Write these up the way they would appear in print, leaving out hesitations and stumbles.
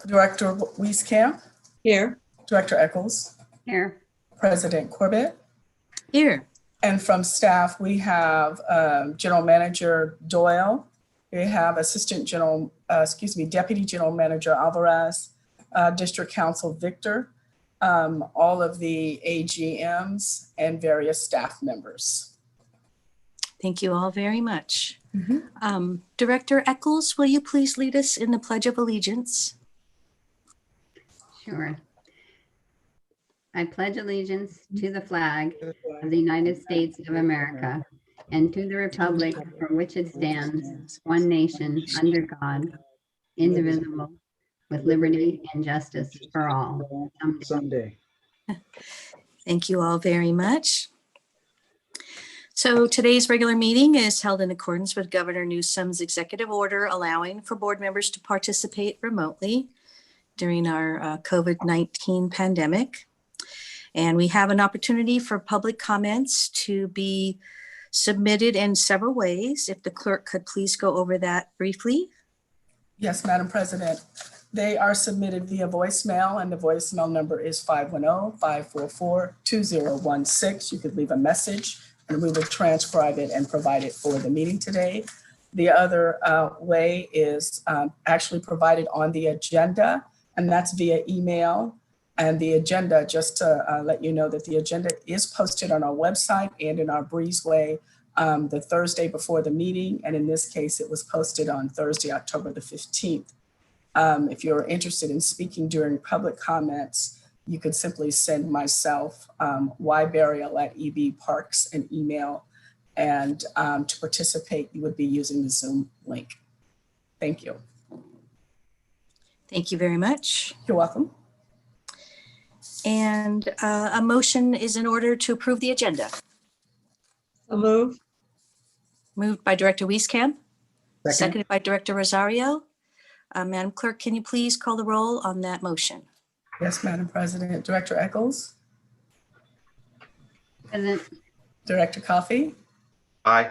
Director Wieskamp, Here. Director Eccles, Here. President Corbett. Here. And from staff, we have General Manager Doyle. We have Deputy General Manager Alvarez, District Counsel Victor, all of the AGMs and various staff members. Thank you all very much. Director Eccles, will you please lead us in the Pledge of Allegiance? Sure. I pledge allegiance to the flag of the United States of America and to the republic for which it stands, one nation, under God, indivisible, with liberty and justice for all. Someday. Thank you all very much. So today's regular meeting is held in accordance with Governor Newsom's executive order allowing for board members to participate remotely during our COVID-19 pandemic. And we have an opportunity for public comments to be submitted in several ways. If the clerk could please go over that briefly. Yes, Madam President. They are submitted via voicemail, and the voicemail number is 510-544-2016. You could leave a message and we will transcribe it and provide it for the meeting today. The other way is actually provided on the agenda, and that's via email. And the agenda, just to let you know that the agenda is posted on our website and in our breezeway the Thursday before the meeting. And in this case, it was posted on Thursday, October the 15th. If you're interested in speaking during public comments, you could simply send myself, yburial@EB Parks, an email. And to participate, you would be using the Zoom link. Thank you. Thank you very much. You're welcome. And a motion is in order to approve the agenda. So move. Moved by Director Wieskamp, Second. seconded by Director Rosario. Madam Clerk, can you please call the roll on that motion? Yes, Madam President. Director Eccles, Present. Director Coffey, Aye.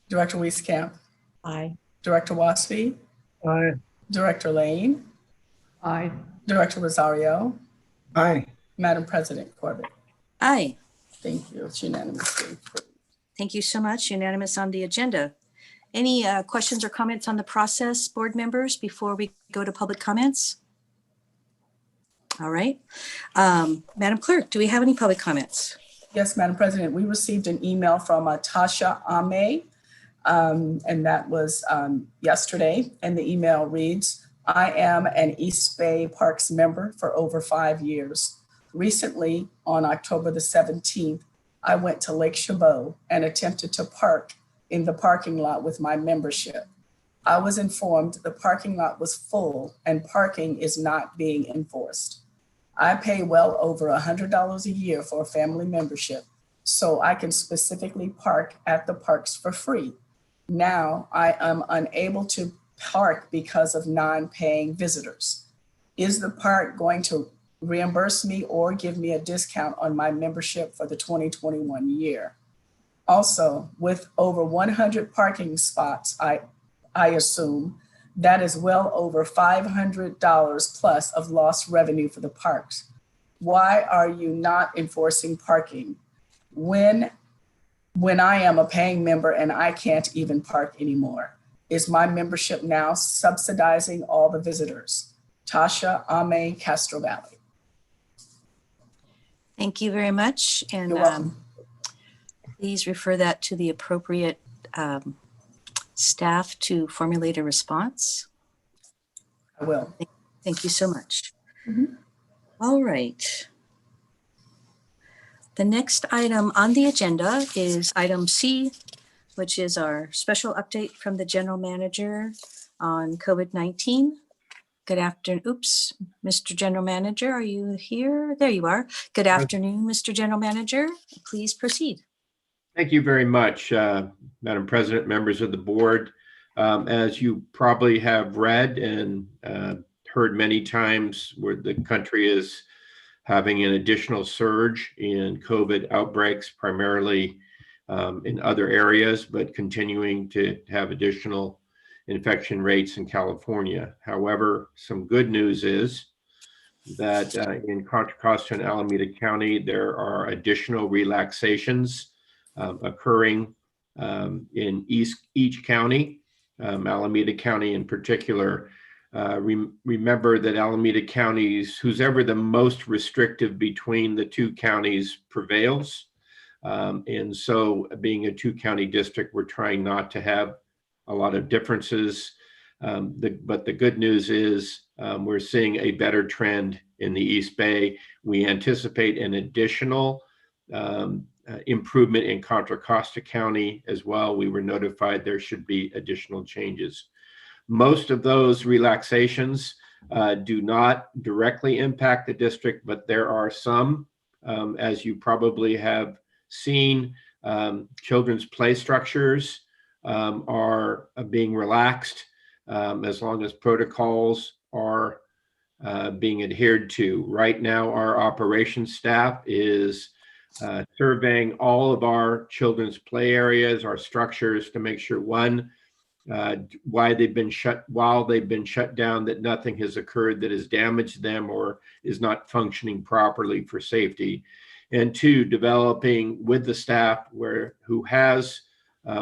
Director Wieskamp, Aye. Director Wasby, Aye. Director Lane, Aye. Director Rosario, Aye. Madam President Corbett. Aye. Thank you. It's unanimously approved. Thank you so much. Unanimous on the agenda. Any questions or comments on the process, board members, before we go to public comments? All right. Madam Clerk, do we have any public comments? Yes, Madam President, we received an email from Tasha Ame, and that was yesterday. And the email reads, I am an East Bay Parks member for over 5 years. Recently, on October the 17th, I went to Lake Chabot and attempted to park in the parking lot with my membership. I was informed the parking lot was full and parking is not being enforced. I pay well over $100 a year for a family membership, so I can specifically park at the parks for free. Now I am unable to park because of non-paying visitors. Is the park going to reimburse me or give me a discount on my membership for the 2021 year? Also, with over 100 parking spots, I assume that is well over $500 plus of lost revenue for the parks. Why are you not enforcing parking when I am a paying member and I can't even park anymore? Is my membership now subsidizing all the visitors? Tasha Ame, Castro Valley. Thank you very much. And You're welcome. please refer that to the appropriate staff to formulate a response. I will. Thank you so much. Mhm. All right. The next item on the agenda is item C, which is our special update from the general manager on COVID-19. Good afternoon. Oops, Mr. General Manager, are you here? There you are. Good afternoon, Mr. General Manager. Please proceed. Thank you very much, Madam President, members of the board. As you probably have read and heard many times, where the country is having an additional surge in COVID outbreaks, primarily in other areas, but continuing to have additional infection rates in California. However, some good news is that in Contra Costa and Alameda County, there are additional relaxations occurring in each county, Alameda County in particular. Remember that Alameda County's, who's ever the most restrictive between the two counties prevails. And so being a 2-county district, we're trying not to have a lot of differences. But the good news is we're seeing a better trend in the East Bay. We anticipate an additional improvement in Contra Costa County as well. We were notified there should be additional changes. Most of those relaxations do not directly impact the district, but there are some, as you probably have seen, children's play structures are being relaxed as long as protocols are being adhered to. Right now, our operations staff is surveying all of our children's play areas, our structures, to make sure, one, while they've been shut down, that nothing has occurred that has damaged them or is not functioning properly for safety. And two, developing with the staff who has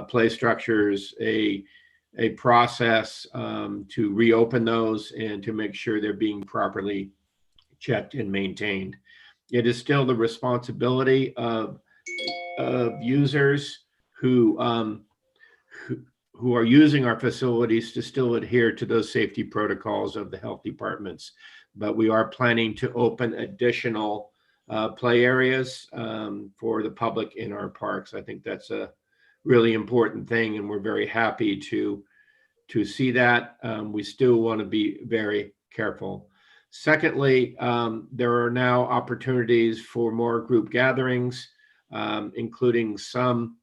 play structures a process to reopen those and to make sure they're being properly checked and maintained. It is still the responsibility of users who are using our facilities to still adhere to those safety protocols of the health departments. But we are planning to open additional play areas for the public in our parks. I think that's a really important thing, and we're very happy to see that. We still want to be very careful. Secondly, there are now opportunities for more group gatherings, including some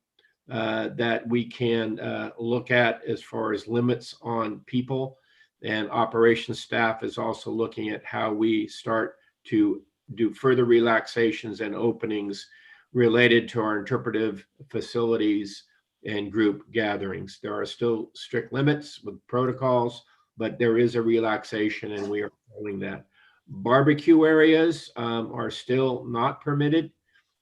that we can look at as far as limits on people. And operations staff is also looking at how we start to do further relaxations and openings related to our interpretive facilities and group gatherings. There are still strict limits with protocols, but there is a relaxation and we are following that. Barbecue areas are still not permitted,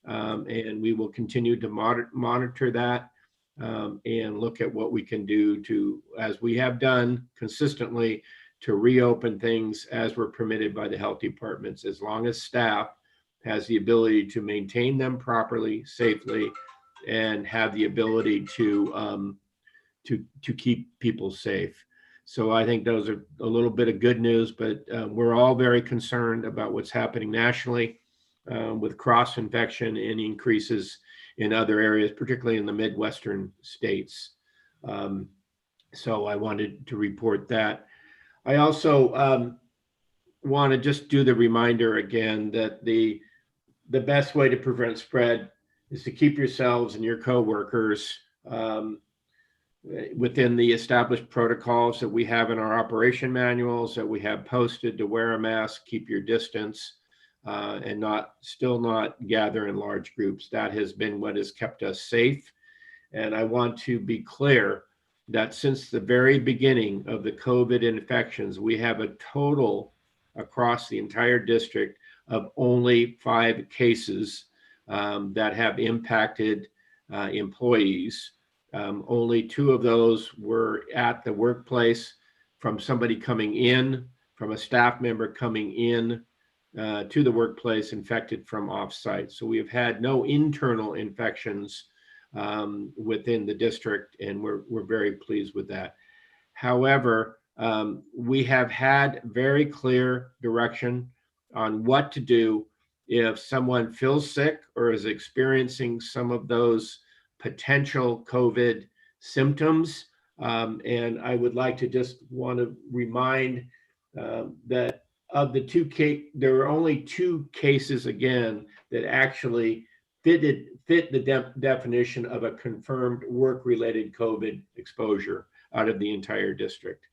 and we will continue to monitor that and look at what we can do to, as we have done consistently, to reopen things as we're permitted by the health departments, as long as staff has the ability to maintain them properly, safely, and have the ability to keep people safe. So I think those are a little bit of good news, but we're all very concerned about what's happening nationally with cross infection and increases in other areas, particularly in the Midwestern states. So I wanted to report that. I also want to just do the reminder again that the best way to prevent spread is to keep yourselves and your coworkers within the established protocols that we have in our operation manuals, that we have posted, to wear a mask, keep your distance, and still not gather in large groups. That has been what has kept us safe. And I want to be clear that since the very beginning of the COVID infections, we have a total across the entire district of only 5 cases that have impacted employees. Only 2 of those were at the workplace from somebody coming in, from a staff member coming in to the workplace infected from offsite. So we have had no internal infections within the district, and we're very pleased with that. However, we have had very clear direction on what to do if someone feels sick or is experiencing some of those potential COVID symptoms. And I would like to just want to remind that of the 2 cases, there were only 2 cases again that actually fit the definition of a confirmed work-related COVID exposure out of the entire district.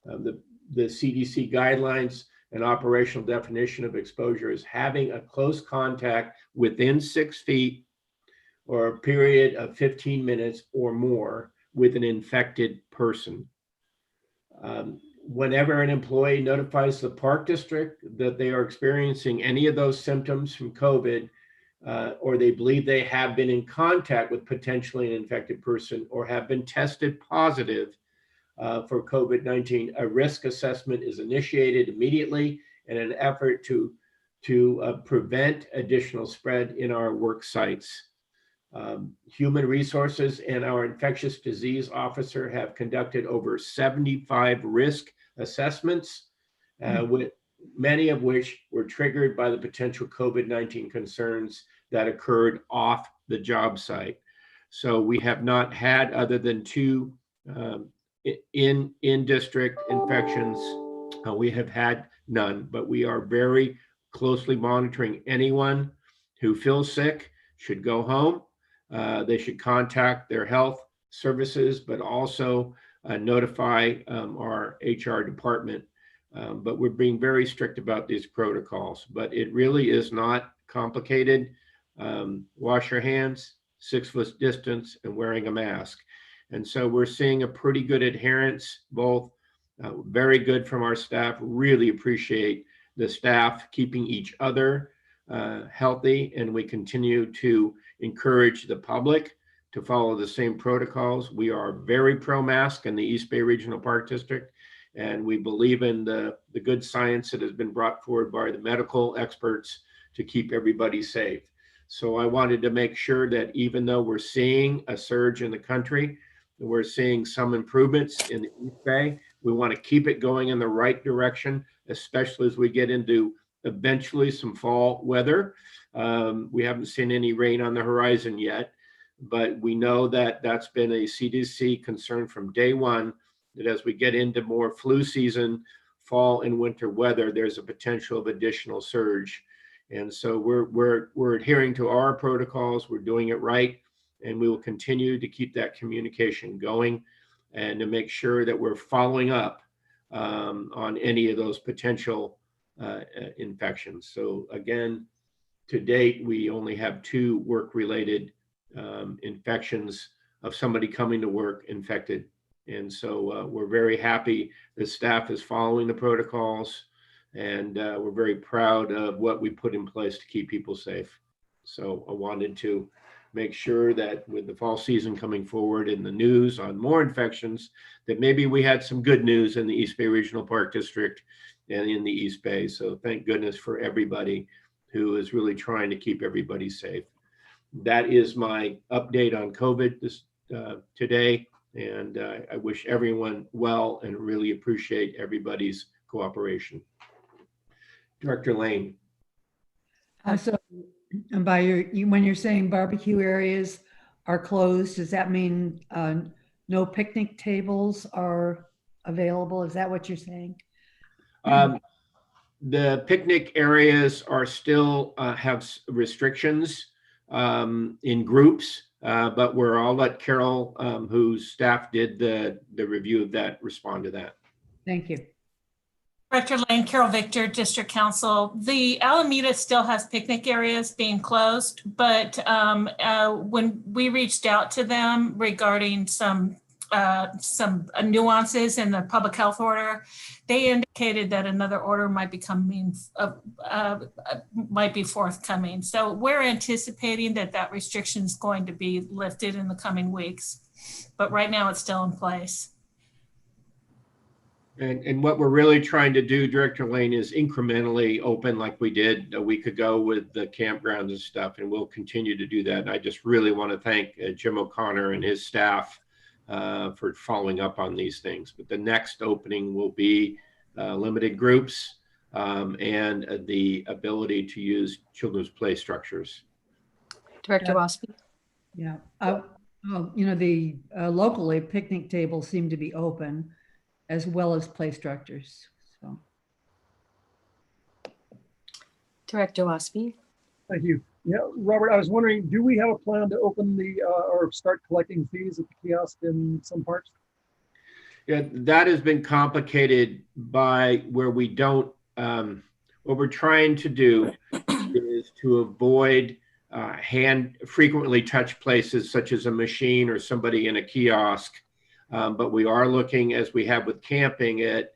The CDC guidelines and operational definition of exposure is having a close contact within 6 feet or a period of 15 minutes or more with an infected person. Whenever an employee notifies the park district that they are experiencing any of those symptoms from COVID, or they believe they have been in contact with potentially an infected person or have been tested positive for COVID-19, a risk assessment is initiated immediately in an effort to prevent additional spread in our work sites. Human Resources and our infectious disease officer have conducted over 75 risk assessments, with many of which were triggered by the potential COVID-19 concerns that occurred off the job site. So we have not had, other than 2 in district infections, we have had none, but we are very closely monitoring anyone who feels sick should go home. They should contact their health services, but also notify our HR department. But we're being very strict about these protocols, but it really is not complicated. Wash your hands, 6 foot distance, and wearing a mask. And so we're seeing a pretty good adherence, both very good from our staff. Really appreciate the staff keeping each other healthy, and we continue to encourage the public to follow the same protocols. We are very pro-mask in the East Bay Regional Park District, and we believe in the good science that has been brought forward by the medical experts to keep everybody safe. So I wanted to make sure that even though we're seeing a surge in the country, we're seeing some improvements in the East Bay, we want to keep it going in the right direction, especially as we get into eventually some fall weather. We haven't seen any rain on the horizon yet, but we know that that's been a CDC concern from day one, that as we get into more flu season, fall and winter weather, there's a potential of additional surge. And so we're adhering to our protocols, we're doing it right, and we will continue to keep that communication going and to make sure that we're following up on any of those potential infections. So again, to date, we only have 2 work-related infections of somebody coming to work infected. And so we're very happy the staff is following the protocols, and we're very proud of what we put in place to keep people safe. So I wanted to make sure that with the fall season coming forward in the news on more infections, that maybe we had some good news in the East Bay Regional Park District and in the East Bay. So thank goodness for everybody who is really trying to keep everybody safe. That is my update on COVID today. And I wish everyone well and really appreciate everybody's cooperation. Director Lane. So, and by when you're saying barbecue areas are closed, does that mean no picnic tables are available? Is that what you're saying? The picnic areas are still have restrictions in groups, but I'll let Carol, whose staff did the review of that, respond to that. Thank you. Director Lane, Carol Victor, District Council. The Alameda still has picnic areas being closed, but when we reached out to them regarding some nuances in the public health order, they indicated that another order might be forthcoming. So we're anticipating that restriction is going to be lifted in the coming weeks, but right now it's still in place. And what we're really trying to do, Director Lane, is incrementally open like we did a week ago with the campgrounds and stuff, and we'll continue to do that. And I just really want to thank Jim O'Connor and his staff for following up on these things. But the next opening will be limited groups and the ability to use children's play structures. Director Rossby. Yeah. The locally picnic tables seem to be open, as well as play structures. So, Director Rossby. Thank you. Yeah, Robert, I was wondering, do we have a plan to open or start collecting fees at the kiosk in some parks? Yeah, that has been complicated by where we don't, what we're trying to do is to avoid frequently touch places such as a machine or somebody in a kiosk But we are looking, as we have with camping, at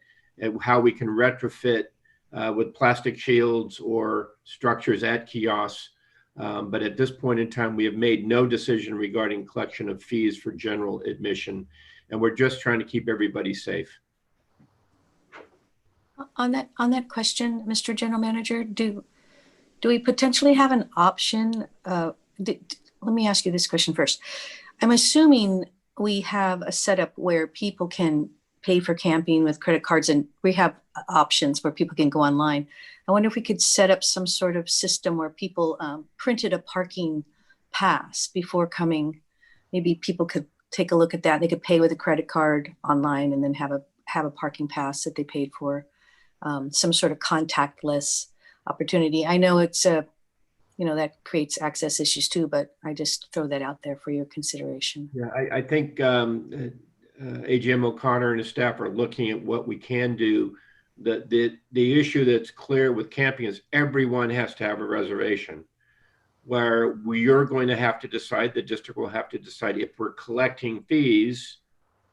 how we can retrofit with plastic shields or structures at kiosks. But at this point in time, we have made no decision regarding collection of fees for general admission. And we're just trying to keep everybody safe. On that question, Mr. General Manager, do we potentially have an option? Let me ask you this question first. I'm assuming we have a setup where people can pay for camping with credit cards, and we have options where people can go online. I wonder if we could set up some sort of system where people printed a parking pass before coming. Maybe people could take a look at that. They could pay with a credit card online and then have a parking pass that they paid for. Some sort of contactless opportunity. I know it's that creates access issues too, but I just throw that out there for your consideration. Yeah, I think AGM O'Connor and his staff are looking at what we can do. The issue that's clear with camping is everyone has to have a reservation, where we're going to have to decide, the district will have to decide, if we're collecting fees,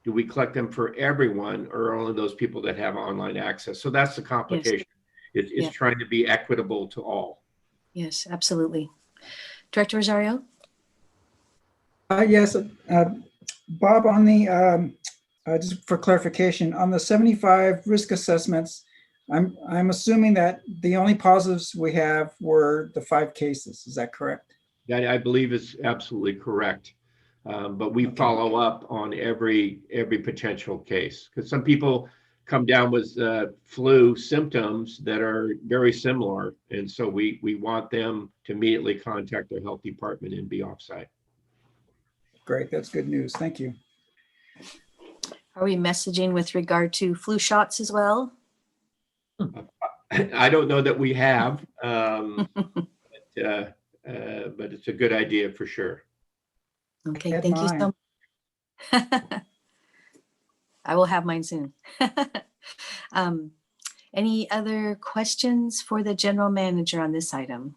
do we collect them for everyone or only those people that have online access? So that's the complication. Yes. It's trying to be equitable to all. Yes, absolutely. Director Rosario? Yes, Bob, on the, just for clarification, on the 75 risk assessments, I'm assuming that the only positives we have were the 5 cases. Is that correct? That I believe is absolutely correct. But we follow up on every potential case, because some people come down with flu symptoms that are very similar. And so we want them to immediately contact their health department and be offsite. Great, that's good news. Thank you. Are we messaging with regard to flu shots as well? I don't know that we have, but it's a good idea for sure. Okay, Had thank you so much. I will have mine soon. Any other questions for the general manager on this item?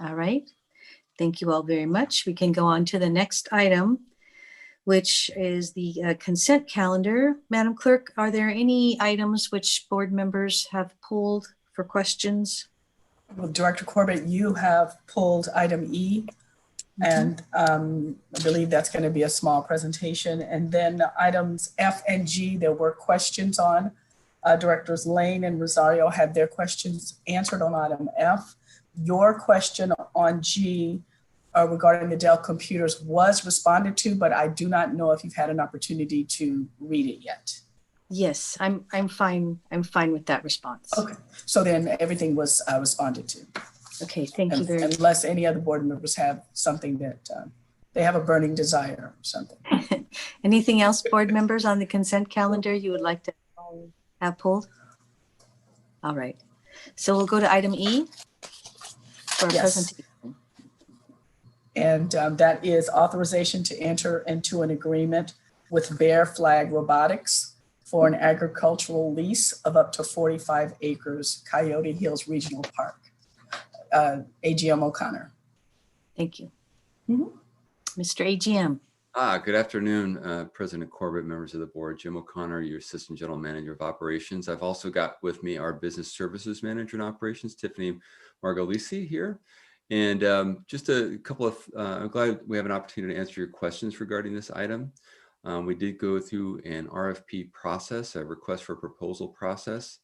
All right, thank you all very much. We can go on to the next item, which is the consent calendar. Madam Clerk, are there any items which board members have pulled for questions? Well, Director Corbett, you have pulled item E, and I believe that's going to be a small presentation. And then items F and G, there were questions on. Directors Lane and Rosario had their questions answered on item F. Your question on G regarding the Dell computers was responded to, but I do not know if you've had an opportunity to read it yet. Yes, I'm fine. I'm fine with that response. Okay, so then everything was responded to. Okay, thank you very much. Unless any other board members have something that they have a burning desire or something. Anything else, board members, on the consent calendar you would like to have pulled? All right, so we'll go to item E for a presentation. And that is authorization to enter into an agreement with Bear Flag Robotics for an agricultural lease of up to 45 acres, Coyote Hills Regional Park. AGM O'Connor. Thank you. Mr. AGM. Good afternoon, President Corbett, members of the board. Jim O'Connor, your Assistant General Manager of Operations. I've also got with me our Business Services Manager in Operations, Tiffany Margolisi here. And just a couple of, I'm glad we have an opportunity to answer your questions regarding this item. We did go through an RFP process, a request for proposal process,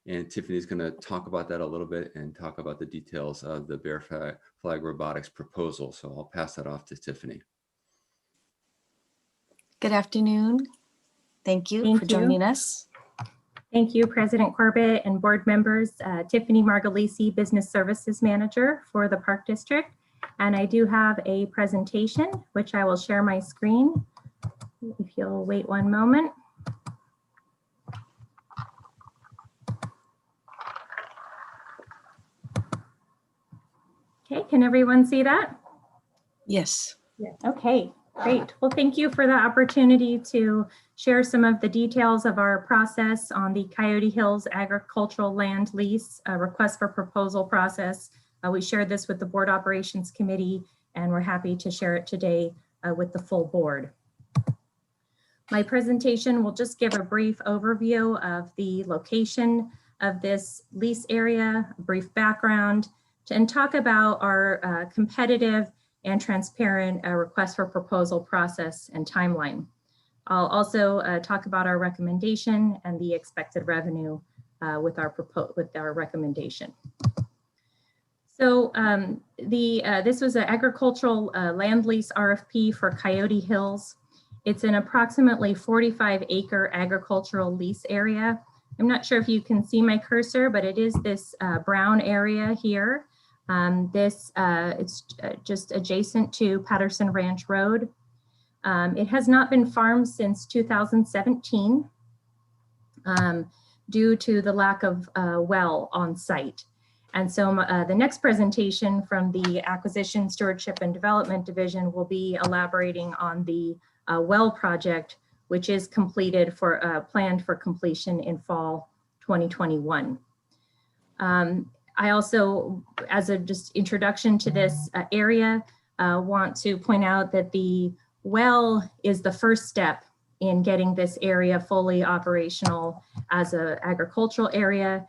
and Tiffany's going to talk about that a little bit and talk about the details of the Bear Flag Robotics proposal. So I'll pass that off to Tiffany. Good afternoon. Thank you for joining us. Thank you, President Corbett and board members. Tiffany Margolisi, Business Services Manager for the Park District. And I do have a presentation, which I will share my screen. If you'll wait one moment. Okay, can everyone see that? Yes. Okay, great. Well, thank you for the opportunity to share some of the details of our process on the Coyote Hills Agricultural Land Lease request for proposal process. We shared this with the Board Operations Committee, and we're happy to share it today with the full board. My presentation will just give a brief overview of the location of this lease area, a brief background, and talk about our competitive and transparent request for proposal process and timeline. I'll also talk about our recommendation and the expected revenue with our recommendation. So this was an agricultural land lease RFP for Coyote Hills. It's an approximately 45-acre agricultural lease area. I'm not sure if you can see my cursor, but it is this brown area here. It's just adjacent to Patterson Ranch Road. It has not been farmed since 2017 due to the lack of well on site. And so the next presentation from the Acquisition, Stewardship, and Development Division will be elaborating on the well project, which is completed planned for completion in fall 2021. I also, as a just introduction to this area, want to point out that the well is the first step in getting this area fully operational as an agricultural area.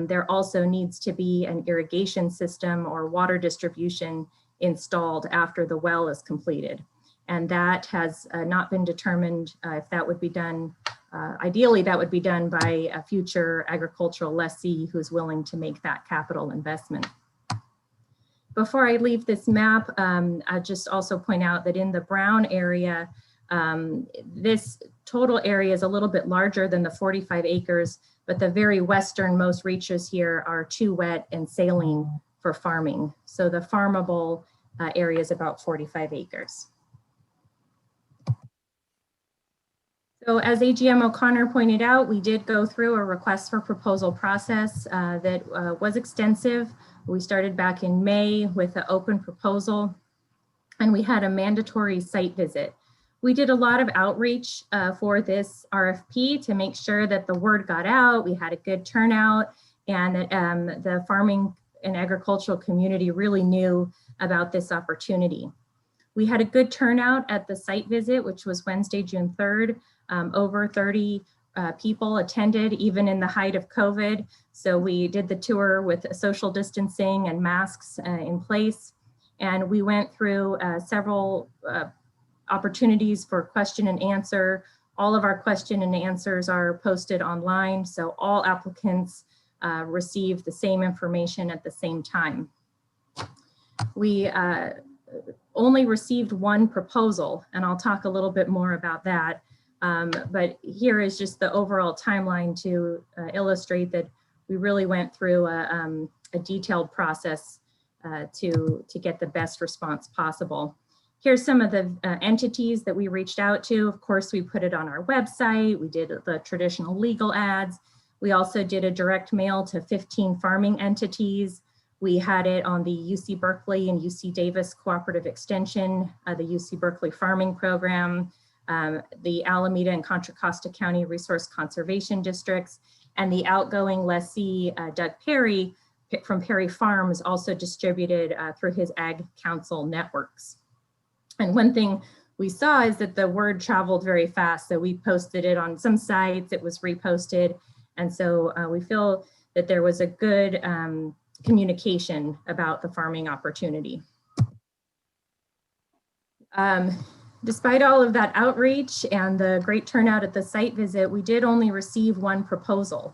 There also needs to be an irrigation system or water distribution installed after the well is completed. And that has not been determined if that would be done. Ideally, that would be done by a future agricultural lessee who's willing to make that capital investment. Before I leave this map, I'll just also point out that in the brown area, this total area is a little bit larger than the 45 acres, but the very westernmost reaches here are too wet and saline for farming. So the farmable area is about 45 acres. So as AGM O'Connor pointed out, we did go through a request for proposal process that was extensive. We started back in May with an open proposal, and we had a mandatory site visit. We did a lot of outreach for this RFP to make sure that the word got out, we had a good turnout, and that the farming and agricultural community really knew about this opportunity. We had a good turnout at the site visit, which was Wednesday, June 3rd. Over 30 people attended, even in the height of COVID. So we did the tour with social distancing and masks in place. And we went through several opportunities for question and answer. All of our question and answers are posted online. So all applicants receive the same information at the same time. We only received one proposal, and I'll talk a little bit more about that. But here is just the overall timeline to illustrate that we really went through a detailed process to get the best response possible. Here's some of the entities that we reached out to. Of course, we put it on our website. We did the traditional legal ads. We also did a direct mail to 15 farming entities. We had it on the UC Berkeley and UC Davis Cooperative Extension, the UC Berkeley Farming Program, the Alameda and Contra Costa County Resource Conservation Districts, and the outgoing lessee, Doug Perry from Perry Farms, also distributed through his Ag Council networks. And one thing we saw is that the word traveled very fast. So we posted it on some sites, it was reposted. And so we feel that there was a good communication about the farming opportunity. Despite all of that outreach and the great turnout at the site visit, we did only receive one proposal,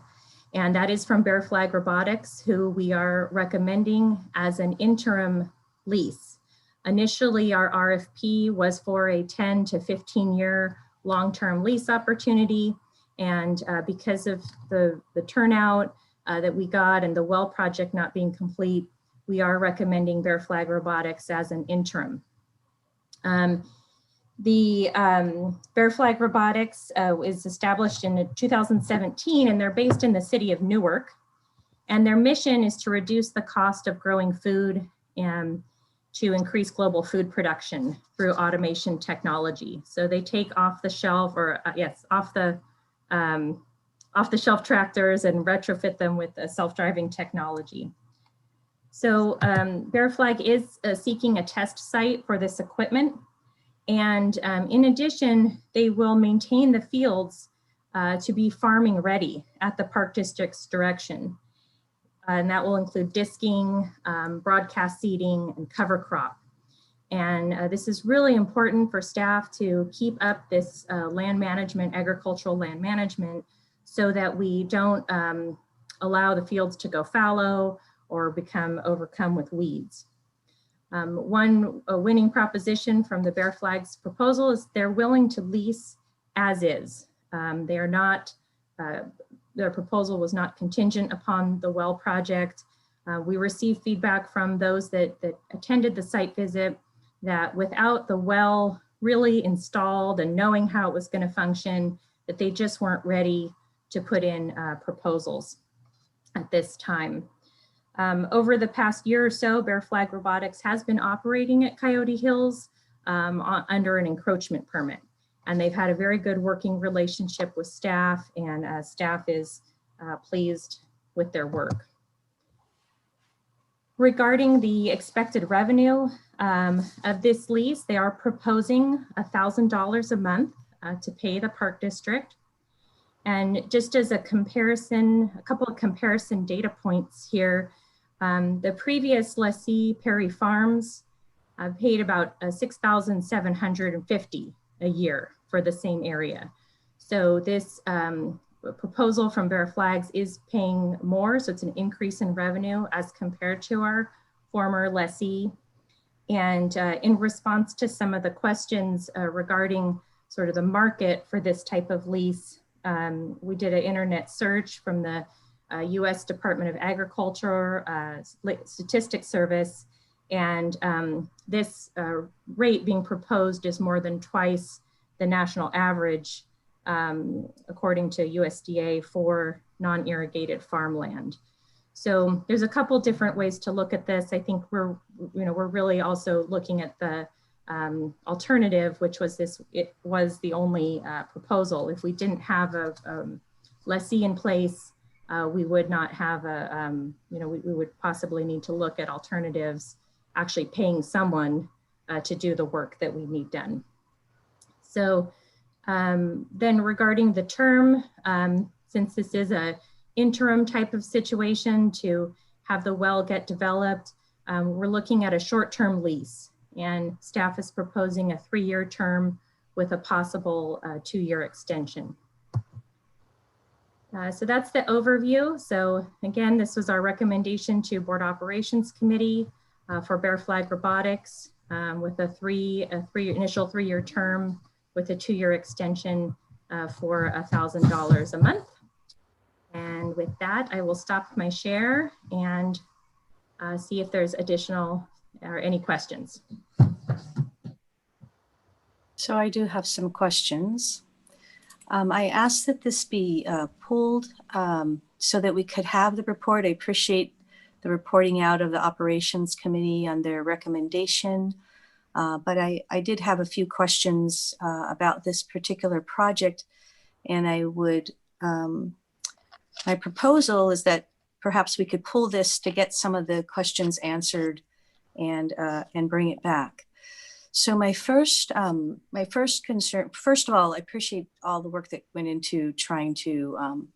and that is from Bear Flag Robotics, who we are recommending as an interim lease. Initially, our RFP was for a 10 to 15-year long-term lease opportunity, and because of the turnout that we got and the well project not being complete, we are recommending Bear Flag Robotics as an interim. The Bear Flag Robotics was established in 2017, and they're based in the city of Newark. And their mission is to reduce the cost of growing food and to increase global food production through automation technology. So they take off the shelf, or off the shelf tractors and retrofit them with a self-driving technology. So Bear Flag is seeking a test site for this equipment. And in addition, they will maintain the fields to be farming ready at the Park District's direction. And that will include disking, broadcast seeding, and cover crop. And this is really important for staff to keep up this land management, agricultural land management, so that we don't allow the fields to go fallow or become overcome with weeds. One winning proposition from the Bear Flags proposal is they're willing to lease as is. They are not, their proposal was not contingent upon the well project. We received feedback from those that attended the site visit that without the well really installed and knowing how it was going to function, that they just weren't ready to put in proposals at this time. Over the past year or so, Bear Flag Robotics has been operating at Coyote Hills under an encroachment permit. And they've had a very good working relationship with staff, and staff is pleased with their work. Regarding the expected revenue of this lease, they are proposing $1,000 a month to pay the Park District. And just as a comparison, a couple of comparison data points here, the previous lessee, Perry Farms, paid about $6,750 a year for the same area. So this proposal from Bear Flags is paying more, so it's an increase in revenue as compared to our former lessee. And in response to some of the questions regarding sort of the market for this type of lease, we did an internet search from the US Department of Agriculture Statistics Service, and this rate being proposed is more than twice the national average, according to USDA, for non-irrigated farmland. So there's a couple different ways to look at this. I think we're really also looking at the alternative, which was it was the only proposal. If we didn't have a lessee in place, we would not have we would possibly need to look at alternatives, actually paying someone to do the work that we need done. So then regarding the term, since this is a interim type of situation to have the well get developed, we're looking at a short-term lease, and staff is proposing a 3-year term with a possible 2-year extension. So that's the overview. So again, this was our recommendation to Board Operations Committee for Bear Flag Robotics with a initial 3-year term with a 2-year extension for $1,000 a month. And with that, I will stop my share and see if there's additional or any questions. So I do have some questions. I asked that this be pulled so that we could have the report. I appreciate the reporting out of the Operations Committee on their recommendation. But I did have a few questions about this particular project, and I would, my proposal is that perhaps we could pull this to get some of the questions answered and bring it back. So my first concern, first of all, I appreciate all the work that went into trying to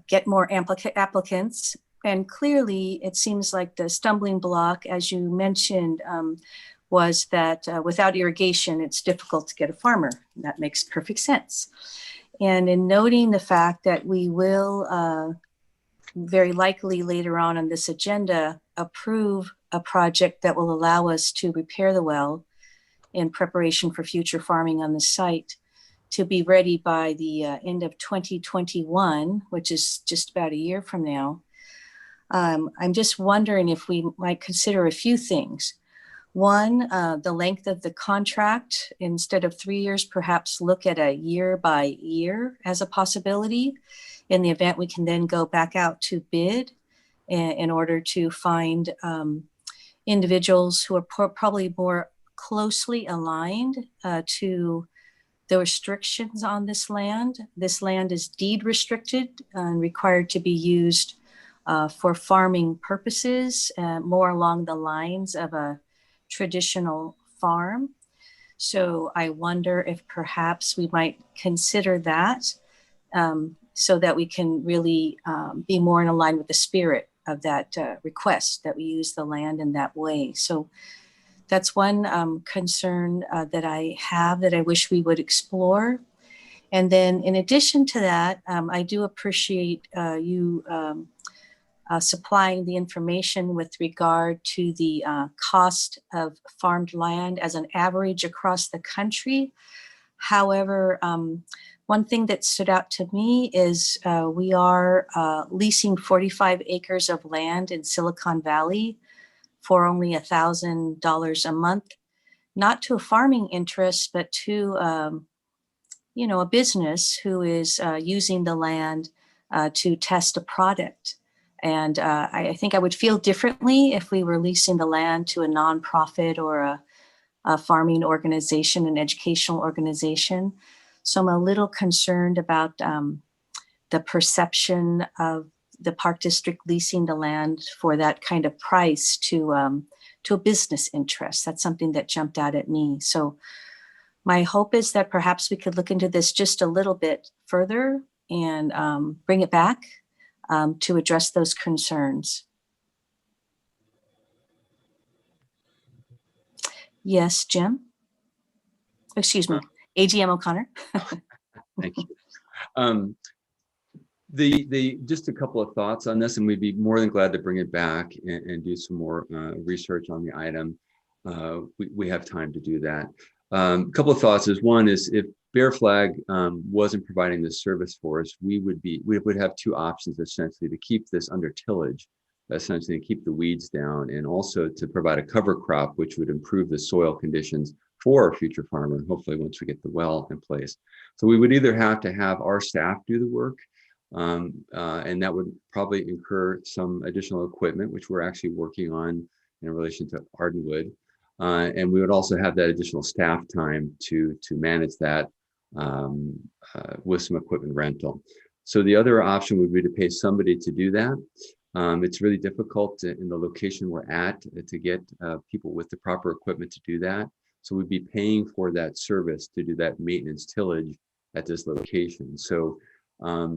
get more applicants. And clearly it seems like the stumbling block, as you mentioned, was that without irrigation, it's difficult to get a farmer. That makes perfect sense. And in noting the fact that we will very likely later on this agenda approve a project that will allow us to repair the well in preparation for future farming on the site to be ready by the end of 2021, which is just about a year from now. I'm just wondering if we might consider a few things. One, the length of the contract. Instead of 3 years, perhaps look at a year by year as a possibility. In the event we can then go back out to bid in order to find individuals who are probably more closely aligned to the restrictions on this land. This land is deed restricted and required to be used for farming purposes, more along the lines of a traditional farm. So I wonder if perhaps we might consider that, so that we can really be more in line with the spirit of that request, that we use the land in that way. So that's one concern that I have, that I wish we would explore. And then in addition to that, I do appreciate you supplying the information with regard to the cost of farmed land as an average across the country. However, one thing that stood out to me is we are leasing 45 acres of land in Silicon Valley for only $1,000 a month, not to a farming interest, but to a business who is using the land to test a product. And I think I would feel differently if we were leasing the land to a nonprofit or a farming organization, an educational organization. So I'm a little concerned about the perception of the Park District leasing the land for that kind of price to a business interest. That's something that jumped out at me. So my hope is that perhaps we could look into this just a little bit further and bring it back to address those concerns. Yes, Jim? Excuse me, AGM O'Connor. Thank you. Just a couple of thoughts on this, and we'd be more than glad to bring it back and do some more research on the item. We have time to do that. A couple of thoughts is, one is, if Bear Flag wasn't providing this service for us, we would have two options, essentially: to keep this under tillage, essentially, and keep the weeds down, and also to provide a cover crop, which would improve the soil conditions for our future farmer, hopefully once we get the well in place. So we would either have to have our staff do the work, and that would probably incur some additional equipment, which we're actually working on in relation to Ardenwood. And we would also have that additional staff time to manage that with some equipment rental. So the other option would be to pay somebody to do that. It's really difficult in the location we're at to get people with the proper equipment to do that. So we'd be paying for that service to do that maintenance tillage at this location. So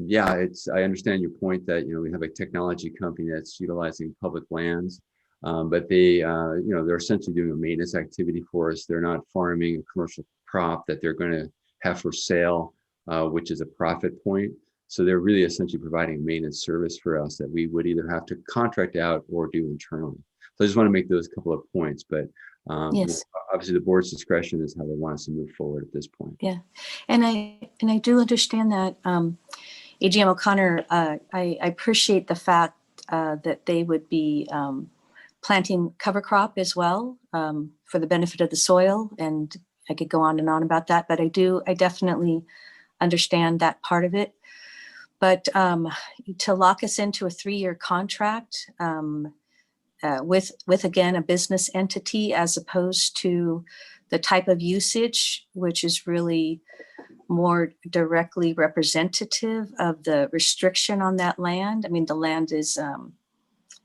yeah, I understand your point that, we have a technology company that's utilizing public lands, but they're essentially doing a maintenance activity for us. They're not farming a commercial crop that they're going to have for sale, which is a profit point. So they're really essentially providing a maintenance service for us that we would either have to contract out or do internally. So I just want to make those couple of points, but Yes. obviously the board's discretion is how they want us to move forward at this point. Yeah, and I do understand that, AGM O'Connor. I appreciate the fact that they would be planting cover crop as well for the benefit of the soil, and I could go on and on about that. But I definitely understand that part of it. But to lock us into a 3-year contract with again a business entity, as opposed to the type of usage, which is really more directly representative of the restriction on that land. I mean, the land is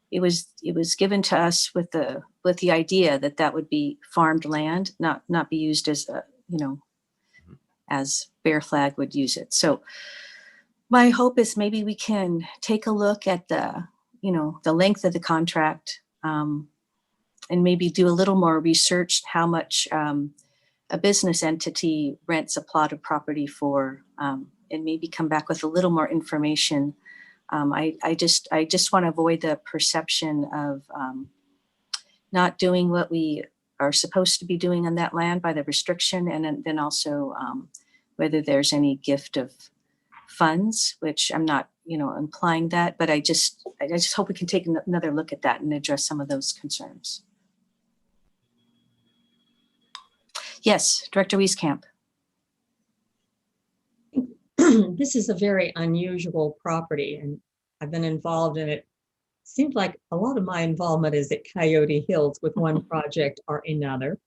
it was given to us with the idea that that would be farmed land, not be used as as Bear Flag would use it. So my hope is maybe we can take a look at the length of the contract, and maybe do a little more research how much a business entity rents a plot of property for, and maybe come back with a little more information. I just want to avoid the perception of not doing what we are supposed to be doing on that land by the restriction, and then also whether there's any gift of funds, which I'm not implying that, but I just hope we can take another look at that and address some of those concerns. Yes, Director Wieskamp. This is a very unusual property, and I've been involved in it. Seems like a lot of my involvement is at Coyote Hills with one project or another.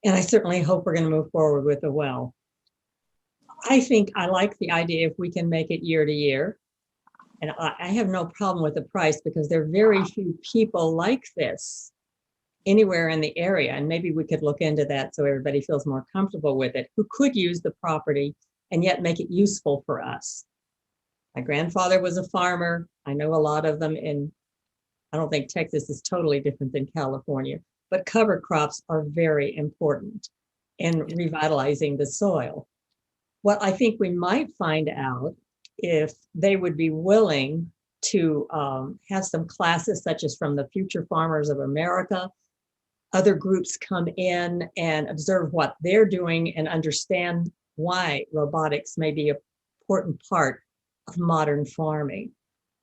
And I certainly hope we're going to move forward with the well. I think I like the idea if we can make it year to year. And I have no problem with the price, because there are very few people like this anywhere in the area, and maybe we could look into that so everybody feels more comfortable with it, who could use the property and yet make it useful for us. My grandfather was a farmer. I know a lot of them I don't think Texas is totally different than California, but cover crops are very important in revitalizing the soil. What I think we might find out, if they would be willing to have some classes such as from the Future Farmers of America, other groups come in and observe what they're doing and understand why robotics may be an important part of modern farming.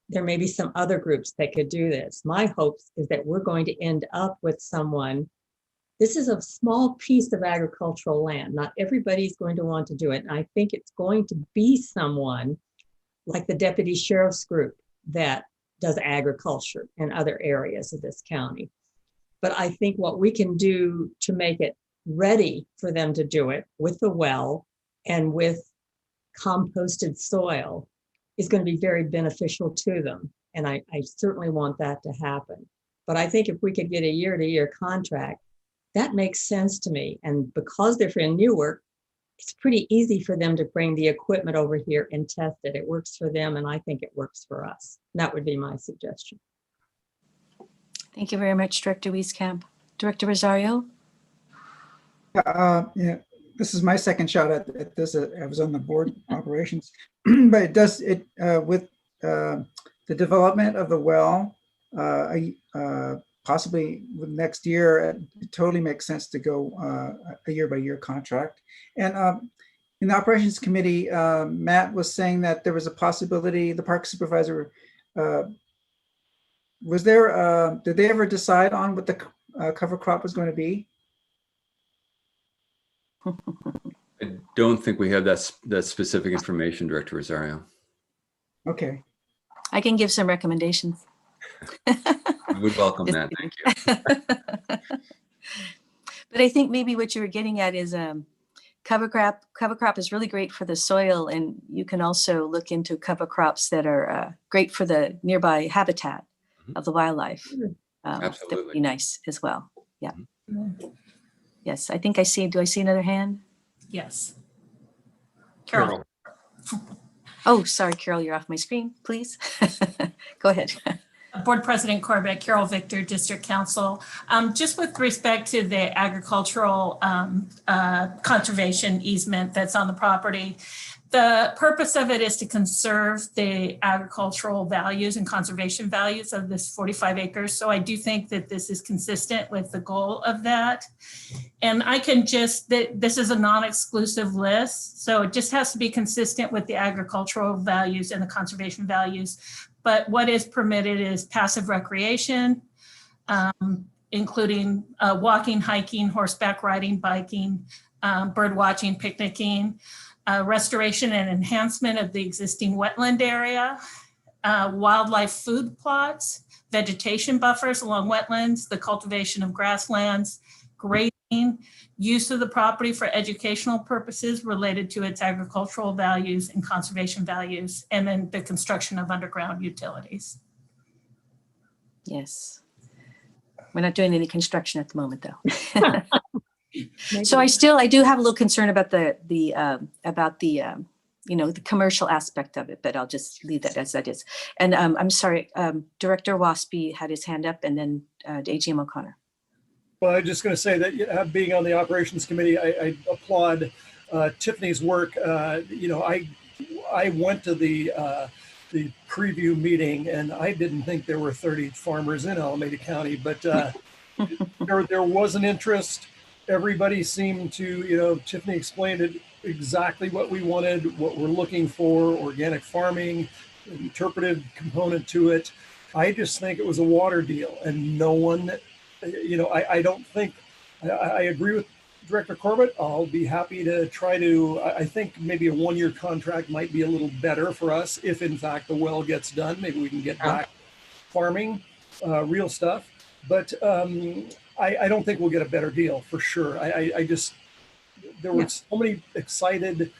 There may be some other groups that could do this. My hopes is that we're going to end up with someone. This is a small piece of agricultural land. Not everybody's going to want to do it. And I think it's going to be someone like the deputy sheriff's group that does agriculture in other areas of this county. But I think what we can do to make it ready for them to do it with the well and with composted soil is going to be very beneficial to them. And I certainly want that to happen. But I think if we could get a year-to-year contract, that makes sense to me. And because they're in Newark, it's pretty easy for them to bring the equipment over here and test it. It works for them, and I think it works for us. That would be my suggestion. Thank you very much, Director Wieskamp. Director Rosario? Yeah, this is my second shot at this. I was on the board operations, but with the development of the well, possibly next year, it totally makes sense to go a year-by-year contract. And in the operations committee, Matt was saying that there was a possibility, the park supervisor, did they ever decide on what the cover crop was going to be? I don't think we have that specific information, Director Rosario. Okay. I can give some recommendations. I would welcome that. Thank you. But I think maybe what you were getting at is cover crop is really great for the soil, and you can also look into cover crops that are great for the nearby habitat of the wildlife. That would Absolutely. be nice as well. Yeah. Yes, I think do I see another hand? Yes. Carol. Oh, sorry, Carol, you're off my screen, please. Go ahead. Board President Corbett, Carol Victor, District Council. Just with respect to the agricultural conservation easement that's on the property, the purpose of it is to conserve the agricultural values and conservation values of this 45 acres. So I do think that this is consistent with the goal of that. And I can this is a non-exclusive list. So it just has to be consistent with the agricultural values and the conservation values. But what is permitted is passive recreation, including walking, hiking, horseback riding, biking, bird watching, picnicking, restoration and enhancement of the existing wetland area, wildlife food plots, vegetation buffers along wetlands, the cultivation of grasslands, grazing, use of the property for educational purposes related to its agricultural values and conservation values, and then the construction of underground utilities. Yes. We're not doing any construction at the moment, though. So I do have a little concern about the commercial aspect of it, but I'll just leave that as that is. And I'm sorry, Director Waspy had his hand up, and then AGM O'Connor. Well, I'm just going to say that being on the operations committee, I applaud Tiffany's work. I went to the preview meeting, and I didn't think there were 30 farmers in Alameda County, but there was an interest. Everybody seemed to, Tiffany explained it exactly what we wanted, what we're looking for, organic farming, interpretive component to it. I just think it was a water deal, and no one, I don't think, I agree with Director Corbett. I'll be happy to try to, I think maybe a one-year contract might be a little better for us if in fact the well gets done. Maybe we can get back farming, real stuff. But I don't think we'll get a better deal for sure. There were so many excited,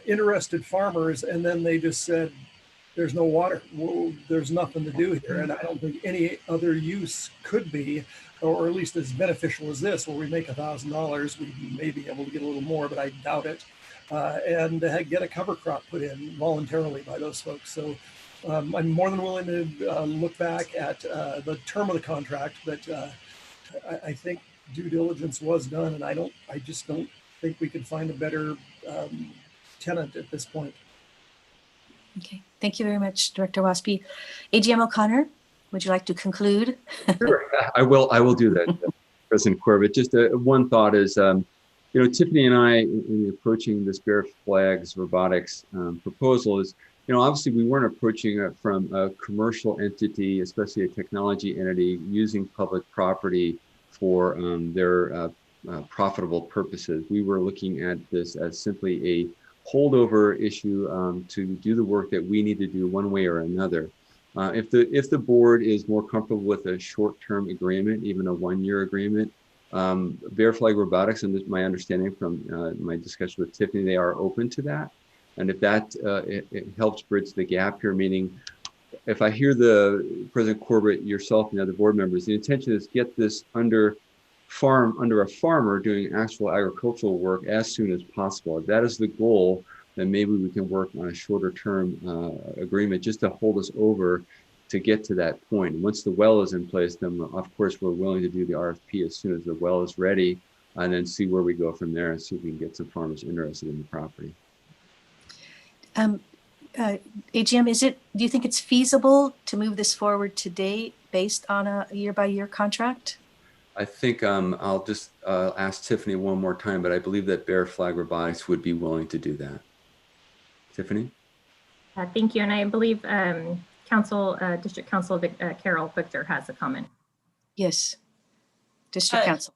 interested farmers, and then they just said, there's no water. Well, there's nothing to do here. And I don't think any other use could be, or at least as beneficial as this, where we make $1,000, we may be able to get a little more, but I doubt it. And get a cover crop put in voluntarily by those folks. So I'm more than willing to look back at the term of the contract, but I think due diligence was done, and I just don't think we could find a better tenant at this point. Okay, thank you very much, Director Waspy. AGM O'Connor, would you like to conclude? Sure, I will do that, President Corbett. Just one thought is, Tiffany and I, in approaching this Bear Flags Robotics proposal is, obviously we weren't approaching it from a commercial entity, especially a technology entity, using public property for their profitable purposes. We were looking at this as simply a holdover issue to do the work that we need to do one way or another. If the board is more comfortable with a short-term agreement, even a one-year agreement, Bear Flag Robotics, and my understanding from my discussion with Tiffany, they are open to that. And if that it helps bridge the gap here, meaning if I hear the President Corbett, yourself, and other board members, the intention is get this under a farmer doing actual agricultural work as soon as possible. If that is the goal, then maybe we can work on a shorter term agreement just to hold us over to get to that point. And once the well is in place, then of course we're willing to do the RFP as soon as the well is ready, and then see where we go from there and see if we can get some farmers interested in the property. AGM, do you think it's feasible to move this forward today based on a year-by-year contract? I think I'll just ask Tiffany one more time, but I believe that Bear Flag Robotics would be willing to do that. Tiffany? Thank you. And I believe District Council Carol Victor has a comment. Yes, District Council.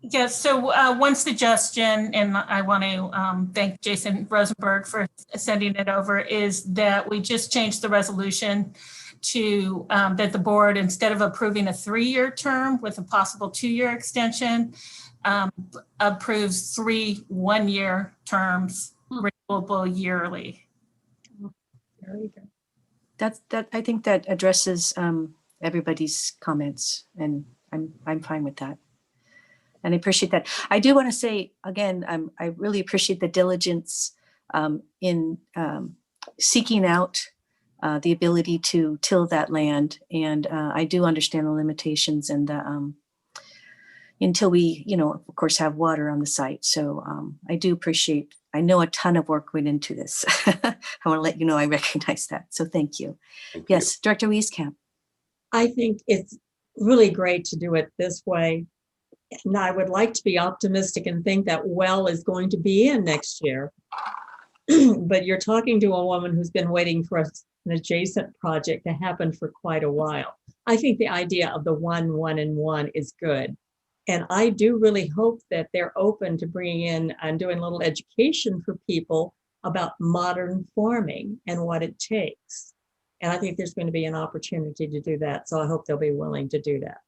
Yes, so one suggestion, and I want to thank Jason Rosenberg for sending it over, is that we just change the resolution to that the board, instead of approving a 3-year term with a possible 2-year extension, approves 3 1-year terms renewable yearly. Very good. That I think that addresses everybody's comments, and I'm fine with that. And I appreciate that. I do want to say again, I really appreciate the diligence in seeking out the ability to till that land, and I do understand the limitations and until we, of course, have water on the site. So I do appreciate. I know a ton of work went into this. I want to let you know I recognize that. So thank you. Yes, Director Wieskamp. I think it's really great to do it this way. And I would like to be optimistic and think that well is going to be in next year. But you're talking to a woman who's been waiting for an adjacent project to happen for quite a while. I think the idea of the 1, 1, and 1 is good. And I do really hope that they're open to bringing in and doing a little education for people about modern farming and what it takes. And I think there's going to be an opportunity to do that. So I hope they'll be willing to do that.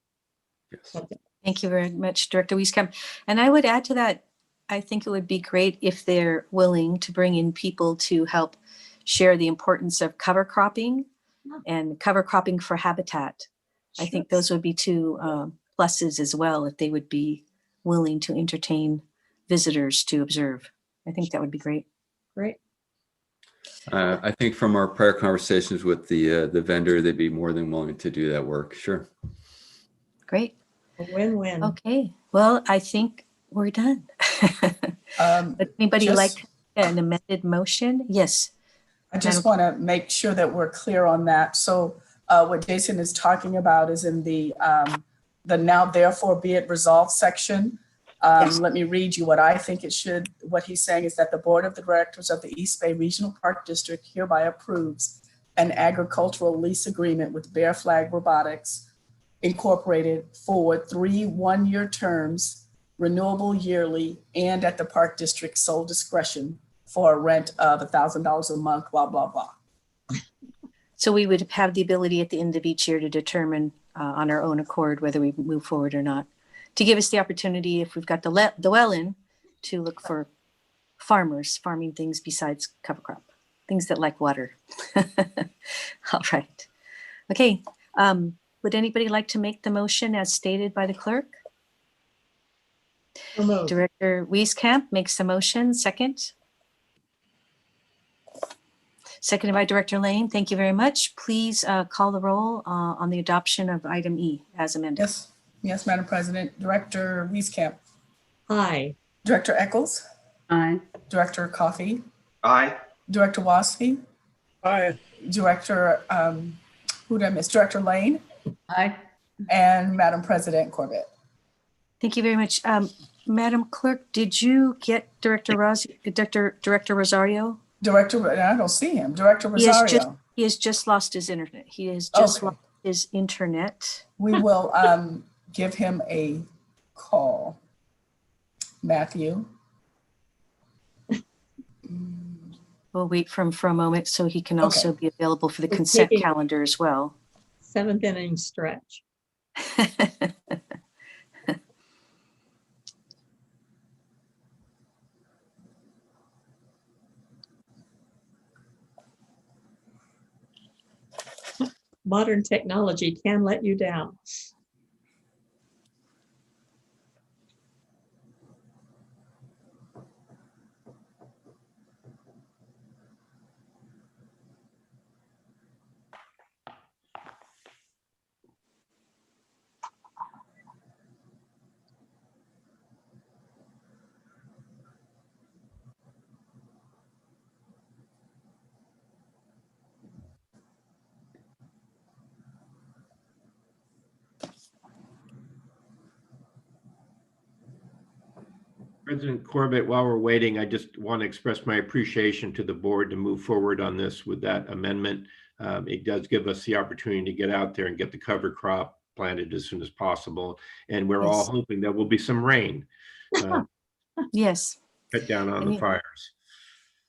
Yes. Okay. Thank you very much, Director Wieskamp. And I would add to that, I think it would be great if they're willing to bring in people to help share the importance of cover cropping and cover cropping for habitat. I think those would be 2 pluses as well, if they would be willing to entertain visitors to observe. I think that would be great. Great. I think from our prior conversations with the vendor, they'd be more than willing to do that work. Sure. Great. A win-win. Okay. Well, I think we're done. Would anybody like an amended motion? Yes. I just want to make sure that we're clear on that. So what Jason is talking about is in the now therefore be it resolved section. Yes. Let me read you what I think it should. What he's saying is that the Board of Directors of the East Bay Regional Park District hereby approves an agricultural lease agreement with Bear Flag Robotics Incorporated for 3 1-year terms, renewable yearly, and at the Park District's sole discretion for a rent of $1,000 a month, blah, blah, blah. So we would have the ability at the end of each year to determine on our own accord whether we move forward or not, to give us the opportunity, if we've got the well in, to look for farmers farming things besides cover crop. things that like water. All right. Okay. Would anybody like to make the motion as stated by the clerk? So moved. Director Wieskamp makes the motion. Second. Seconded by Director Lane. Thank you very much. Please call the roll on the adoption of item E as amended. Yes, Madam President. Director Wieskamp, Aye. Director Eccles, Aye. Director Coffey, Aye. Director Wasfy, Aye. Director, who did I miss? Director Lane, Aye. and Madam President Corbett. Thank you very much. Madam Clerk, did you get Director Rosario? Director, I don't see him. Director He has Rosario. He has just lost his internet. He has just Okay. lost his internet. We will give him a call. Matthew. We'll wait for him for a moment so he can also be available for the We're consent taking- calendar as well. 7th inning stretch. Modern technology can let you down. President Corbett, while we're waiting, I just want to express my appreciation to the board to move forward on this with that amendment. It does give us the opportunity to get out there and get the cover crop planted as soon as possible. And we're all Yes. hoping there will be some rain, Yes, cut down on the fires.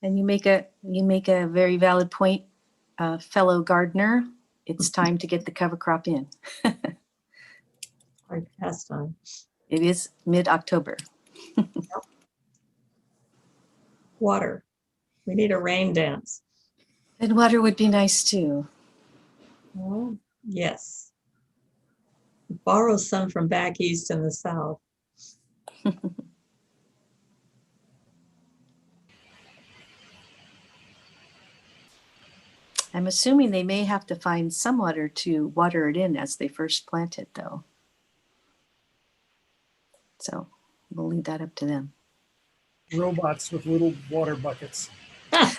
and you make a very valid point, fellow gardener. It's time to get the cover crop in. I passed on. It is mid-October. Water. We need a rain dance. And water would be nice too. Oh, yes. Borrow some from back east in the south. I'm assuming they may have to find some water to water it in as they first plant it, though. So we'll leave that up to them. Robots with little water buckets. There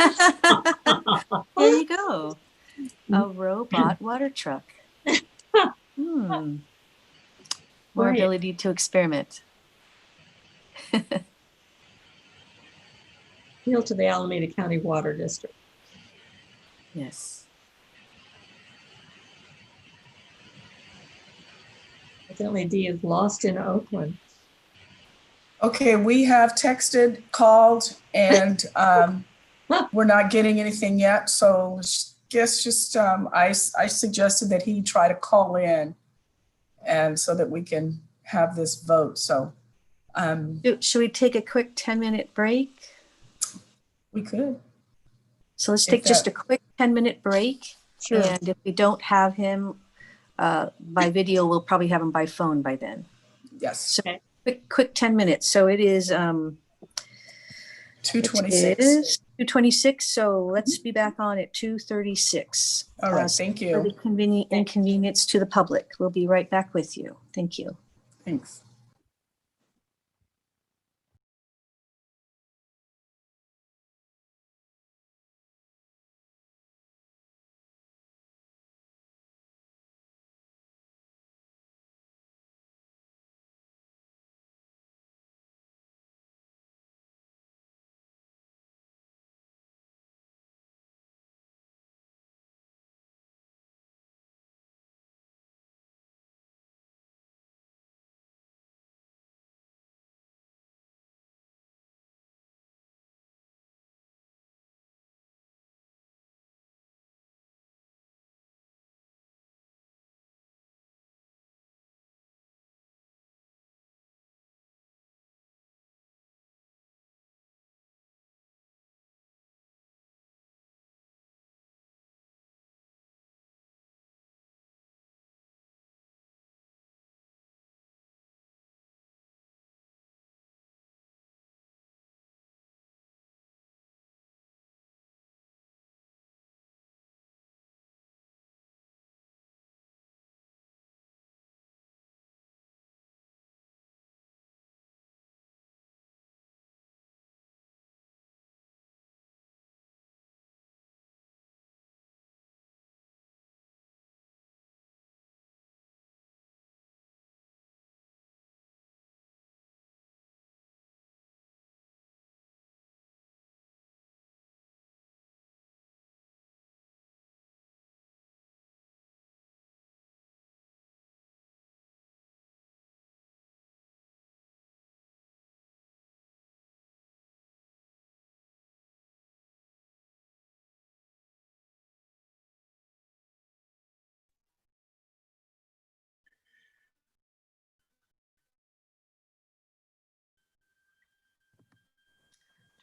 you go. A robot water truck. More Right. ability to experiment. Appeal to the Alameda County Water District. Yes. Evidently D is lost in Oakland. Okay, we have texted, called, and we're not getting anything yet. So I suggested that he try to call in, and so that we can have this vote. So Should we take a quick 10-minute break? we could. So let's If take just that- a quick 10-minute break. Sure. And if we don't have him by video, we'll probably have him by phone by then. Yes, So quick 10 minutes. So it is 2:26. 2:26. So let's be back on at 2:36. All right, thank For you. the inconvenience to the public. We'll be right back with you. Thank you. Thanks.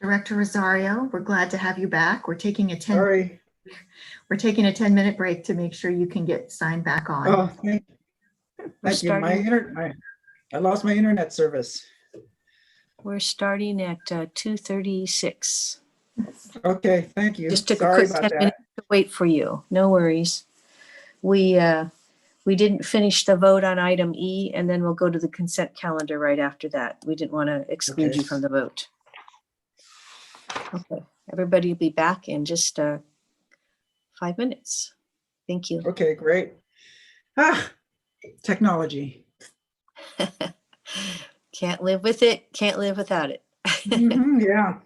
Director Rosario, we're glad to have you back. We're taking a Sorry. 10-minute break to make sure you can get signed back on. Oh, thank you. I lost my internet service. We're starting at 2:36. Okay, thank you. Just took a Sorry quick about 10 that. minutes to wait for you. No worries. We didn't finish the vote on item E, and then we'll go to the consent calendar right after that. We didn't want to exclude Okay. you from the vote. Okay, everybody will be back in just 5 minutes. Thank you. Okay, great. Technology. Can't live with it, can't live without it. Mhm, yeah.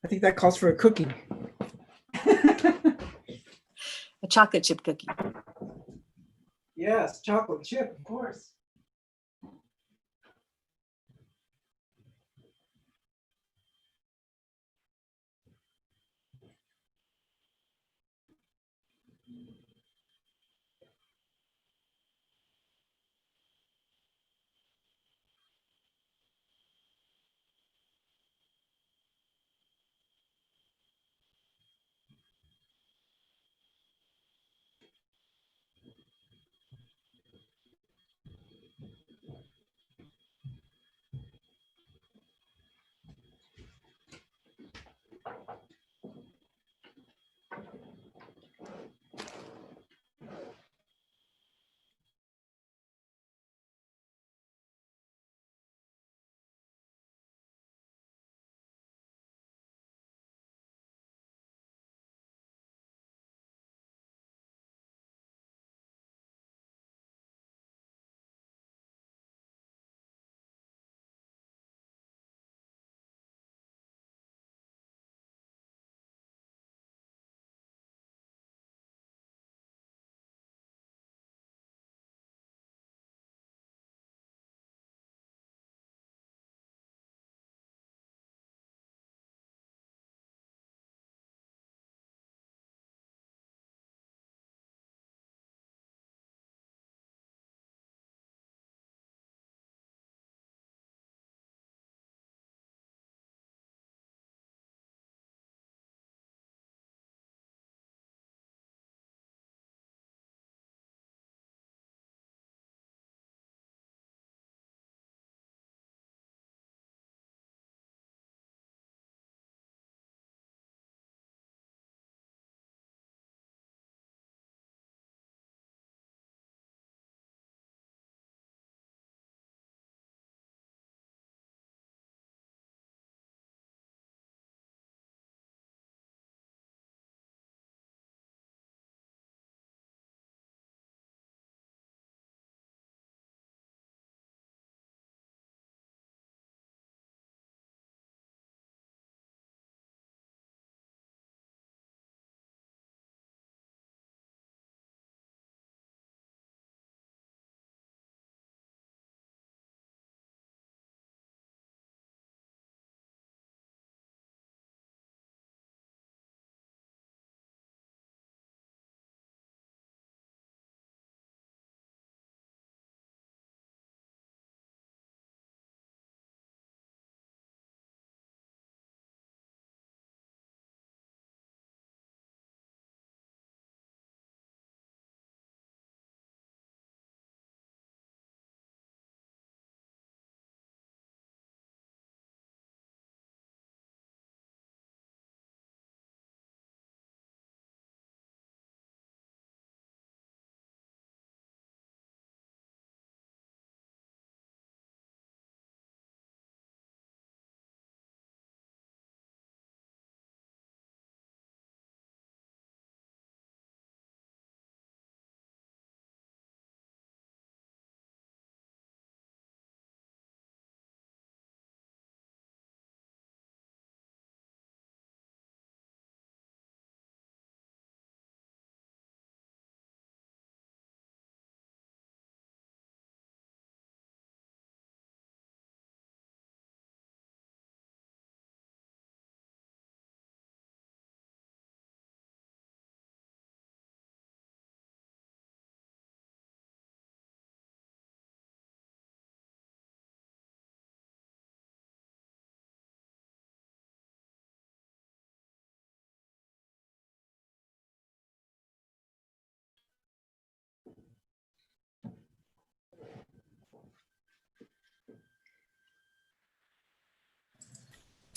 I think that calls for a cookie. A chocolate chip cookie. Yes, chocolate chip, of course.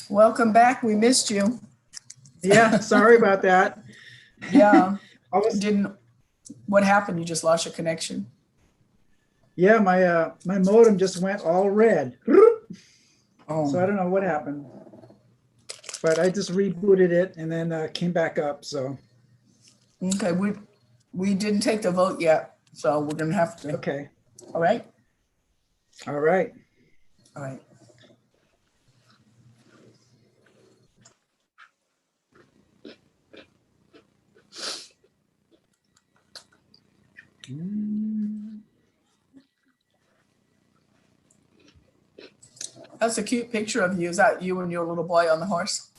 Welcome back. We missed you. Yeah, sorry about that. Yeah. I was, What happened? You just lost your connection? yeah, my modem just went all red. Oh. So I don't know what happened. But I just rebooted it and then came back up, so. Okay, we didn't take the vote yet, so we're gonna have to. Okay, All right, all right. all right. That's a cute picture of you. Is that you and your little boy on the horse?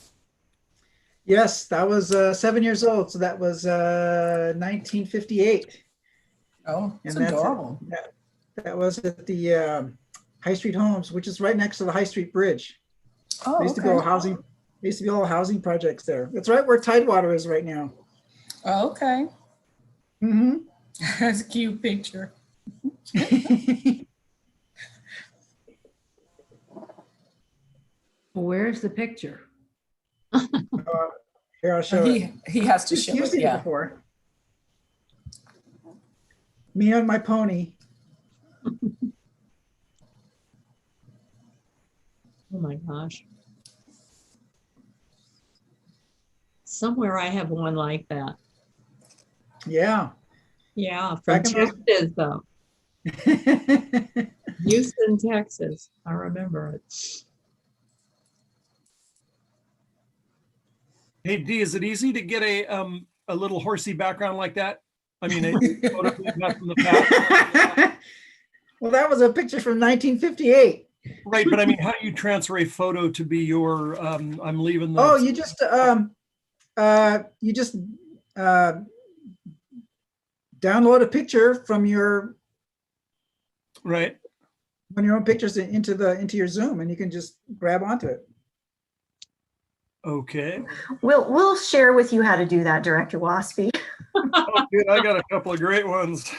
Yes, that was 7 years old, so that was 1958. Oh, it's And that's it. adorable. That was at the High Street Homes, which is right next to the High Street Bridge. Oh, There used to go okay. housing. There used to be all housing projects there. That's right where Tidewater is right now. Oh, okay. Mm-hmm. That's a cute picture. Where's the picture? Here, I'll show it. He has to show You've it. seen it Yeah. before. Me on my pony. Oh my gosh. Somewhere I have one like that. Yeah. Yeah, from Back in those- Texas though. Houston, Texas. I remember it. Hey, Dee, is it easy to get a little horsey background like that? I mean, a photo from the past. Well, that was a picture from 1958. Right, but I mean, how do you transfer a photo to be your, I'm leaving the. Oh, you just download a picture from your Right. own pictures into your Zoom, and you can just grab onto it. Okay. We'll share with you how to do that, Director Waspy. Oh, dude, I got a couple of great ones.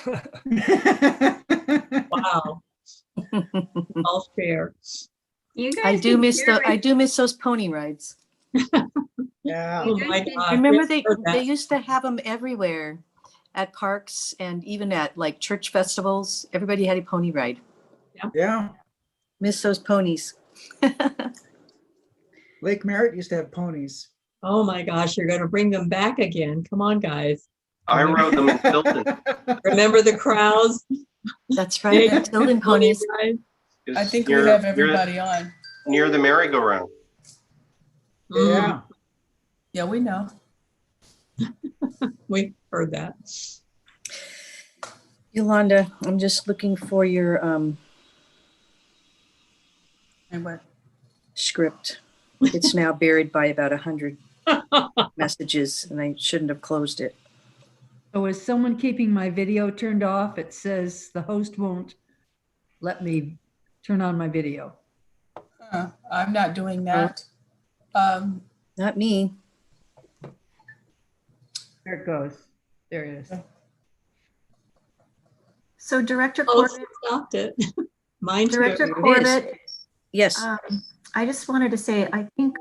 Wow. I'll share. You guys I do can miss share I with- do miss those pony rides. Yeah. Oh my God. Remember yes, they heard that. used to have them everywhere at parks and even at like church festivals. Everybody had a pony ride. Yeah. Miss those ponies. Lake Merritt used to have ponies. Oh my gosh, you're gonna bring them back again. Come on, guys. I rode them in Tilton. Remember the crowds? That's right. Yeah, Tilden ponies. rides? I think Near- we have near- everybody on. Near the merry-go-round. Yeah. Yeah, we know. We heard that. Yolanda, I'm just looking for your And what? script. It's now buried by about 100 messages, and I shouldn't have closed it. So is someone keeping my video turned off? It says the host won't let me turn on my video. I'm not doing that. Not me. There it goes. There it is. So Director Oh, Corbett, stopped it. Mine too. Director it is. Corbett, Yes. I just wanted to say, I think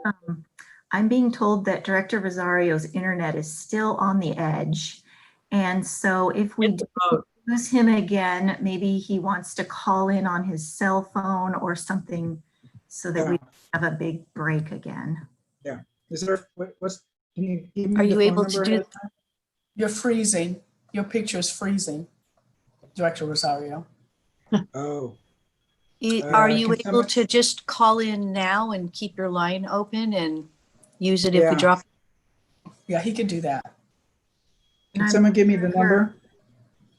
I'm being told that Director Rosario's internet is still on the edge. And so if we Hit the vote. lose him again, maybe he wants to call in on his cell phone or something so that we have a big break again. Is there, what's, can you give me Are the you phone able to number do? ahead of time? You're freezing. Your picture is freezing, Director Rosario. Oh, Are you can able someone- to just call in now and keep your line open and use it if Yeah. we drop? Yeah, he can do that. can I'm someone give me the sure- number?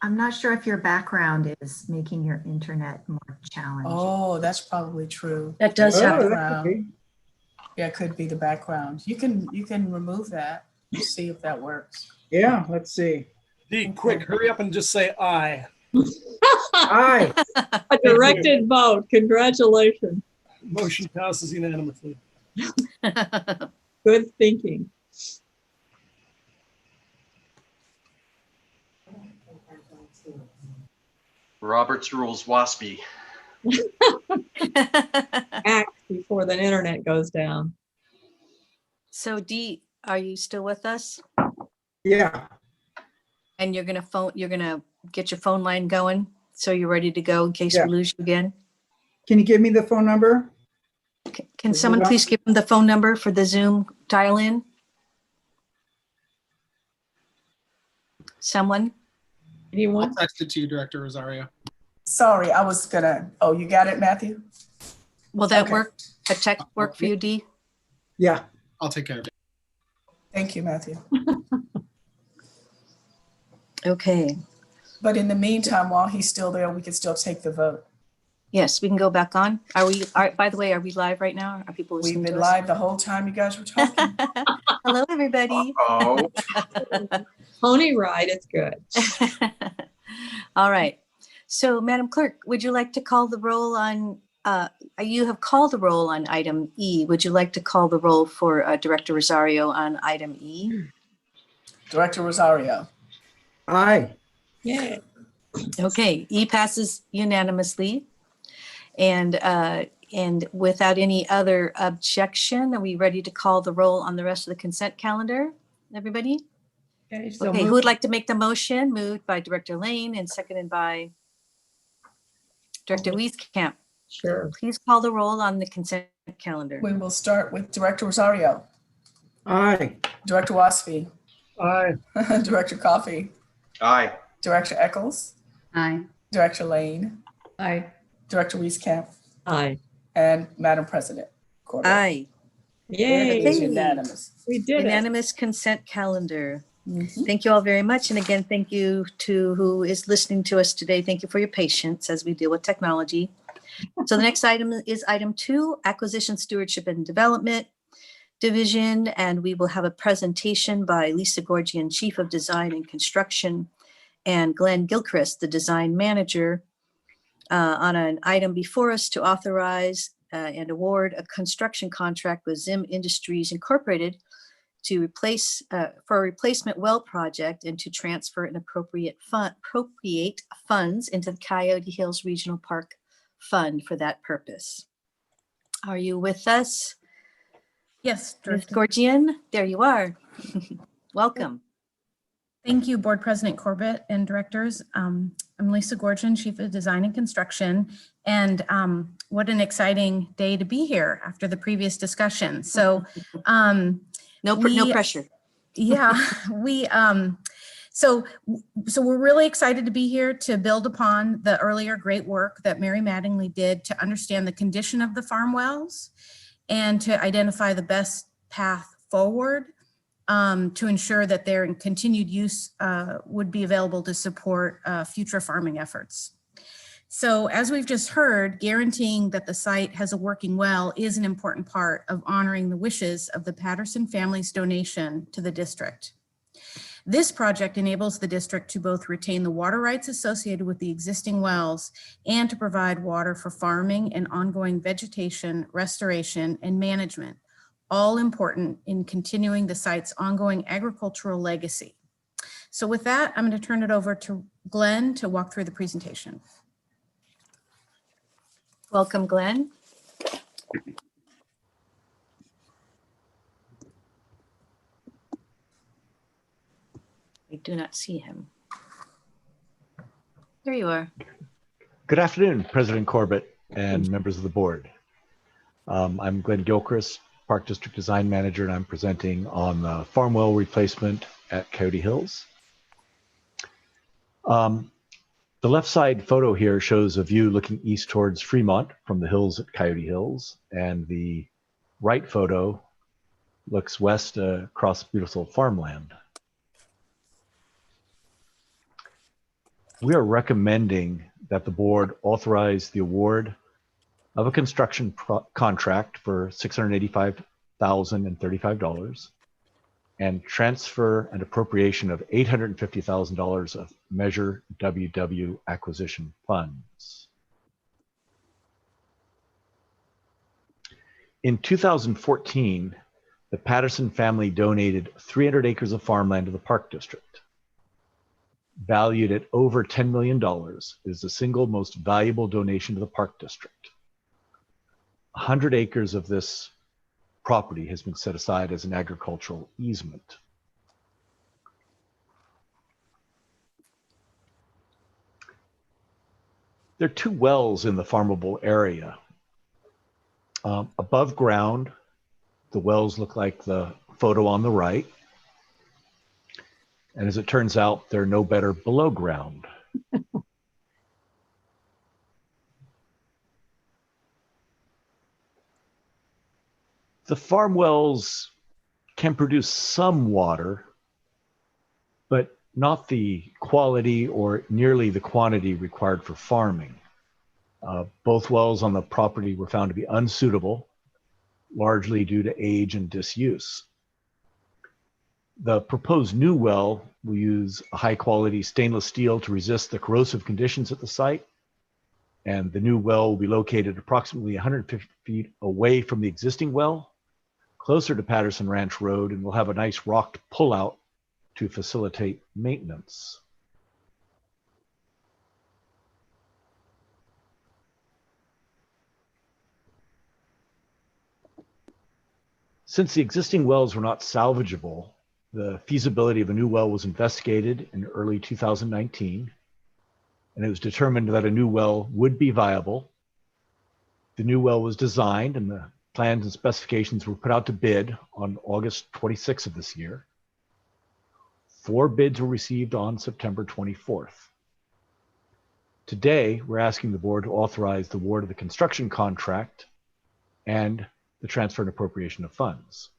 I'm not sure if your background is making your internet more challenging. Oh, that's probably true. That does Oh, happen. that could be. Yeah, it could be the background. You can remove that. See if that works. Yeah, let's see. Dee, quick, hurry up and just say aye. Aye. A directed vote. Congratulations. Motion passes unanimously. Good thinking. Robert's Rules Waspy. Act before the internet goes down. So Dee, are you still with us? Yeah, And you're gonna get your phone line going, so you're ready to go in case Yeah. we lose you again? can you give me the phone number? Can Is it someone on? please give them the phone number for the Zoom dial-in? Someone? I'll Anyone? text it to you, Director Rosario. Sorry, I was gonna, oh, you got it, Matthew? Will that Okay. work? A text work for you, Dee? Yeah, I'll take care of it. Thank you, Matthew. Okay. But in the meantime, while he's still there, we can still take the vote. Yes, we can go back on. By the way, are we live right now? Are people listening We've to been us? live the whole time you guys were talking. Hello, everybody. Oh, Pony ride, it's good. All right. So, Madam Clerk, would you like to call the roll on, you have called the roll on item E. Would you like to call the roll for Director Rosario on item E? Director Rosario. aye. Yeah. Okay, E passes unanimously. And without any other objection, are we ready to call the roll on the rest of the consent calendar? Everybody? Okay, so Okay, who moved. would like to make the motion? Moved by Director Lane and seconded by Director Wieskamp. Sure. Please call the roll on the consent calendar. We will start with Director Rosario, Aye. Director Wasfi, Aye. Director Coffey, aye. Director Eccles, Aye. Director Lane, Aye. Director Wieskamp, Aye. and Madam President Corbett. Aye. It Yay. is unanimous. We did it. Unanimous consent calendar. Mhm. Thank you all very much. And again, thank you to who is listening to us today. Thank you for your patience as we deal with technology. So the next item is item 2, Acquisition, Stewardship, and Development Division. And we will have a presentation by Lisa Gorgian, Chief of Design and Construction, and Glenn Gilchrist, the Design Manager, on an item before us to authorize and award a construction contract with Zim Industries Incorporated to replace for a replacement well project and to transfer and appropriate funds into the Coyote Hills Regional Park Fund for that purpose. Are you with us? Yes, Ms. Director. Gorgian, there you are. Welcome. Thank you, Board President Corbett and directors. I'm Lisa Gorgian, Chief of Design and Construction, and what an exciting day to be here after the previous discussion. So, No pressure. yeah, so we're really excited to be here to build upon the earlier great work that Mary Mattingly did to understand the condition of the farm wells and to identify the best path forward to ensure that their continued use would be available to support future farming efforts. So as we've just heard, guaranteeing that the site has a working well is an important part of honoring the wishes of the Patterson family's donation to the district. This project enables the district to both retain the water rights associated with the existing wells and to provide water for farming and ongoing vegetation, restoration, and management, all important in continuing the site's ongoing agricultural legacy. So with that, I'm going to turn it over to Glenn to walk through the presentation. Welcome, Glenn. I do not see him. There you are. Good afternoon, President Corbett and members of the board. I'm Glenn Gilchrist, Park District Design Manager, and I'm presenting on the farm well replacement at Coyote Hills. The left side photo here shows a view looking east towards Fremont from the hills at Coyote Hills, and the right photo looks west across beautiful farmland. We are recommending that the board authorize the award of a construction contract for $685,035 and transfer and appropriation of $850,000 of Measure WW acquisition funds. In 2014, the Patterson family donated 300 acres of farmland to the Park District. Valued at over $10 million, is the single most valuable donation to the Park District. 100 acres of this property has been set aside as an agricultural easement. There are 2 wells in the farmable area. Above ground, the wells look like the photo on the right. And as it turns out, they're no better below ground. The farm wells can produce some water, but not the quality or nearly the quantity required for farming. Both wells on the property were found to be unsuitable, largely due to age and disuse. The proposed new well will use a high-quality stainless steel to resist the corrosive conditions at the site, and the new well will be located approximately 150 feet away from the existing well, closer to Patterson Ranch Road, and will have a nice rocked pullout to facilitate maintenance. Since the existing wells were not salvageable, the feasibility of a new well was investigated in early 2019, and it was determined that a new well would be viable. The new well was designed and the plans and specifications were put out to bid on August 26th of this year. 4 bids were received on September 24th. Today, we're asking the board to authorize the award of the construction contract and the transfer and appropriation of funds.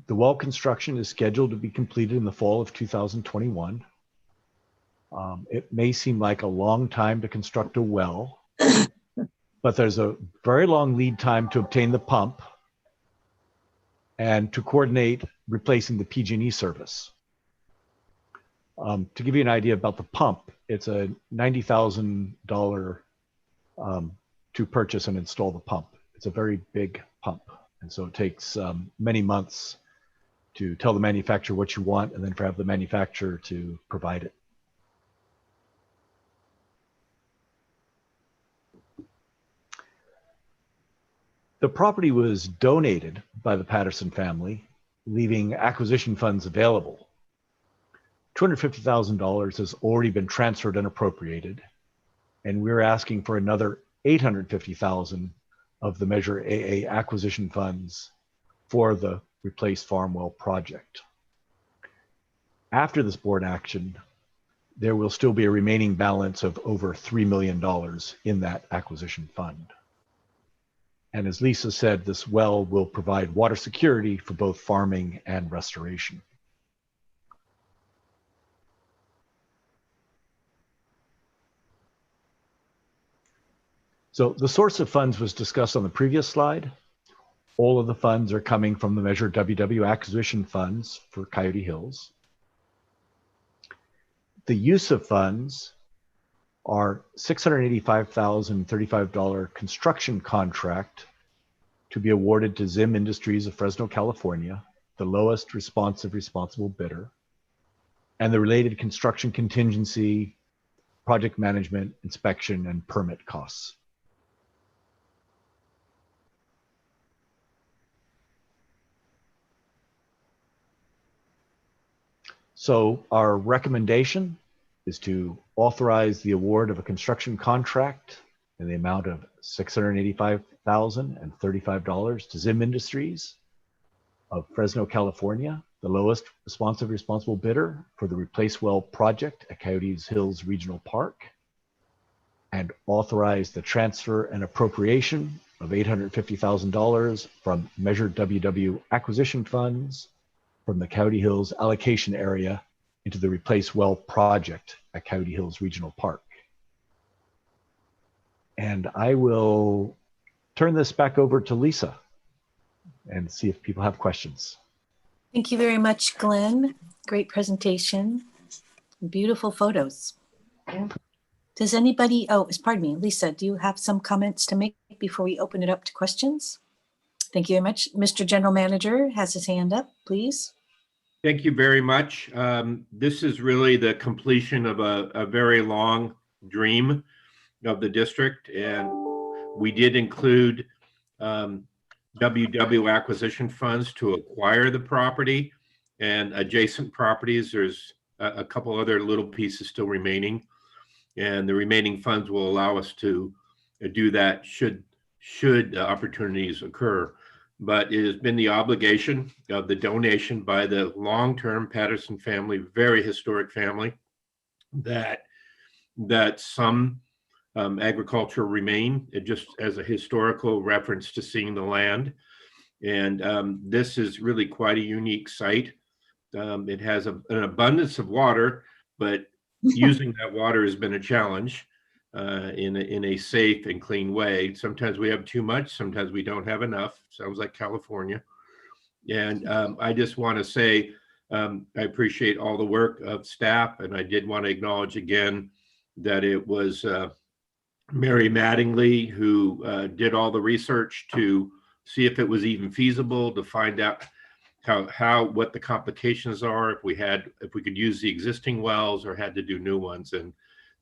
The well construction is scheduled to be completed in the fall of 2021. It may seem like a long time to construct a well, but there's a very long lead time to obtain the pump and to coordinate replacing the PG&E service. To give you an idea about the pump, it's a $90,000 to purchase and install the pump. It's a very big pump, and so it takes many months to tell the manufacturer what you want and then for have the manufacturer to provide it. The property was donated by the Patterson family, leaving acquisition funds available. $250,000 has already been transferred and appropriated, and we're asking for another $850,000 of the Measure AA acquisition funds for the Replace Farm Well project. After this board action, there will still be a remaining balance of over $3 million in that acquisition fund. And as Lisa said, this well will provide water security for both farming and restoration. So the source of funds was discussed on the previous slide. All of the funds are coming from the Measure WW acquisition funds for Coyote Hills. The use of funds are $685,035 construction contract to be awarded to Zim Industries of Fresno, California, the lowest responsive responsible bidder, and the related construction contingency, project management, inspection, and permit costs. So our recommendation is to authorize the award of a construction contract in the amount of $685,035 to Zim Industries of Fresno, California, the lowest responsive responsible bidder for the Replace Well project at Coyote Hills Regional Park, and authorize the transfer and appropriation of $850,000 from Measure WW acquisition funds from the Coyote Hills allocation area into the Replace Well project at Coyote Hills Regional Park. And I will turn this back over to Lisa and see if people have questions. Thank you very much, Glenn. Great presentation. Beautiful photos. Does anybody, pardon me, Lisa, do you have some comments to make before we open it up to questions? Thank you very much. Mr. General Manager has his hand up, please. Thank you very much. This is really the completion of a very long dream of the district, and we did include WW acquisition funds to acquire the property and adjacent properties. There's a couple other little pieces still remaining, and the remaining funds will allow us to do that should opportunities occur. But it has been the obligation of the donation by the long-term Patterson family, very historic family, that some agriculture remain, just as a historical reference to seeing the land. And this is really quite a unique site. It has an abundance of water, but using that water has been a challenge in a safe and clean way. Sometimes we have too much, sometimes we don't have enough. Sounds like California. And I just want to say I appreciate all the work of staff, and I did want to acknowledge again that it was Mary Mattingly who did all the research to see if it was even feasible, to find out what the complications are, if we could use the existing wells or had to do new ones. And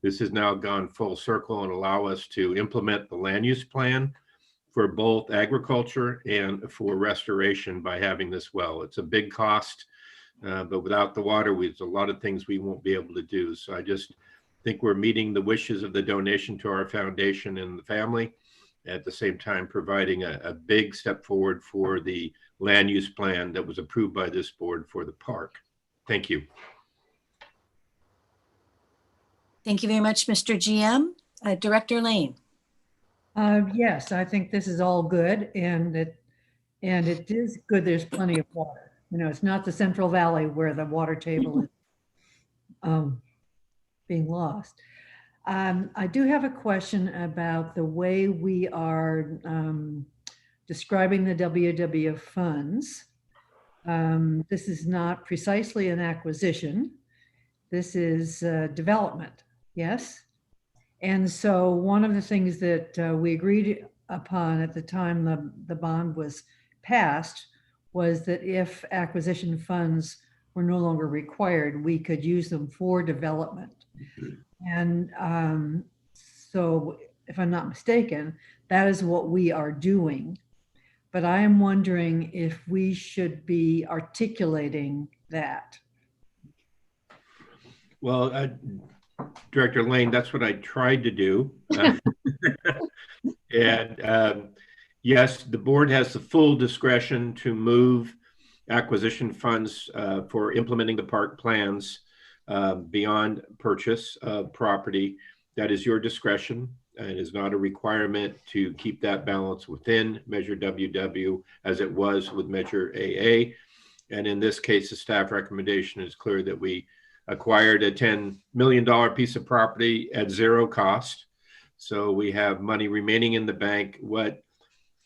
this has now gone full circle and allow us to implement the land use plan for both agriculture and for restoration by having this well. It's a big cost, but without the water, there's a lot of things we won't be able to do. So I just think we're meeting the wishes of the donation to our foundation and the family, at the same time providing a big step forward for the land use plan that was approved by this board for the park. Thank you. Thank you very much, Mr. GM. Director Lane. Yes, I think this is all good, and it is good. There's plenty of water. You know, it's not the Central Valley where the water table is being lost. I do have a question about the way we are describing the WW funds. This is not precisely an acquisition. This is development, yes? And so one of the things that we agreed upon at the time the bond was passed was that if acquisition funds were no longer required, we could use them for development. And so if I'm not mistaken, that is what we are doing. But I am wondering if we should be articulating that. Well, Director Lane, that's what I tried to do. And yes, the board has the full discretion to move acquisition funds for implementing the park plans beyond purchase of property. That is your discretion. It is not a requirement to keep that balance within Measure WW as it was with Measure AA. And in this case, the staff recommendation is clear that we acquired a $10 million piece of property at zero cost. So we have money remaining in the bank. What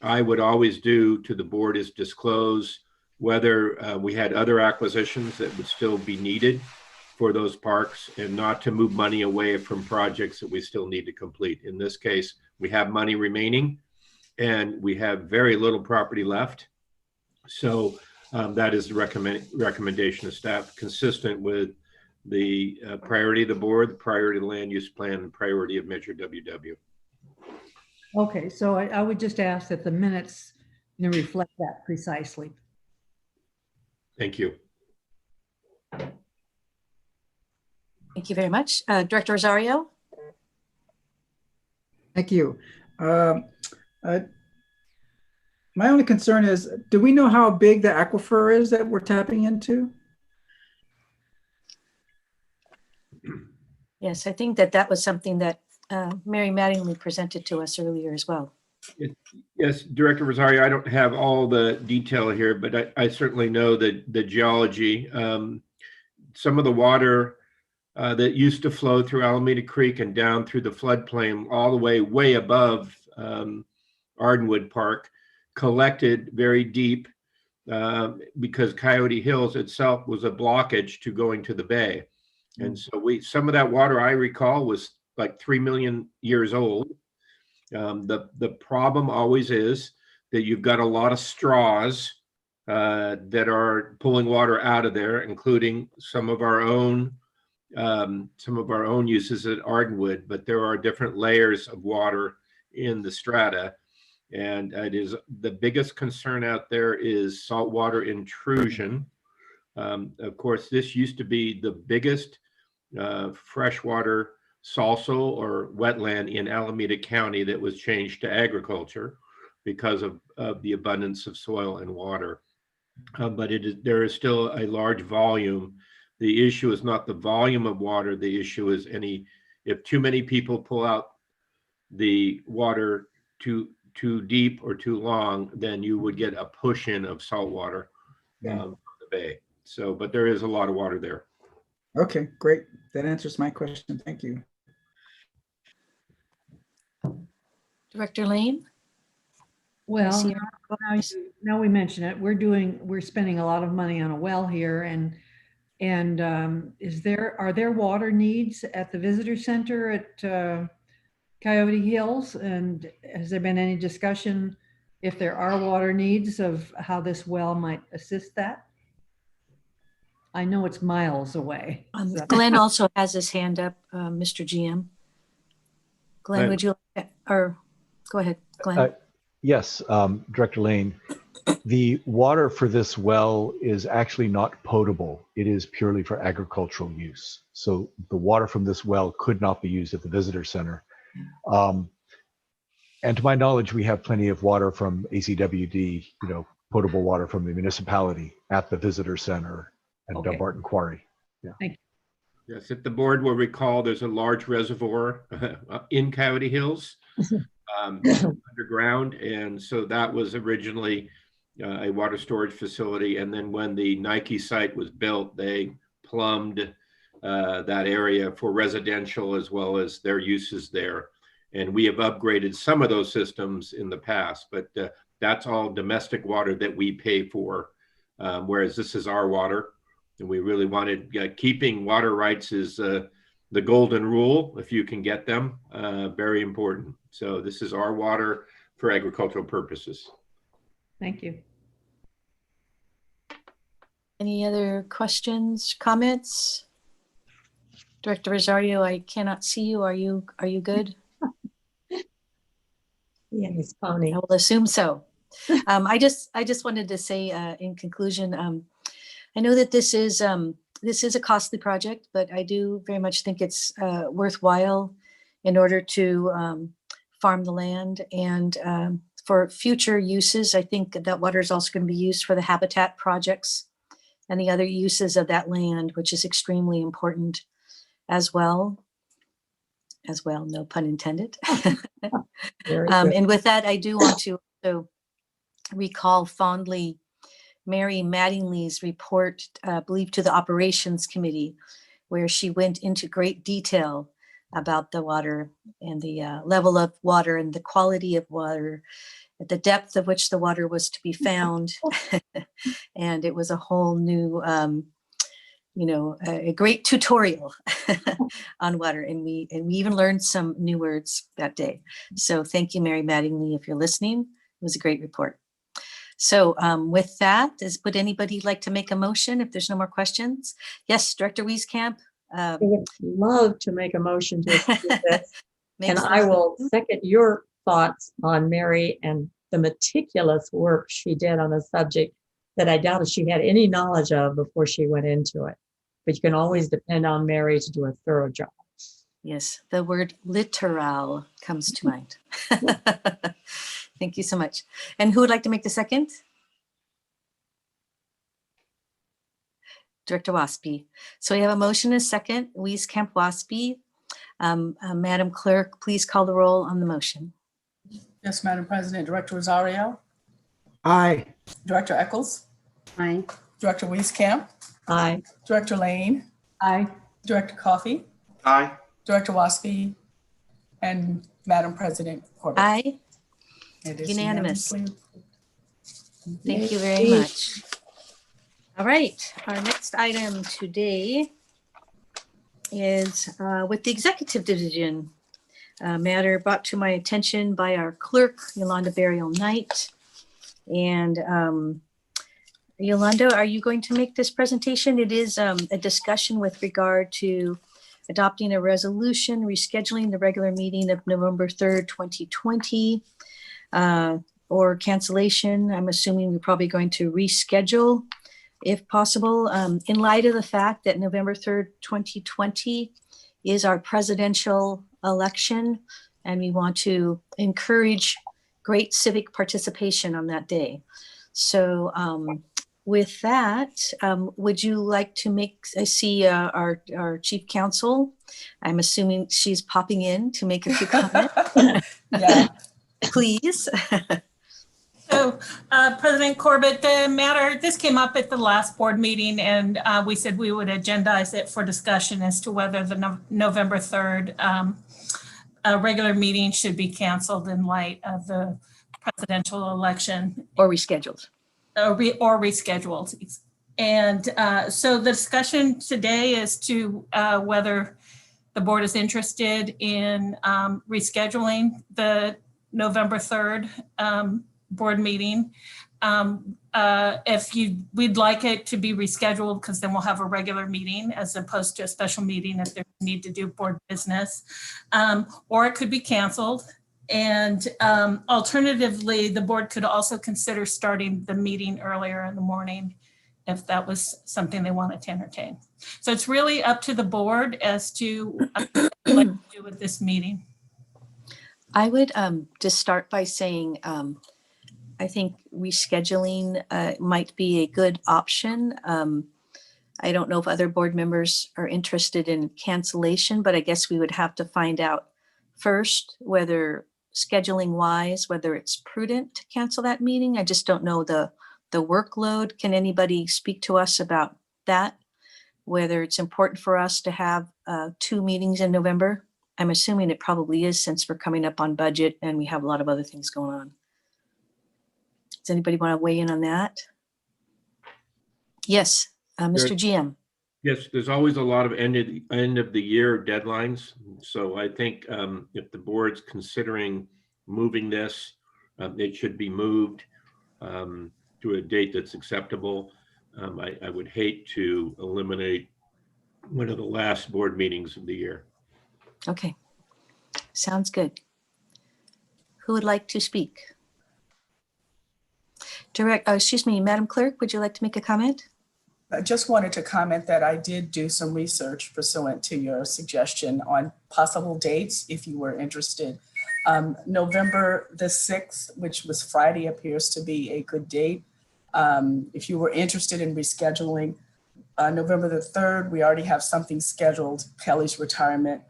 I would always do to the board is disclose whether we had other acquisitions that would still be needed for those parks, and not to move money away from projects that we still need to complete. In this case, we have money remaining and we have very little property left. So that is the recommendation of staff, consistent with the priority of the board, the priority of the land use plan, and priority of Measure WW. Okay, so I would just ask that the minutes reflect that precisely. Thank you. Thank you very much. Director Rosario. Thank you. My only concern is, do we know how big the aquifer is that we're tapping into? Yes, I think that was something that Mary Mattingly presented to us earlier as well. Yes, Director Rosario, I don't have all the detail here, but I certainly know the geology. Some of the water that used to flow through Alameda Creek and down through the floodplain all the way above Ardenwood Park collected very deep because Coyote Hills itself was a blockage to going to the bay. And so some of that water, I recall, was like 3 million years old. The problem always is that you've got a lot of straws that are pulling water out of there, including some of our own uses at Ardenwood, but there are different layers of water in the strata. And it is the biggest concern out there is saltwater intrusion. Of course, this used to be the biggest freshwater salso or wetland in Alameda County that was changed to agriculture because of the abundance of soil and water. But there is still a large volume. The issue is not the volume of water. The issue is if too many people pull out the water too deep or too long, then you would get a push in of salt water from the bay. So, but there is a lot of water there. Okay, great. That answers my question. Thank you. Director Lane? Well, see now we mention it, we're spending a lot of money on a well here, and are there water needs at the visitor center at Coyote Hills? And has there been any discussion if there are water needs of how this well might assist that? I know it's miles away. Glenn also has his hand up, Mr. GM. Glenn, would you, or go ahead, Glenn. Yes, Director Lane, the water for this well is actually not potable. It is purely for agricultural use. So the water from this well could not be used at the visitor center. And to my knowledge, we have plenty of water from ACWD, potable water from the municipality at the visitor center and Dumbarton Quarry. Yeah. Thank you. Yes, if the board will recall, there's a large reservoir in Coyote Hills underground. And so that was originally a water storage facility. And then when the Nike site was built, they plumbed that area for residential as well as their uses there. And we have upgraded some of those systems in the past, but that's all domestic water that we pay for, whereas this is our water. And we really wanted, keeping water rights is the golden rule, if you can get them, very important. So this is our water for agricultural purposes. Thank you. Any other questions, comments? Director Rosario, I cannot see you. Are you good? Yeah, he's phony. I will assume so. I just wanted to say in conclusion, I know that this is a costly project, but I do very much think it's worthwhile in order to farm the land and for future uses. I think that water is also going to be used for the habitat projects and the other uses of that land, which is extremely important as well. No pun intended. And with that, I do want to also recall fondly Mary Mattingly's report, I believe, to the Operations Committee, where she went into great detail about the water and the level of water and the quality of water, at the depth of which the water was to be found. And it was a whole new, a great tutorial on water. And we even learned some new words that day. So thank you, Mary Mattingly, if you're listening. It was a great report. So with that, would anybody like to make a motion if there's no more questions? Yes, Director Wieskamp. I would love to make a motion to approve this. And I will second your thoughts on Mary and the meticulous work she did on a subject that I doubted she had any knowledge of before she went into it. But you can always depend on Mary to do a thorough job. Yes, the word literal comes to mind. Thank you so much. And who would like to make the second? Director Waspy. So we have a motion and a second. Wieskamp, Waspy. Madam Clerk, please call the roll on the motion. Yes, Madam President. Director Rosario? Aye. Director Eccles? Aye. Director Wieskamp? Aye. Director Lane? Aye. Director Coffey? Aye. Director Waspy? And Madam President Corbett? Aye. It is Unanimous. unanimously. Thank you very much. All right, our next item today is with the Executive Division, a matter brought to my attention by our clerk, Yolanda Burial Knight. And Yolanda, are you going to make this presentation? It is a discussion with regard to adopting a resolution, rescheduling the regular meeting of November 3rd, 2020. or cancellation. I'm assuming we're probably going to reschedule if possible, in light of the fact that November 3rd, 2020 is our presidential election, and we want to encourage great civic participation on that day. So with that, would you like to I see our chief counsel. I'm assuming she's popping in to make a few comments. Yeah. Please. So, President Corbett, this came up at the last board meeting, and we said we would agendize it for discussion as to whether the November 3rd regular meeting should be canceled in light of the presidential election. Or rescheduled. Or rescheduled. And so the discussion today is to whether the board is interested in rescheduling the November 3rd board meeting. We'd like it to be rescheduled, because then we'll have a regular meeting as opposed to a special meeting if there's need to do board business, or it could be canceled. And alternatively, the board could also consider starting the meeting earlier in the morning if that was something they wanted to entertain. So it's really up to the board as to what they'd like to do with this meeting. I would just start by saying, I think rescheduling might be a good option. I don't know if other board members are interested in cancellation, but I guess we would have to find out first whether scheduling wise, whether it's prudent to cancel that meeting. I just don't know the workload. Can anybody speak to us about that? Whether it's important for us to have 2 meetings in November? I'm assuming it probably is, since we're coming up on budget and we have a lot of other things going on. Does anybody want to weigh in on that? Yes, Mr. GM. Yes, there's always a lot of end of the year deadlines. So I think if the board's considering moving this, it should be moved to a date that's acceptable. I would hate to eliminate one of the last board meetings of the year. Okay, sounds good. Who would like to speak? Madam Clerk, would you like to make a comment? I just wanted to comment that I did do some research pursuant to your suggestion on possible dates, if you were interested. November the 6th, which was Friday, appears to be a good date. If you were interested in rescheduling, November the 3rd, we already have something scheduled, Kelly's retirement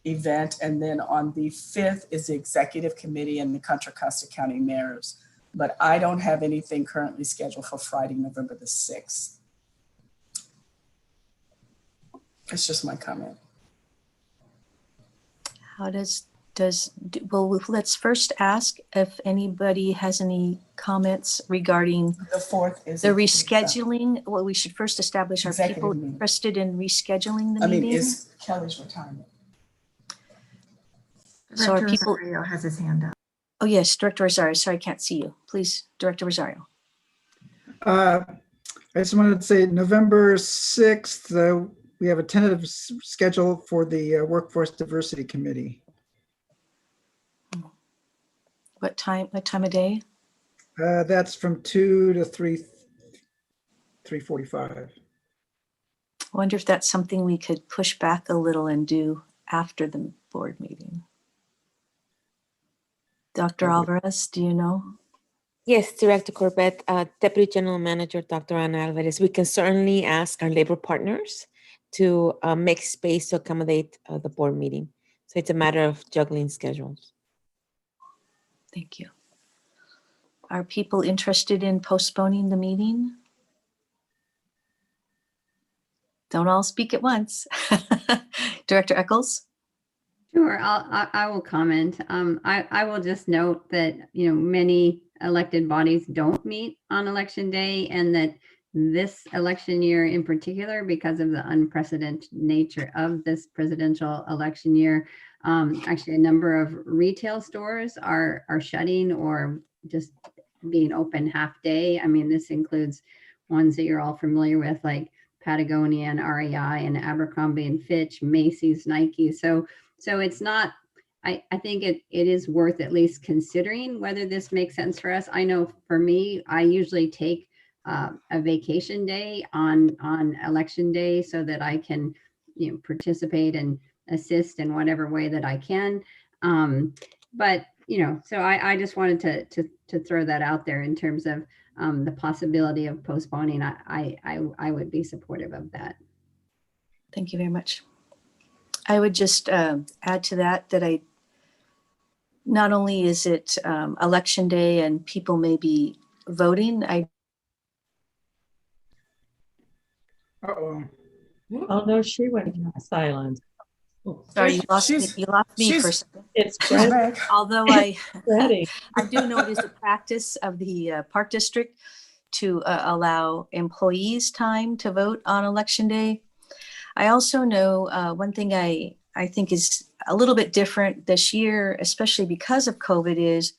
event. And then on the 5th is the executive committee and the Contra Costa County mayors. But I don't have anything currently scheduled for Friday, November the 6th. It's just my comment. How well, let's first ask if anybody has any comments regarding The 4th is the rescheduling. Well, we should first establish, are Executive people meeting. interested in rescheduling the I mean, meeting? is Kelly's retirement. So are Director people- Rosario has his hand up. Oh, yes, Director Rosario. Sorry, I can't see you. Please, Director Rosario. I just wanted to say November 6th, we have a tentative schedule for the Workforce Diversity Committee. What time of day? That's from 2 to 3:45. I wonder if that's something we could push back a little and do after the board meeting. Dr. Alvarez, do you know? Yes, Director Corbett, Deputy General Manager, Dr. Ana Alvarez, we can certainly ask our labor partners to make space to accommodate the board meeting. So it's a matter of juggling schedules. Thank you. Are people interested in postponing the meeting? Don't all speak at once. Director Eccles? Sure, I will comment. I will just note that, many elected bodies don't meet on election day, and that this election year in particular, because of the unprecedented nature of this presidential election year, actually a number of retail stores are shutting or just being open half day. I mean, this includes ones that you're all familiar with, like Patagonia and REI and Abercrombie and Fitch, Macy's, Nike. So it's not I think it is worth at least considering whether this makes sense for us. I know for me, I usually take a vacation day on election day so that I can, participate and assist in whatever way that I can. But, so I just wanted to throw that out there in terms of the possibility of postponing. I would be supportive of that. Thank you very much. I would just add to that I not only is it election day and people may be voting, Uh-oh. Oh, no, she went silent. Sorry, you lost me she's- for a second. It's She's back. Although I ready. I do know it is a practice of the Park District to allow employees time to vote on election day. I also know one thing I think is a little bit different this year, especially because of COVID, is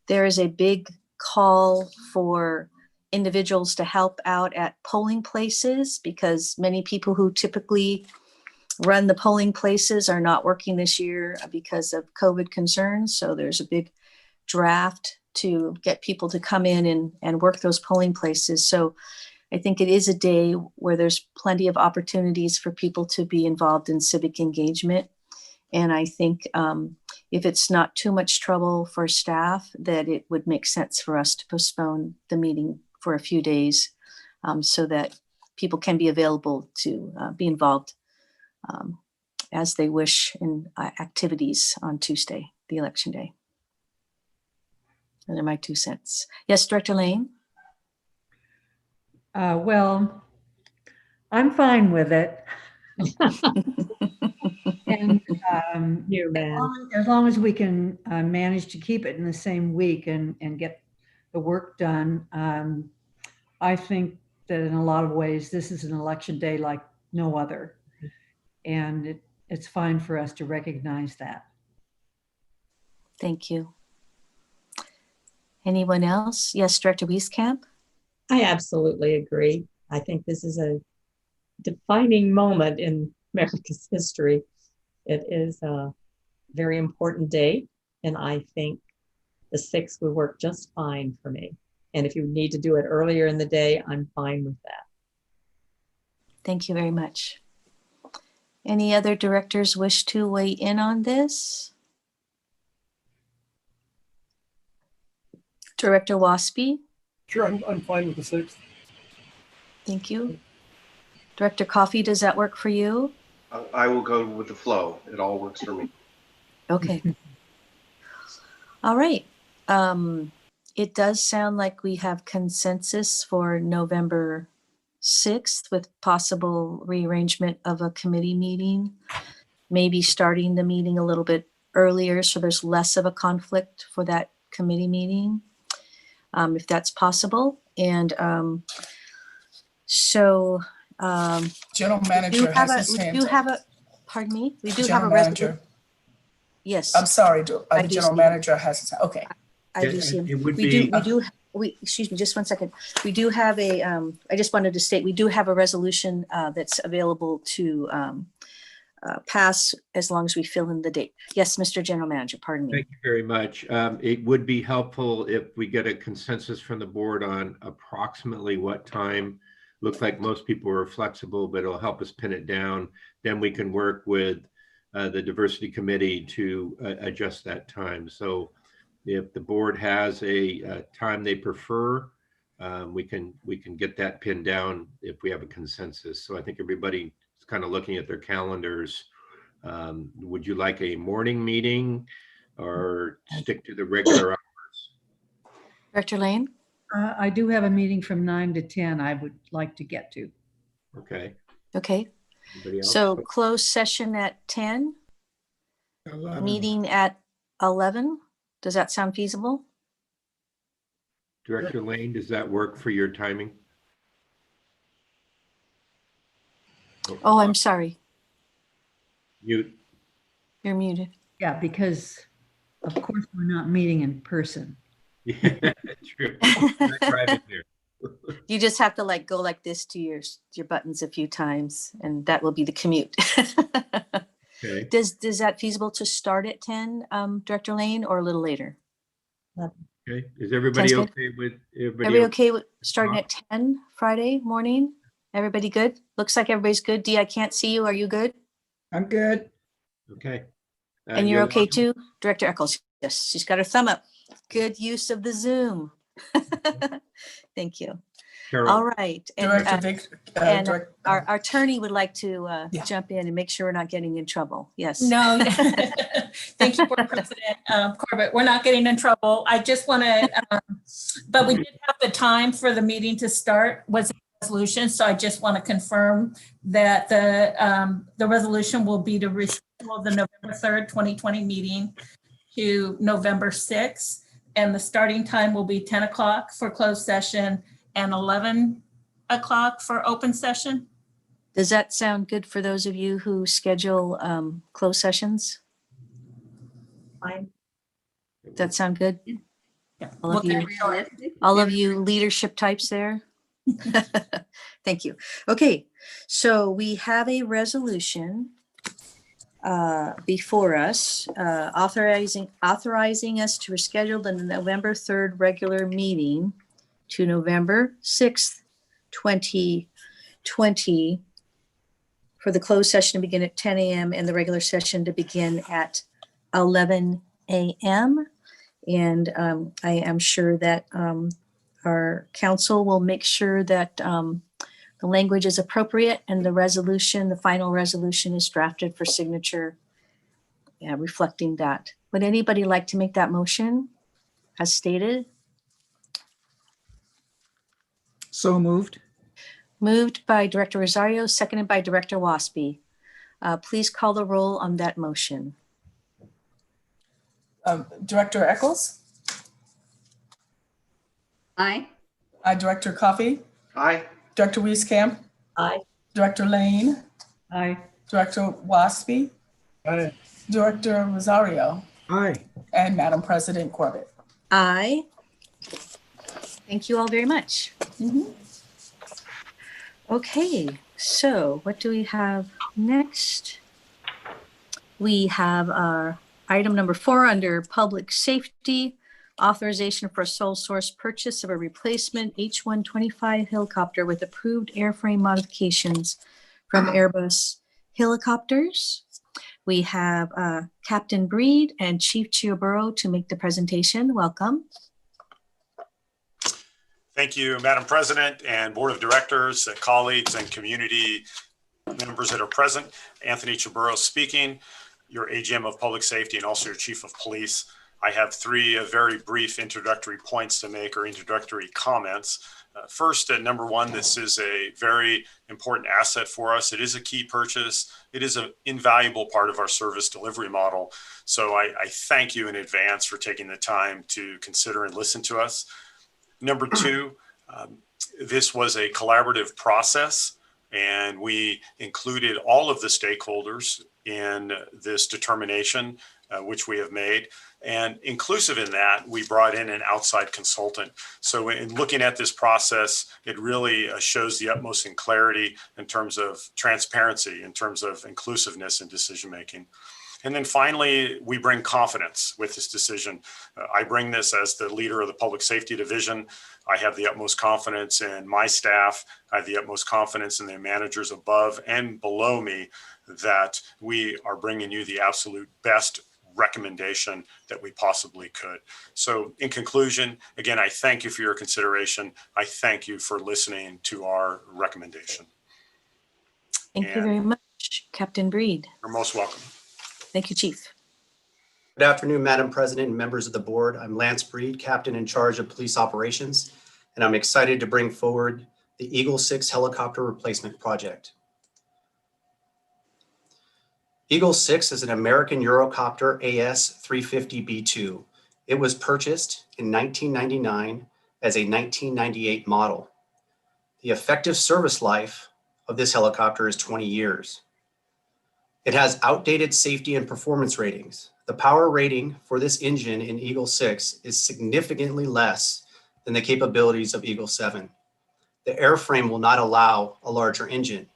there is a big call for individuals to help out at polling places because many people who typically run the polling places are not working this year because of COVID concerns. So there's a big draft to get people to come in and work those polling places. So I think it is a day where there's plenty of opportunities for people to be involved in civic engagement. And I think if it's not too much trouble for staff, that it would make sense for us to postpone the meeting for a few days so that people can be available to be involved as they wish in activities on Tuesday, the election day. Those are my 2 cents. Yes, Director Lane? Well, I'm fine with it. And You man. as long as we can manage to keep it in the same week and get the work done, I think that in a lot of ways, this is an election day like no other. And it's fine for us to recognize that. Thank you. Anyone else? Yes, Director Wieskamp? I absolutely agree. I think this is a defining moment in America's history. It is a very important day, and I think the 6th would work just fine for me. And if you need to do it earlier in the day, I'm fine with that. Thank you very much. Any other directors wish to weigh in on this? Director Waspy? Sure, I'm fine with the 6th. Thank you. Director Coffey, does that work for you? I will go with the flow. It all works for me. Okay. All right. It does sound like we have consensus for November 6th with possible rearrangement of a committee meeting, maybe starting the meeting a little bit earlier so there's less of a conflict for that committee meeting, if that's possible. And General manager has his hand up. Pardon me? We do have General a resolution. manager. Yes. I'm sorry, I the do general see manager has his, okay. I do see him. It would Excuse me, just 1 second. We do have I just wanted to state, we do have a resolution that's available to pass as long as we fill in the date. Yes, Mr. General Manager, pardon me. Thank you very much. It would be helpful if we get a consensus from the board on approximately what time. Looks like most people are flexible, but it'll help us pin it down. Then we can work with the diversity committee to adjust that time. So if the board has a time they prefer, we can get that pinned down if we have a consensus. So I think everybody is kind of looking at their calendars. Would you like a morning meeting or stick to the regular hours? Director Lane? I do have a meeting from 9 to 10 I would like to get to. Okay. Okay. Anybody else? So closed session at 10, 11. meeting at 11. Does that sound feasible? Director Lane, does that work for your timing? Oh, I'm sorry. Mute. You're muted. Yeah, because of course we're not meeting in person. Yeah, true. Not driving there. You just have to go like this to your buttons a few times, and that will be the commute. Okay. Does that feasible to start at 10, Director Lane, or a little later? Okay. Is everybody Sounds good. okay with Everybody okay with starting at 10 Friday morning? Everybody good? Looks like everybody's good. Dee, I can't see you. Are you good? I'm good. Okay. And you're okay Yolanda? too? Director Eccles? Yes, she's got her thumb up. Good use of the Zoom. Thank you. Carol? All right. And, Director Vic, and Direct- our attorney would like to Yeah. jump in and make sure we're not getting in trouble. Yes. No, thank you, Board President Corbett. We're not getting in trouble. I just want to, but we did have the time for the meeting to start was a resolution. So I just want to confirm that the resolution will be to reschedule the November 3rd, 2020 meeting to November 6th. And the starting time will be 10 o'clock for closed session and 11 o'clock for open session. Does that sound good for those of you who schedule closed sessions? Fine. Does that sound good? Yeah. All of you, Realistic. all of you leadership types there? Thank you. Okay, so we have a resolution before us authorizing us to reschedule the November 3rd regular meeting to November 6th, 2020 for the closed session to begin at 10 a.m. and the regular session to begin at 11 a.m. And I am sure that our council will make sure that the language is appropriate and the resolution, the final resolution is drafted for signature, reflecting that. Would anybody like to make that motion as stated? So moved. Moved by Director Rosario, seconded by Director Waspy. Please call the roll on that motion. Director Eccles? Aye. Director Coffey? Aye. Director Wieskamp? Aye. Director Lane? Aye. Director Waspy? Aye. Director Rosario? Aye. And Madam President Corbett? Aye. Thank you all very much. Okay, so what do we have next? We have our item number 4 under public safety, authorization for sole source purchase of a replacement H-125 helicopter with approved airframe modifications from Airbus Helicopters. We have Captain Breed and Chief Chioburo to make the presentation. Welcome. Thank you, Madam President and Board of Directors, colleagues, and community members that are present. Anthony Chioburo speaking, your AGM of Public Safety and also your Chief of Police. I have 3 very brief introductory points to make, or introductory comments. First, number 1, this is a very important asset for us. It is a key purchase. It is an invaluable part of our service delivery model. So I thank you in advance for taking the time to consider and listen to us. Number 2, this was a collaborative process, and we included all of the stakeholders in this determination, which we have made. And inclusive in that, we brought in an outside consultant. So in looking at this process, it really shows the utmost in clarity in terms of transparency, in terms of inclusiveness in decision-making. And then finally, we bring confidence with this decision. I bring this as the leader of the Public Safety Division. I have the utmost confidence in my staff. I have the utmost confidence in the managers above and below me that we are bringing you the absolute best recommendation that we possibly could. So in conclusion, again, I thank you for your consideration. I thank you for listening to our recommendation. Thank you very much, Captain Breed. You're most welcome. Thank you, Chief. Good afternoon, Madam President and members of the board. I'm Lance Breed, Captain in charge of police operations, and I'm excited to bring forward the Eagle 6 helicopter replacement project. Eagle 6 is an American Eurocopter AS-350B2. It was purchased in 1999 as a 1998 model. The effective service life of this helicopter is 20 years. It has outdated safety and performance ratings. The power rating for this engine in Eagle 6 is significantly less than the capabilities of Eagle 7. The airframe will not allow a larger engine,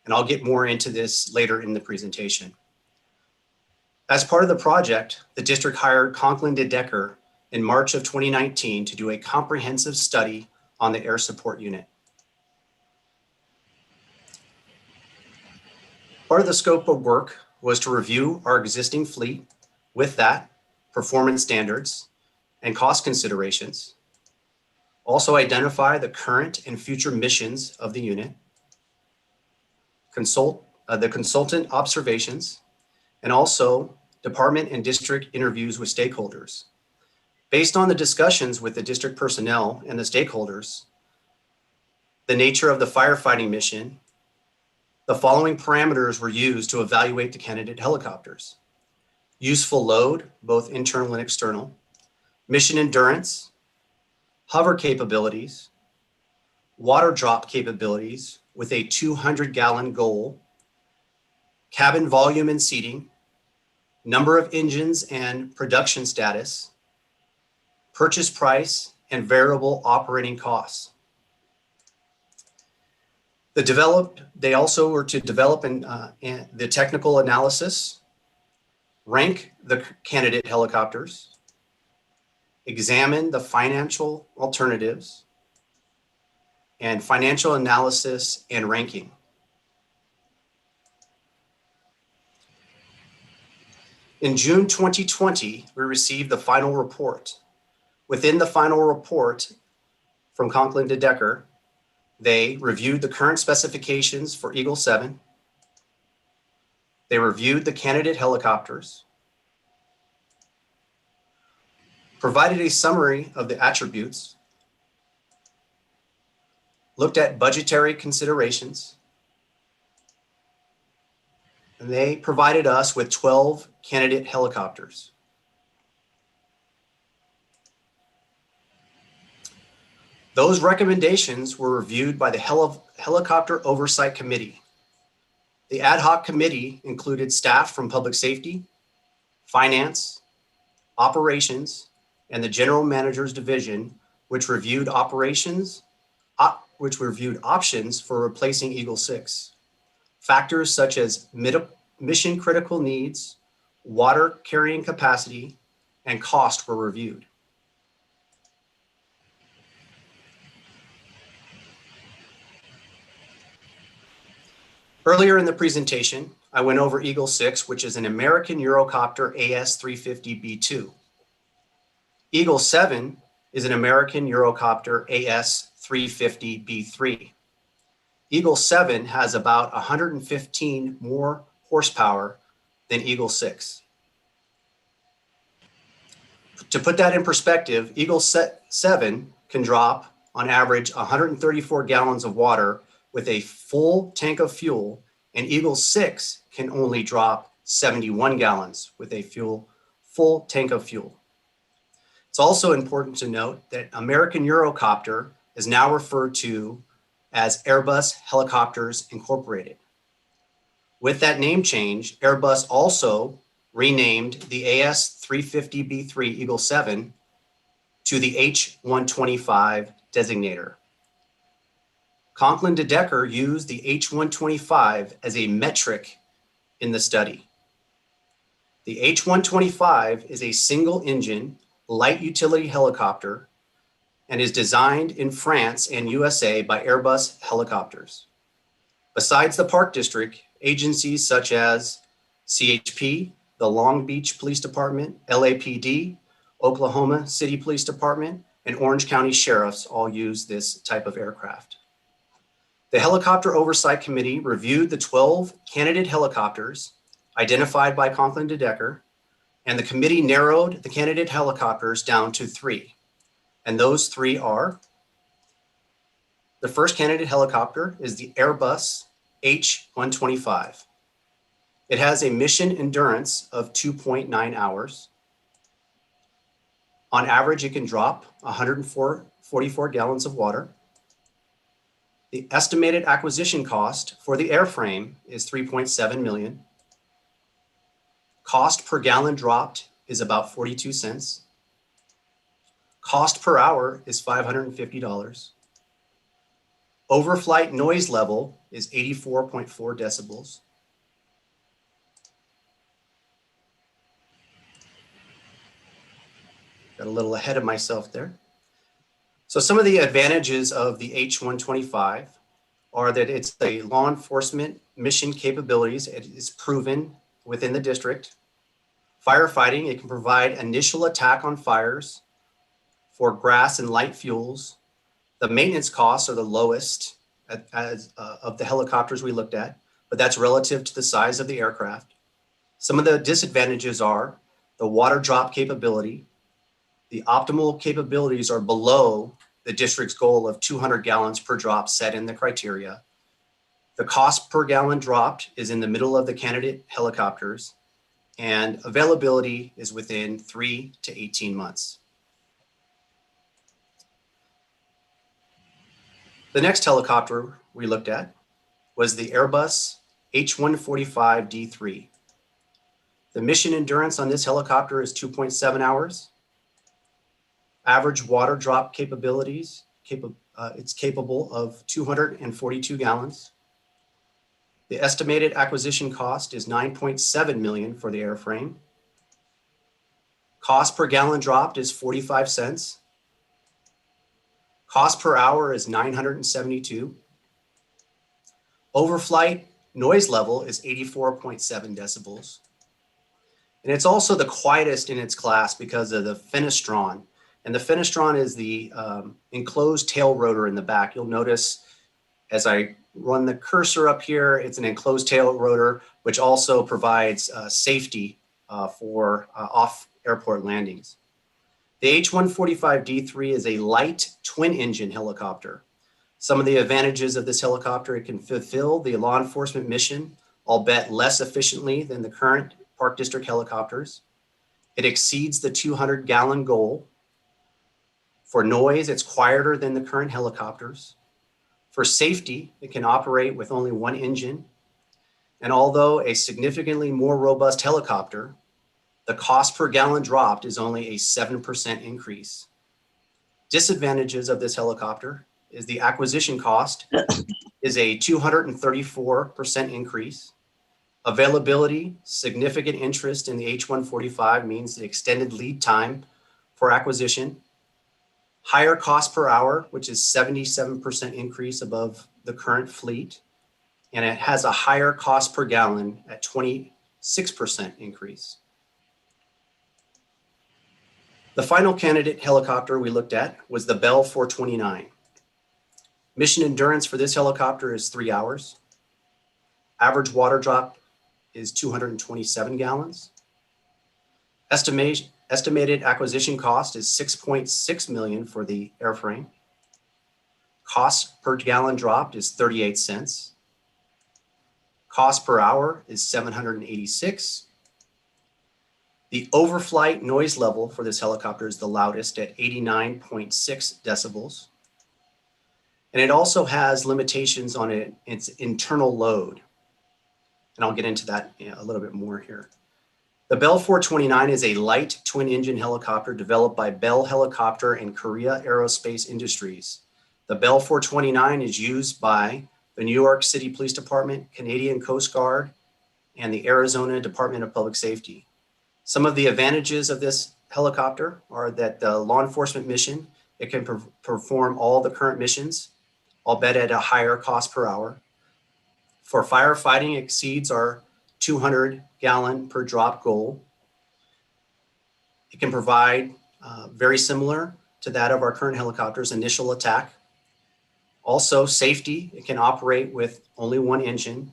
and I'll get more into this later in the presentation. As part of the project, the district hired Conklin de Decker in March of 2019 to do a comprehensive study on the air support unit. Part of the scope of work was to review our existing fleet, with that, performance standards and cost considerations. Also identify the current and future missions of the unit, the consultant observations, and also department and district interviews with stakeholders. Based on the discussions with the district personnel and the stakeholders, the nature of the firefighting mission, the following parameters were used to evaluate the candidate helicopters: useful load, both internal and external, mission endurance, hover capabilities, water drop capabilities with a 200-gallon goal, cabin volume and seating, number of engines and production status, purchase price, and variable operating costs. They also were to develop the technical analysis, rank the candidate helicopters, examine the financial alternatives, and financial analysis and ranking. In June 2020, we received the final report. Within the final report from Conklin de Decker, they reviewed the current specifications for Eagle 7. They reviewed the candidate helicopters, provided a summary of the attributes, looked at budgetary considerations, and they provided us with 12 candidate helicopters. Those recommendations were reviewed by the Helicopter Oversight Committee. The ad hoc committee included staff from Public Safety, Finance, Operations, and the General Manager's Division, which reviewed options for replacing Eagle 6. Factors such as mission critical needs, water carrying capacity, and cost were reviewed. Earlier in the presentation, I went over Eagle 6, which is an American Eurocopter AS-350B2. Eagle 7 is an American Eurocopter AS-350B3. Eagle 7 has about 115 more horsepower than Eagle 6. To put that in perspective, Eagle 7 can drop on average 134 gallons of water with a full tank of fuel, and Eagle 6 can only drop 71 gallons with a full tank of fuel. It's also important to note that American Eurocopter is now referred to as Airbus Helicopters Incorporated. With that name change, Airbus also renamed the AS-350B3 Eagle 7 to the H-125 designator. Conklin de Decker used the H-125 as a metric in the study. The H-125 is a single-engine light utility helicopter and is designed in France and USA by Airbus Helicopters. Besides the Park District, agencies such as CHP, the Long Beach Police Department, LAPD, Oklahoma City Police Department, and Orange County Sheriffs all use this type of aircraft. The Helicopter Oversight Committee reviewed the 12 candidate helicopters identified by Conklin de Decker, and the committee narrowed the candidate helicopters down to 3. And those 3 are: the first candidate helicopter is the Airbus H-125. It has a mission endurance of 2.9 hours. On average, it can drop 144 gallons of water. The estimated acquisition cost for the airframe is $3.7 million. Cost per gallon dropped is about 42 cents. Cost per hour is $550. Overflight noise level is 84.4 decibels. got a little ahead of myself there. So some of the advantages of the H-125 are that it's a law enforcement mission capabilities. It is proven within the district. Firefighting, it can provide initial attack on fires for grass and light fuels. The maintenance costs are the lowest of the helicopters we looked at, but that's relative to the size of the aircraft. Some of the disadvantages are the water drop capability. The optimal capabilities are below the district's goal of 200 gallons per drop set in the criteria. The cost per gallon dropped is in the middle of the candidate helicopters, and availability is within 3 to 18 months. The next helicopter we looked at was the Airbus H-145D3. The mission endurance on this helicopter is 2.7 hours. Average water drop capabilities, it's capable of 242 gallons. The estimated acquisition cost is $9.7 million for the airframe. Cost per gallon dropped is 45 cents. Cost per hour is 972. Overflight noise level is 84.7 decibels. And it's also the quietest in its class because of the fenestron. And the fenestron is the enclosed tail rotor in the back. You'll notice as I run the cursor up here, it's an enclosed tail rotor, which also provides safety for off-airport landings. The H-145D3 is a light twin-engine helicopter. Some of the advantages of this helicopter, it can fulfill the law enforcement mission, albeit less efficiently than the current Park District helicopters. It exceeds the 200-gallon goal. For noise, it's quieter than the current helicopters. For safety, it can operate with only one engine. And although a significantly more robust helicopter, the cost per gallon dropped is only a 7% increase. Disadvantages of this helicopter is the acquisition cost is a 234% increase. Availability, significant interest in the H-145 means the extended lead time for acquisition. Higher cost per hour, which is 77% increase above the current fleet. And it has a higher cost per gallon at 26% increase. The final candidate helicopter we looked at was the Bell 429. Mission endurance for this helicopter is 3 hours. Average water drop is 227 gallons. Estimated acquisition cost is $6.6 million for the airframe. Cost per gallon dropped is 38 cents. Cost per hour is 786. The overflight noise level for this helicopter is the loudest at 89.6 decibels. And it also has limitations on its internal load. And I'll get into that a little bit more here. The Bell 429 is a light twin engine helicopter developed by Bell Helicopter and Korea Aerospace Industries. The Bell 429 is used by the New York City Police Department, Canadian Coast Guard, and the Arizona Department of Public Safety. Some of the advantages of this helicopter are that the law enforcement mission, it can perform all the current missions, albeit at a higher cost per hour. For firefighting, it exceeds our 200 gallon per drop goal. It can provide very similar to that of our current helicopters, initial attack. Also safety, it can operate with only one engine,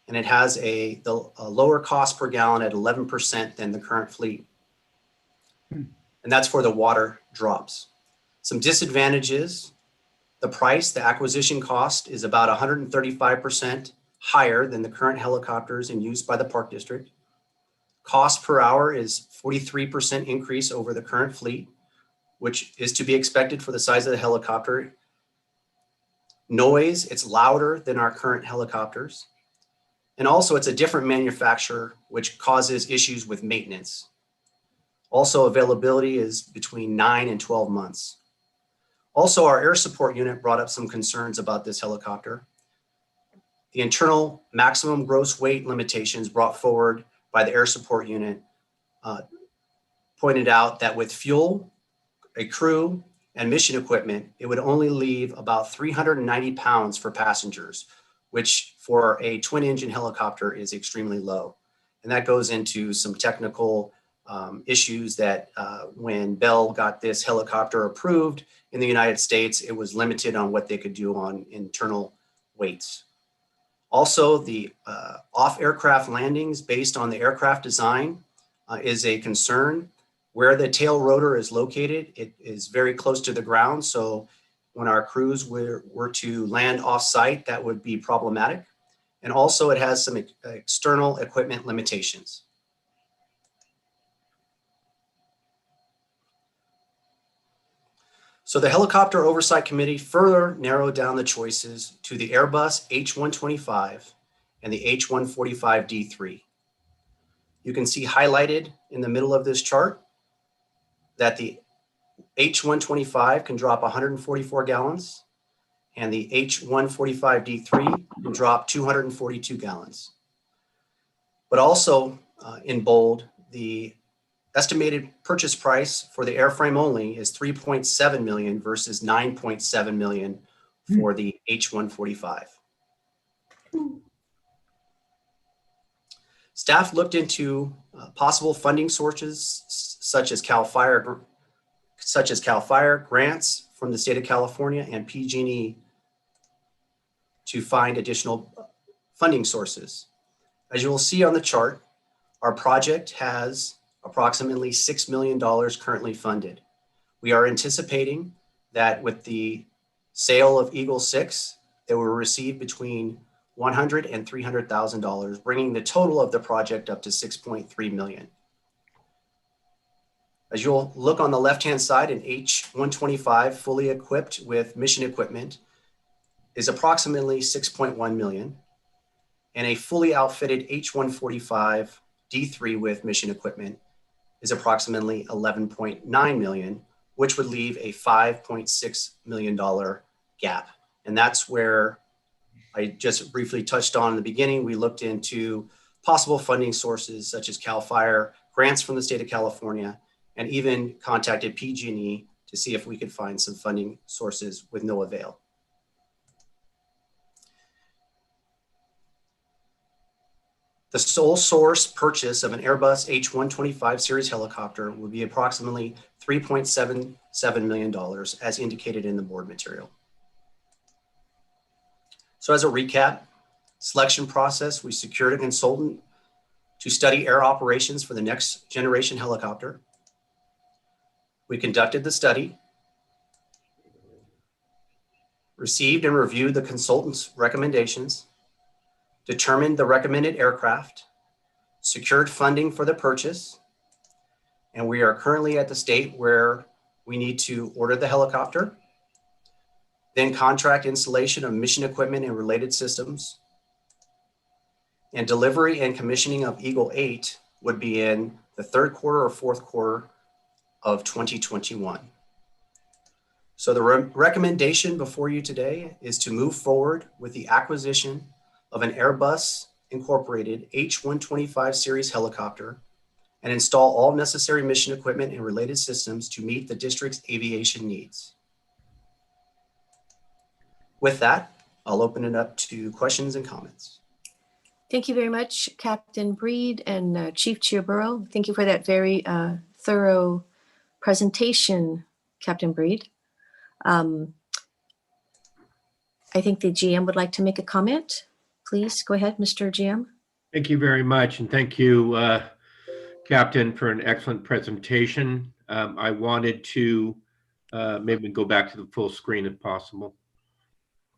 and it has a lower cost per gallon at 11% than the current fleet. And that's for the water drops. Some disadvantages, the price, the acquisition cost is about 135% higher than the current helicopters in use by the Park District. Cost per hour is 43% increase over the current fleet, which is to be expected for the size of the helicopter. Noise, it's louder than our current helicopters. And also it's a different manufacturer, which causes issues with maintenance. Also availability is between 9 and 12 months. Also, our air support unit brought up some concerns about this helicopter. The internal maximum gross weight limitations brought forward by the air support unit pointed out that with fuel, a crew, and mission equipment, it would only leave about 390 pounds for passengers, which for a twin engine helicopter is extremely low. And that goes into some technical issues that when Bell got this helicopter approved in the United States, it was limited on what they could do on internal weights. Also, the off-aircraft landings based on the aircraft design is a concern. Where the tail rotor is located, it is very close to the ground. So when our crews were to land off-site, that would be problematic. And also it has some external equipment limitations. So the Helicopter Oversight Committee further narrowed down the choices to the Airbus H125 and the H145D3. You can see highlighted in the middle of this chart that the H125 can drop 144 gallons and the H145D3 can drop 242 gallons. But also in bold, the estimated purchase price for the airframe only is $3.7 million versus $9.7 million for the H145. Staff looked into possible funding sources such as CAL FIRE grants from the state of California and PG&E to find additional funding sources. As you will see on the chart, our project has approximately $6 million currently funded. We are anticipating that with the sale of Eagle 6, they will receive between $100,000 and $300,000, bringing the total of the project up to $6.3 million. As you'll look on the left-hand side, an H125 fully equipped with mission equipment is approximately $6.1 million, and a fully outfitted H145 D3 with mission equipment is approximately $11.9 million, which would leave a $5.6 million gap. And that's where I just briefly touched on in the beginning. We looked into possible funding sources such as CAL FIRE, grants from the state of California, and even contacted PG&E to see if we could find some funding sources with no avail. The sole source purchase of an Airbus H125 series helicopter would be approximately $3.77 million as indicated in the board material. So as a recap, selection process, we secured a consultant to study air operations for the next generation helicopter. We conducted the study, received and reviewed the consultant's recommendations, determined the recommended aircraft, secured funding for the purchase, and we are currently at the state where we need to order the helicopter, then contract installation of mission equipment and related systems, and delivery and commissioning of Eagle 8 would be in the third quarter or fourth quarter of 2021. So the recommendation before you today is to move forward with the acquisition of an Airbus Incorporated H125 series helicopter and install all necessary mission equipment and related systems to meet the district's aviation needs. With that, I'll open it up to questions and comments. Thank you very much, Captain Breed and Chief Chioburrow. Thank you for that very thorough presentation, Captain Breed. I think the GM would like to make a comment. Please go ahead, Mr. GM. Thank you very much. And thank you, Captain, for an excellent presentation. I wanted to maybe go back to the full screen if possible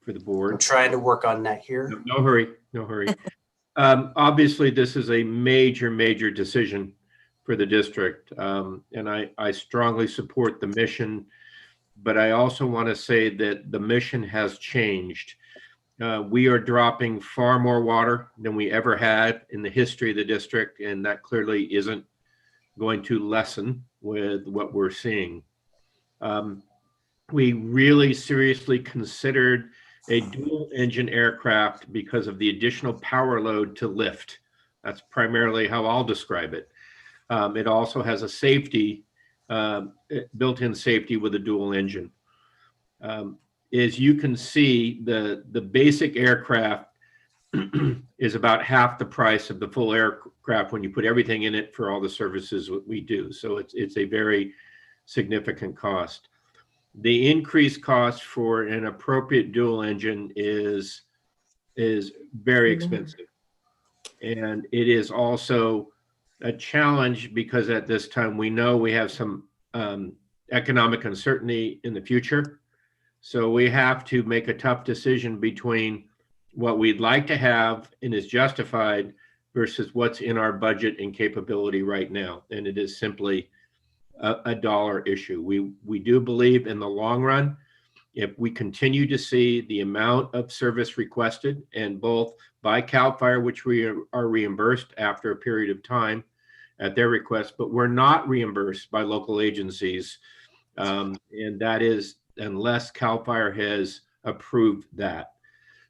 for the board. I'm trying to work on that here. No hurry, no hurry. Obviously, this is a major, major decision for the district. And I strongly support the mission, but I also want to say that the mission has changed. We are dropping far more water than we ever had in the history of the district, and that clearly isn't going to lessen with what we're seeing. We really seriously considered a dual engine aircraft because of the additional power load to lift. That's primarily how I'll describe it. It also has a safety, built-in safety with a dual engine. As you can see, the basic aircraft is about half the price of the full aircraft when you put everything in it for all the services we do. So it's a very significant cost. The increased cost for an appropriate dual engine is very expensive. And it is also a challenge because at this time we know we have some economic uncertainty in the future. So we have to make a tough decision between what we'd like to have and is justified versus what's in our budget and capability right now. And it is simply a dollar issue. We do believe in the long run, if we continue to see the amount of service requested, and both by CAL FIRE, which we are reimbursed after a period of time at their request, but we're not reimbursed by local agencies. And that is unless CAL FIRE has approved that.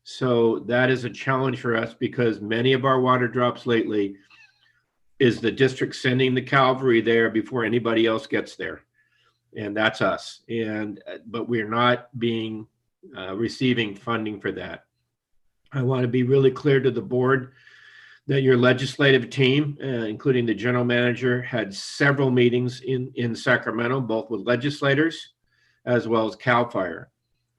So that is a challenge for us because many of our water drops lately is the district sending the cavalry there before anybody else gets there. And that's us. But we're not being receiving funding for that. I want to be really clear to the board that your legislative team, including the general manager, had several meetings in Sacramento, both with legislators as well as CAL FIRE.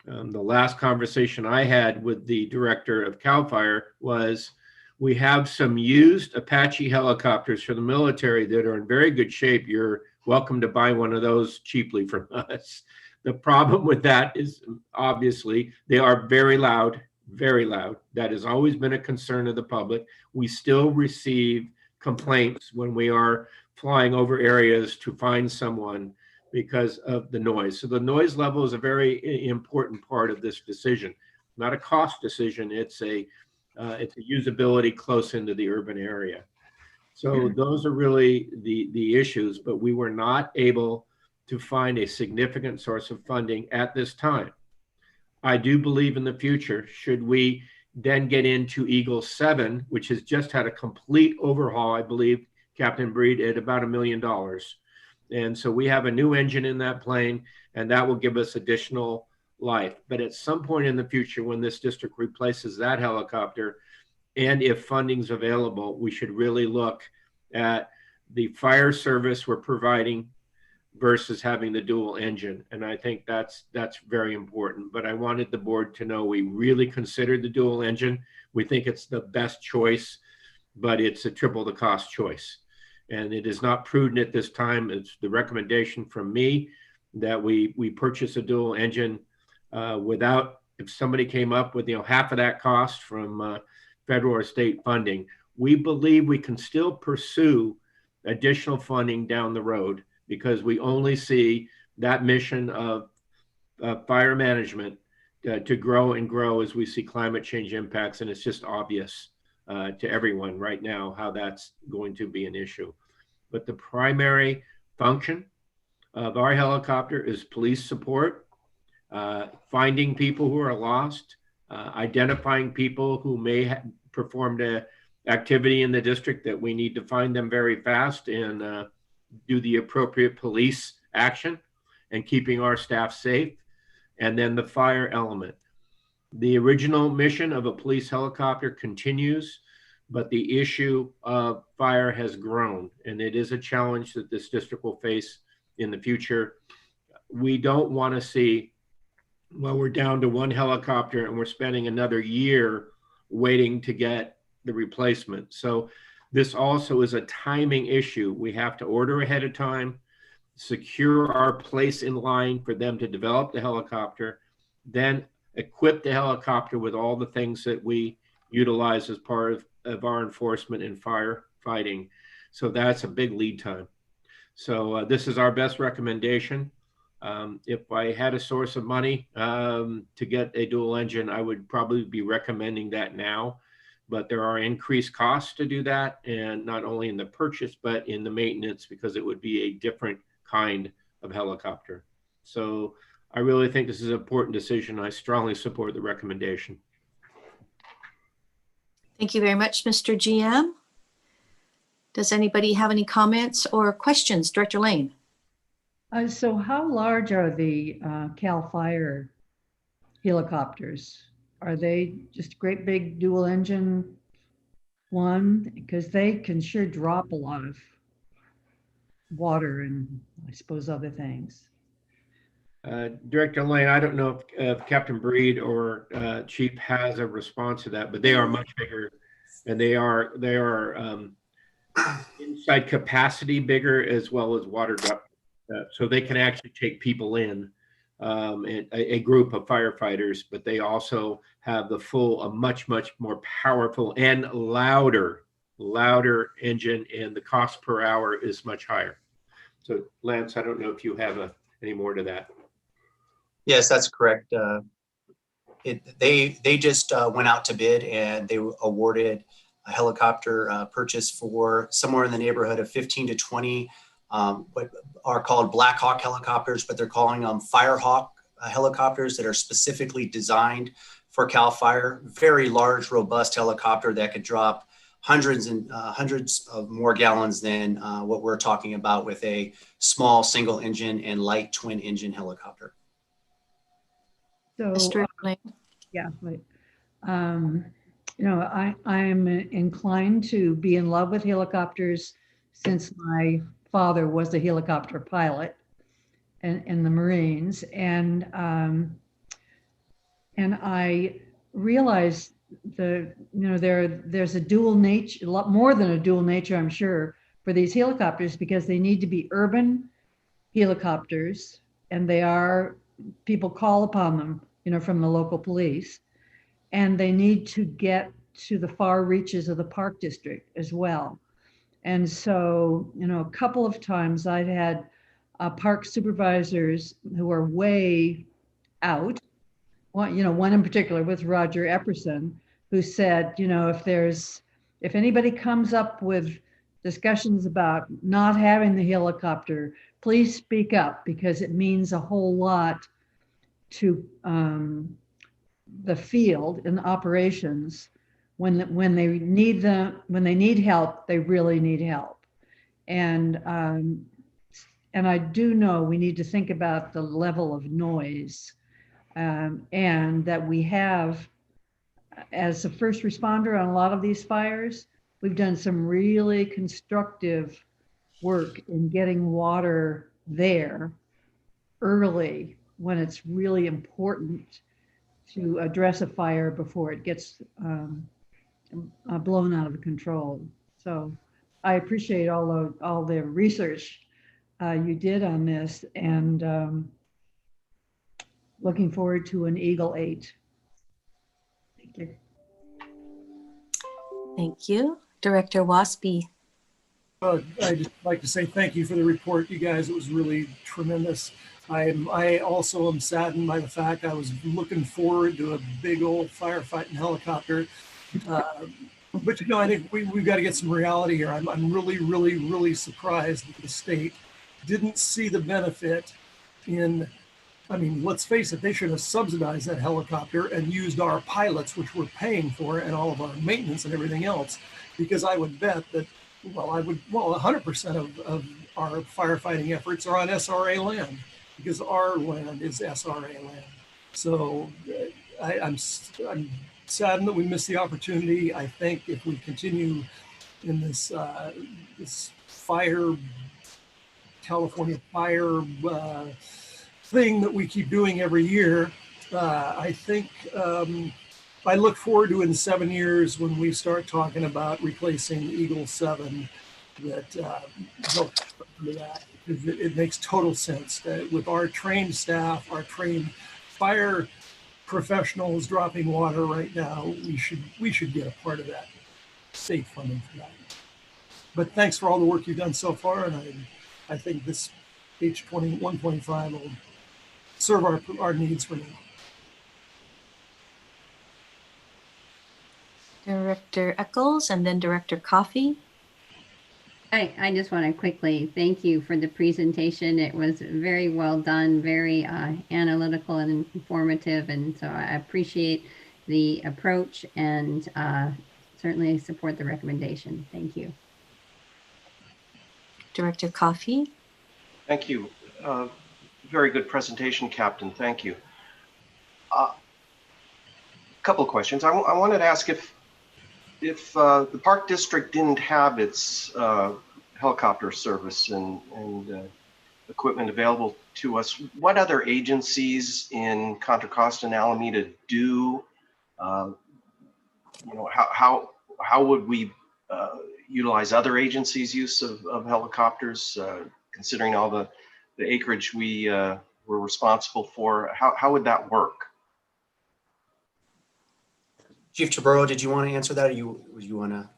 The last conversation I had with the director of CAL FIRE was, we have some used Apache helicopters for the military that are in very good shape. You're welcome to buy one of those cheaply from us. The problem with that is obviously they are very loud, very loud. That has always been a concern of the public. We still receive complaints when we are flying over areas to find someone because of the noise. So the noise level is a very important part of this decision, not a cost decision. It's a usability close into the urban area. So those are really the issues, but we were not able to find a significant source of funding at this time. I do believe in the future, should we then get into Eagle 7, which has just had a complete overhaul, I believe, Captain Breed, at about $1 million. And so we have a new engine in that plane, and that will give us additional life. But at some point in the future, when this district replaces that helicopter, and if funding's available, we should really look at the fire service we're providing versus having the dual engine. And I think that's very important. But I wanted the board to know we really considered the dual engine. We think it's the best choice, but it's a triple the cost choice. And it is not prudent at this time. It's the recommendation from me that we purchase a dual engine without, if somebody came up with half of that cost from federal or state funding, we believe we can still pursue additional funding down the road because we only see that mission of fire management to grow and grow as we see climate change impacts. And it's just obvious to everyone right now how that's going to be an issue. But the primary function of our helicopter is police support, finding people who are lost, identifying people who may have performed an activity in the district that we need to find them very fast and do the appropriate police action, and keeping our staff safe. And then the fire element. The original mission of a police helicopter continues, but the issue of fire has grown, and it is a challenge that this district will face in the future. We don't want to see, well, we're down to one helicopter and we're spending another year waiting to get the replacement. So this also is a timing issue. We have to order ahead of time, secure our place in line for them to develop the helicopter, then equip the helicopter with all the things that we utilize as part of our enforcement and firefighting. So that's a big lead time. So this is our best recommendation. If I had a source of money to get a dual engine, I would probably be recommending that now. But there are increased costs to do that, and not only in the purchase, but in the maintenance, because it would be a different kind of helicopter. So I really think this is an important decision. I strongly support the recommendation. Thank you very much, Mr. GM. Does anybody have any comments or questions? Director Lane? So how large are the CAL FIRE helicopters? Are they just great big dual engine one? Because they can sure drop a lot of water and I suppose other things. Director Lane, I don't know if Captain Breed or Chief has a response to that, but they are much bigger, and they are inside capacity bigger as well as water depth, so they can actually take people in, and a group of firefighters. But they also have a much more powerful and louder engine, and the cost per hour is much higher. So Lance, I don't know if you have any more to that. Yes, that's correct. They just went out to bid and they awarded a helicopter purchase for somewhere in the neighborhood of 15 to 20 what are called Black Hawk helicopters, but they're calling them Firehawk helicopters that are specifically designed for CAL FIRE. Very large, robust helicopter that could drop hundreds of more gallons than what we're talking about with a small single engine and light twin engine helicopter. So, yeah, right. You know, I'm inclined to be in love with helicopters since my father was a helicopter pilot in the Marines, and I realized there's a dual nature, a lot more than a dual nature, I'm sure, for these helicopters, because they need to be urban helicopters, and people call upon them, from the local police, and they need to get to the far reaches of the park district as well. And so, a couple of times I've had park supervisors who are way out. One in particular with Roger Epperson, who said, if anybody comes up with discussions about not having the helicopter, please speak up, because it means a whole lot to the field and the operations. When they need help, they really need help. And I do know we need to think about the level of noise, and that we have, as a first responder on a lot of these fires, we've done some really constructive work in getting water there early when it's really important to address a fire before it gets blown out of control. So I appreciate all the research you did on this, and looking forward to an Eagle 8. Thank you. Thank you. Director Waspy. I'd just like to say thank you for the report, you guys. It was really tremendous. I also am saddened by the fact I was looking forward to a big old firefighting helicopter. But I think we've got to get some reality here. I'm really surprised that the state didn't see the benefit in, let's face it, they should have subsidized that helicopter and used our pilots, which we're paying for, and all of our maintenance and everything else, because I would bet that, 100% of our firefighting efforts are on SRA land, because our land is SRA land. So I'm saddened that we missed the opportunity. I think if we continue in this California fire thing that we keep doing every year, I think I look forward to in 7 years when we start talking about replacing Eagle 7, that it makes total sense that with our trained staff, our trained fire professionals dropping water right now, we should get a part of that state funding for that. But thanks for all the work you've done so far, and I think this H20 125 will serve our needs for now. Director Eccles, and then Director Coffey. I just want to quickly thank you for the presentation. It was very well done, very analytical and informative. And so I appreciate the approach and certainly support the recommendation. Thank you. Director Coffey. Thank you. Very good presentation, Captain. Thank you. A couple of questions. I wanted to ask if the Park District didn't have its helicopter service and equipment available to us, what other agencies in Contra Costa and Alameda do? How would we utilize other agencies' use of helicopters, considering all the acreage we were responsible for? How would that work? Chief Chaburro, did you want to answer that, or you want to?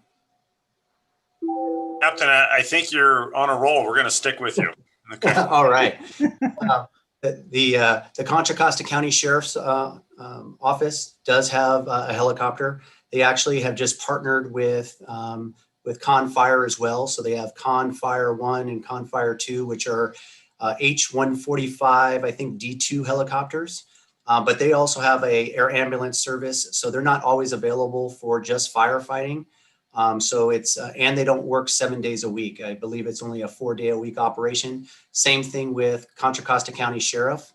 Captain, I think you're on a roll. We're going to stick with you. Okay. All right. The Contra Costa County Sheriff's Office does have a helicopter. They actually have just partnered with Confire as well. So they have Confire 1 and Confire 2, which are H-145, I think D2 helicopters. But they also have a air ambulance service. So they're not always available for just firefighting. So it's, and they don't work 7 days a week. I believe it's only a 4-day-a-week operation. Same thing with Contra Costa County Sheriff.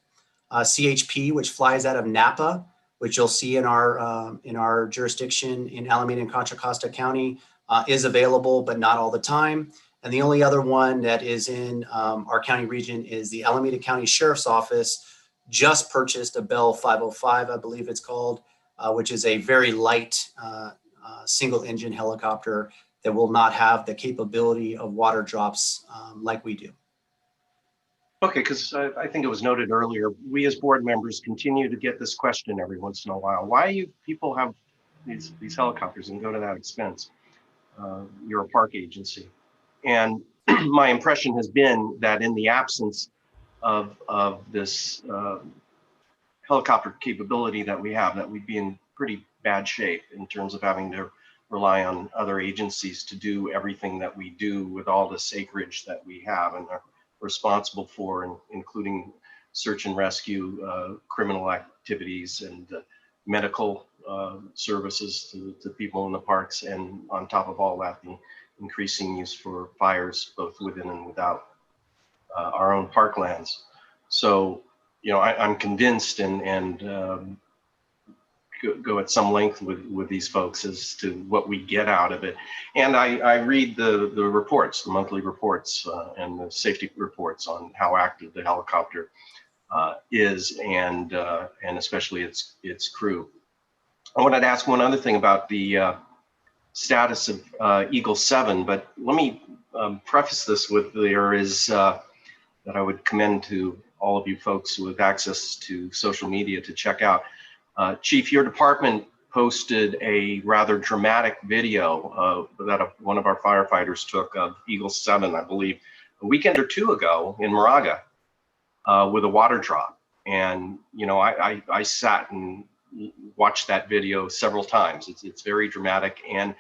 CHP, which flies out of Napa, which you'll see in our jurisdiction in Alameda and Contra Costa County, is available, but not all the time. And the only other one that is in our county region is the Alameda County Sheriff's Office. Just purchased a Bell 505, I believe it's called, which is a very light single engine helicopter that will not have the capability of water drops like we do. Okay, because I think it was noted earlier, we as board members continue to get this question every once in a while. Why you people have these helicopters and go to that expense? You're a park agency. And my impression has been that in the absence of this helicopter capability that we have, that we'd be in pretty bad shape in terms of having to rely on other agencies to do everything that we do with all this acreage that we have and are responsible for, including search and rescue, criminal activities, and medical services to people in the parks, and on top of all that, the increasing use for fires both within and without our own parklands. So, you know, I'm convinced and go at some length with these folks as to what we get out of it. And I read the reports, the monthly reports and the safety reports on how active the helicopter is, and especially its crew. I wanted to ask one other thing about the status of Eagle 7, but let me preface this with there is that I would commend to all of you folks with access to social media to check out. Chief, your department posted a rather dramatic video that one of our firefighters took of Eagle 7, I believe, a weekend or two ago in Moraga with a water drop. And, you know, I sat and watched that video several times. It's very dramatic. And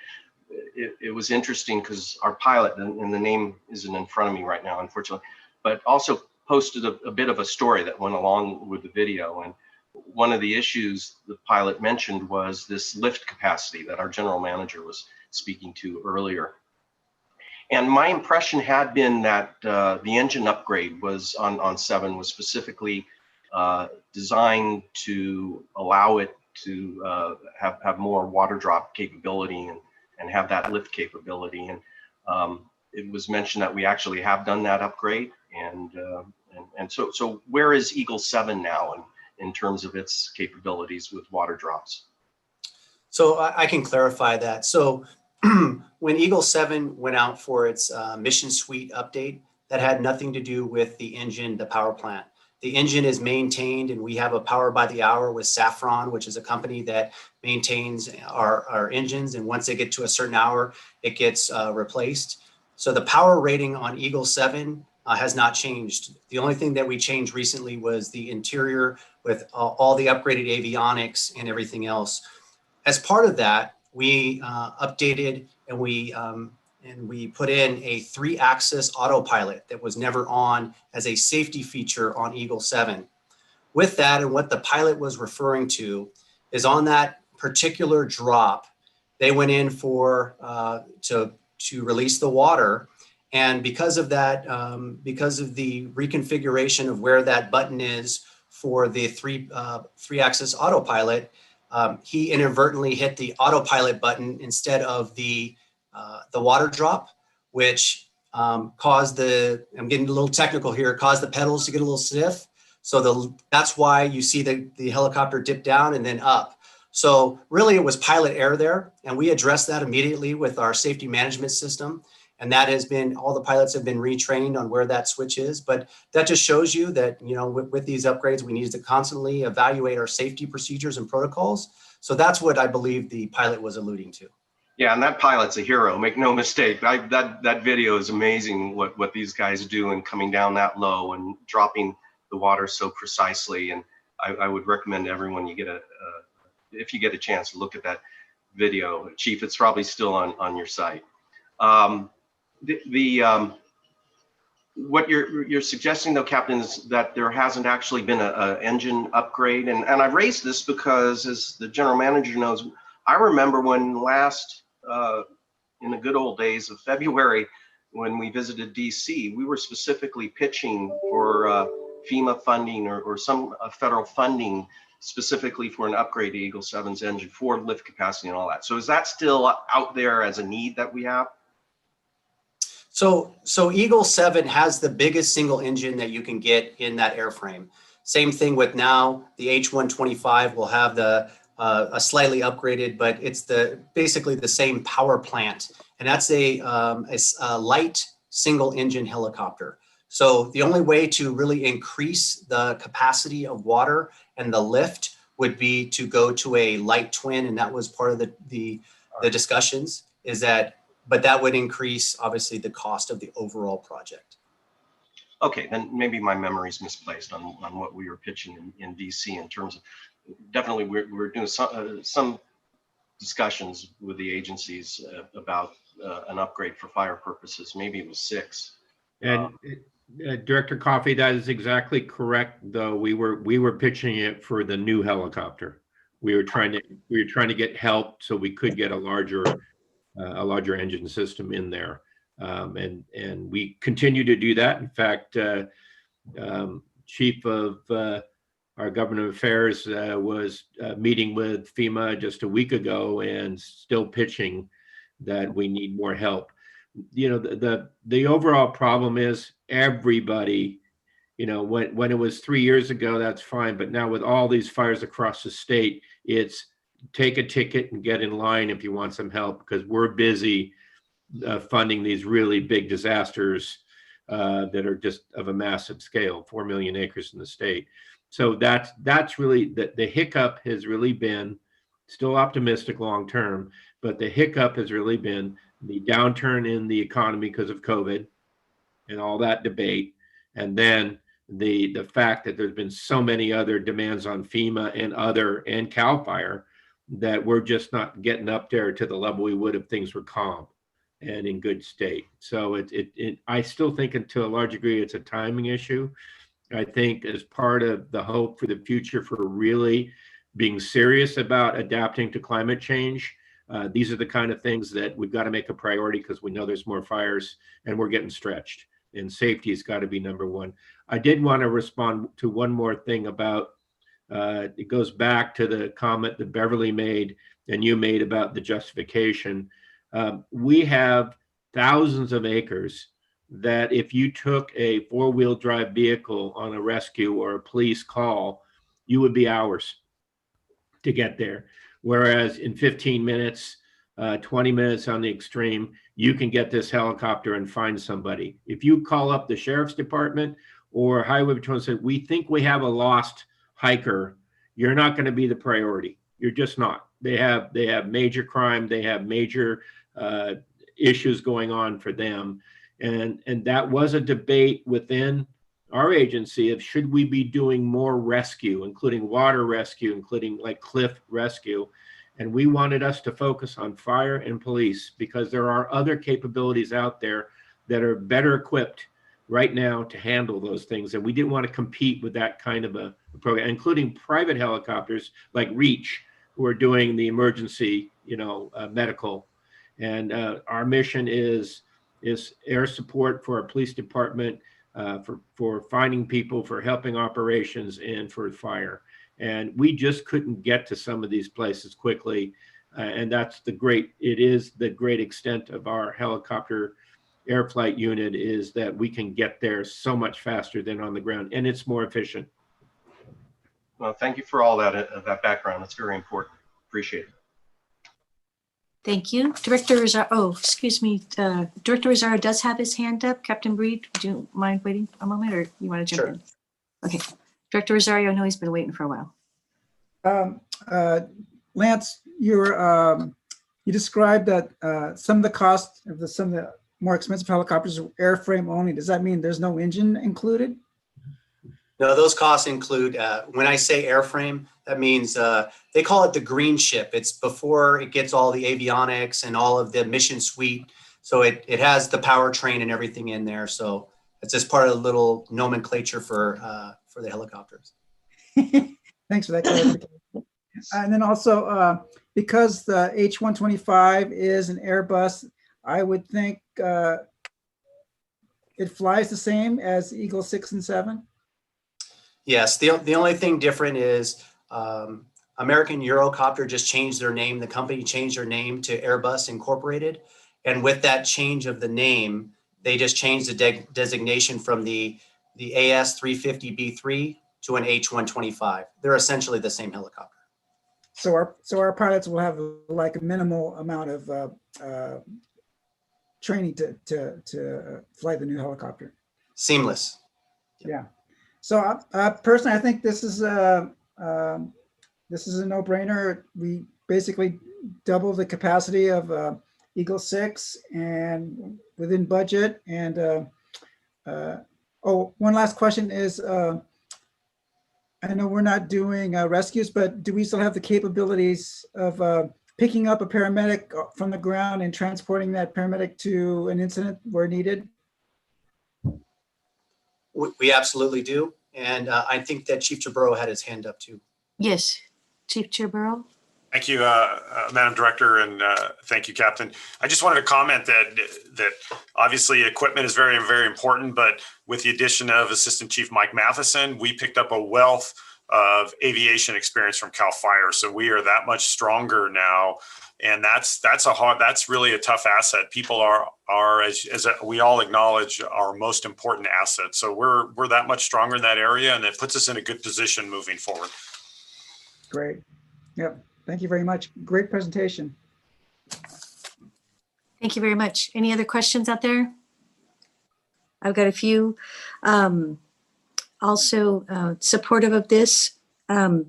it was interesting because our pilot, and the name isn't in front of me right now, unfortunately, but also posted a bit of a story that went along with the video. And one of the issues the pilot mentioned was this lift capacity that our general manager was speaking to earlier. And my impression had been that the engine upgrade was on 7 was specifically designed to allow it to have more water drop capability and have that lift capability. And it was mentioned that we actually have done that upgrade. And so where is Eagle 7 now in terms of its capabilities with water drops? So I can clarify that. So when Eagle 7 went out for its mission suite update, that had nothing to do with the engine, the power plant. The engine is maintained, and we have a power by the hour with Safran, which is a company that maintains our engines. And once they get to a certain hour, it gets replaced. So the power rating on Eagle 7 has not changed. The only thing that we changed recently was the interior with all the upgraded avionics and everything else. As part of that, we updated and we put in a 3-axis autopilot that was never on as a safety feature on Eagle 7. With that, and what the pilot was referring to is on that particular drop, they went in for to release the water, And because of that, because of the reconfiguration of where that button is for the three-axis autopilot, he inadvertently hit the autopilot button instead of the water drop, which caused I'm getting a little technical here, caused the pedals to get a little stiff. So that's why you see the helicopter dip down and then up. So really it was pilot error there. And we addressed that immediately with our safety management system. And that has been, all the pilots have been retrained on where that switch is. But that just shows you that, you know, with these upgrades, we need to constantly evaluate our safety procedures and protocols. So that's what I believe the pilot was alluding to. Yeah, and that pilot's a hero, make no mistake. That video is amazing what these guys do in coming down that low and dropping the water so precisely. And I would recommend everyone, if you get a chance to look at that video. Chief, it's probably still on your site. What you're suggesting though, Captain, is that there hasn't actually been a engine upgrade. And I raised this because, as the general manager knows, I remember when last, in the good old days of February, when we visited DC, we were specifically pitching for FEMA funding or some federal funding specifically for an upgrade to Eagle 7's engine for lift capacity and all that. So is that still out there as a need that we have? So Eagle 7 has the biggest single engine that you can get in that airframe. Same thing with now, the H125 will have a slightly upgraded, but it's basically the same power plant. And that's a light single engine helicopter. So the only way to really increase the capacity of water and the lift would be to go to a light twin. And that was part of the discussions, but that would increase obviously the cost of the overall project. Okay, then maybe my memory's misplaced on what we were pitching in DC in terms of, definitely we're doing some discussions with the agencies about an upgrade for fire purposes. Maybe it was 6. And Director Coffey, that is exactly correct. Though we were pitching it for the new helicopter. We were trying to get help so we could get a larger engine system in there, and we continue to do that. In fact, Chief of our Government Affairs was meeting with FEMA just a week ago and still pitching that we need more help. You know, the overall problem is everybody, you know, when it was 3 years ago, that's fine. But now with all these fires across the state, it's take a ticket and get in line if you want some help, because we're busy funding these really big disasters that are just of a massive scale, 4 million acres in the state. So that's really the hiccup has really been, still optimistic long term, but the hiccup has really been the downturn in the economy because of COVID and all that debate. And then the fact that there's been so many other demands on FEMA and CAL FIRE that we're just not getting up there to the level we would if things were calm and in good state. So I still think to a large degree, it's a timing issue. I think as part of the hope for the future for really being serious about adapting to climate change, these are the kind of things that we've got to make a priority because we know there's more fires and we're getting stretched, and safety has got to be number one. I did want to respond to one more thing about, it goes back to the comment that Beverly made and you made about the justification. We have thousands of acres that if you took a 4-wheel drive vehicle on a rescue or a police call, you would be hours to get there. Whereas in 15 minutes, 20 minutes on the extreme, you can get this helicopter and find somebody. If you call up the sheriff's department or highway patrol and say, we think we have a lost hiker, you're not going to be the priority. You're just not. They have major crime. They have major issues going on for them. And that was a debate within our agency of should we be doing more rescue, including water rescue, including like cliff rescue. And we wanted us to focus on fire and police because there are other capabilities out there that are better equipped right now to handle those things. And we didn't want to compete with that kind of a program, including private helicopters like Reach, who are doing the emergency, medical. And our mission is is air support for our police department, for finding people, for helping operations, and for fire. And we just couldn't get to some of these places quickly. And it is the great extent of our helicopter air flight unit, is that we can get there so much faster than on the ground, and it's more efficient. Well, thank you for all that background. That's very important. Appreciate it. Thank you. Director Rosario, excuse me. Director Rosario does have his hand up. Captain Breed, would you mind waiting a moment, or you want to jump in? Okay. Director Rosario, I know he's been waiting for a while. Lance, you described that some of the cost of some of the more expensive helicopters are airframe only. Does that mean there's no engine included? No, those costs include, when I say airframe, that means they call it the green ship. It's before it gets all the avionics and all of the mission suite. So it has the powertrain and everything in there. So it's just part of the little nomenclature for the helicopters. Thanks for that clarification. And then also, because the H-125 is an Airbus, I would think it flies the same as Eagle 6 and 7? Yes, the only thing different is American Eurocopter just changed their name. The company changed their name to Airbus Incorporated. And with that change of the name, they just changed the designation from the AS-350B3 to an H-125. They're essentially the same helicopter. So our pilots will have like a minimal amount of training to fly the new helicopter. Seamless. Yeah. So personally, I think this is a no-brainer. We basically double the capacity of Eagle 6 and within budget. And one last question is, I know we're not doing rescues, but do we still have the capabilities of picking up a paramedic from the ground and transporting that paramedic to an incident where needed? We absolutely do. And I think that Chief Chaburo had his hand up too. Yes, Chief Chaburo. Thank you, Madam Director, and thank you, Captain. I just wanted to comment that obviously equipment is very, very important, but with the addition of Assistant Chief Mike Matheson, we picked up a wealth of aviation experience from CAL FIRE. So we are that much stronger now, and that's really a tough asset. People are as we all acknowledge, our most important asset. So we're that much stronger in that area, and it puts us in a good position moving forward. Great. Yep. Thank you very much. Great presentation. Thank you very much. Any other questions out there? I've got a few. Also supportive of this. I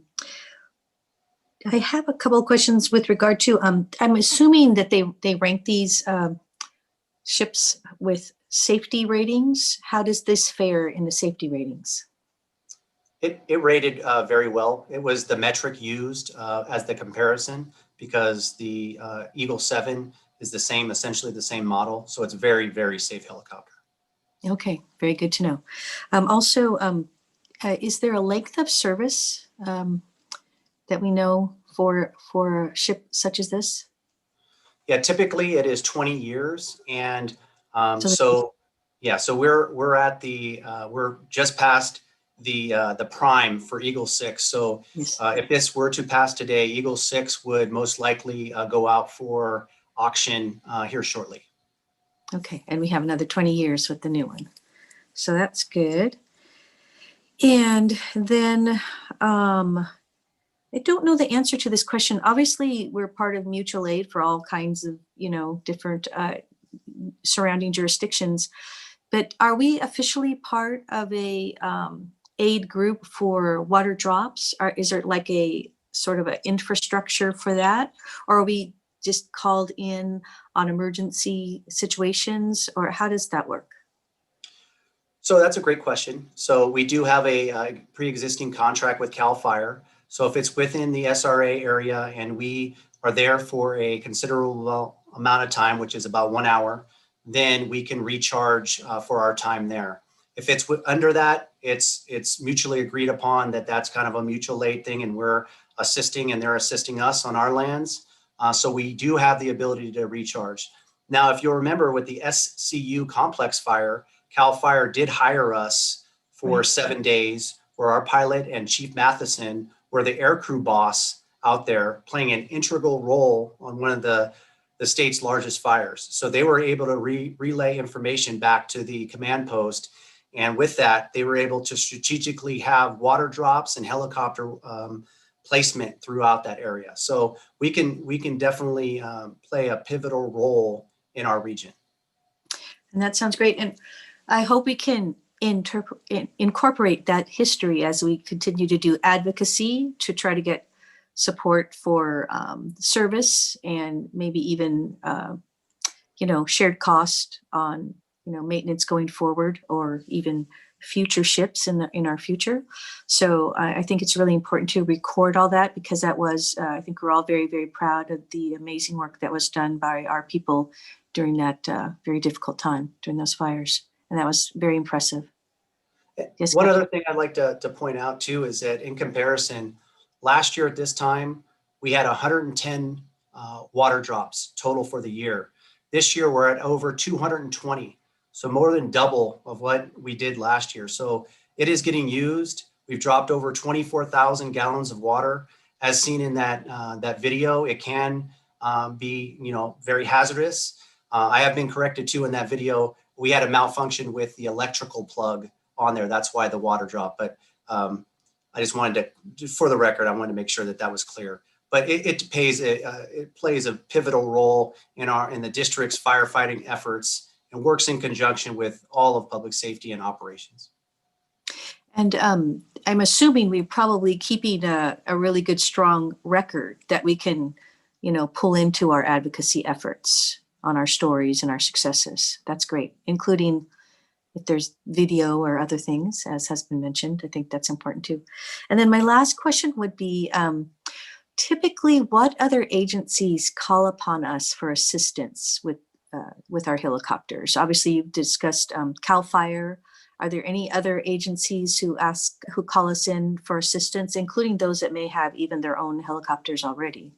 have a couple of questions with regard to, I'm assuming that they rank these ships with safety ratings. How does this fare in the safety ratings? It rated very well. It was the metric used as the comparison because the Eagle 7 is essentially the same model. So it's very, very safe helicopter. Okay, very good to know. Also, is there a length of service that we know for a ship such as this? Yeah, typically it is 20 years. And so we're at we're just past the prime for Eagle 6. So if this were to pass today, Eagle 6 would most likely go out for auction here shortly. Okay, and we have another 20 years with the new one. So that's good. And then I don't know the answer to this question. Obviously, we're part of mutual aid for all kinds of, different surrounding jurisdictions. But are we officially part of a aid group for water drops? Or is there like a sort of an infrastructure for that? Or are we just called in on emergency situations? Or how does that work? So that's a great question. So we do have a pre-existing contract with CAL FIRE. So if it's within the SRA area and we are there for a considerable amount of time, which is about 1 hour, then we can recharge for our time there. If it's under that, it's mutually agreed upon that that's kind of a mutual aid thing, and we're assisting and they're assisting us on our lands. So we do have the ability to recharge. Now, if you'll remember with the SCU complex fire, CAL FIRE did hire us for 7 days, where our pilot and Chief Matheson were the aircrew boss out there playing an integral role on one of the state's largest fires. So they were able to relay information back to the command post. And with that, they were able to strategically have water drops and helicopter placement throughout that area. So we can definitely play a pivotal role in our region. And that sounds great. And I hope we can incorporate that history as we continue to do advocacy to try to get support for service and maybe even, shared cost on, maintenance going forward, or even future ships in our future. So I think it's really important to record all that, because that was, I think we're all very, very proud of the amazing work that was done by our people during that very difficult time during those fires. And that was very impressive. Yes, One other thing I'd like to point out too is that in comparison, last year at this time, we had 110 water drops total for the year. This year, we're at over 220. So more than double of what we did last year. So it is getting used. We've dropped over 24,000 gallons of water. As seen in that video, it can be, very hazardous. I have been corrected too in that video. We had a malfunction with the electrical plug on there. That's why the water dropped. But I just wanted to, for the record, I wanted to make sure that was clear. But it plays a pivotal role in the district's firefighting efforts, and works in conjunction with all of public safety and operations. And I'm assuming we're probably keeping a really good, strong record that we can, pull into our advocacy efforts on our stories and our successes. That's great, including if there's video or other things, as has been mentioned. I think that's important too. And then my last question would be, typically what other agencies call upon us for assistance with our helicopters? Obviously, you've discussed CAL FIRE. Are there any other agencies who call us in for assistance, including those that may have even their own helicopters already?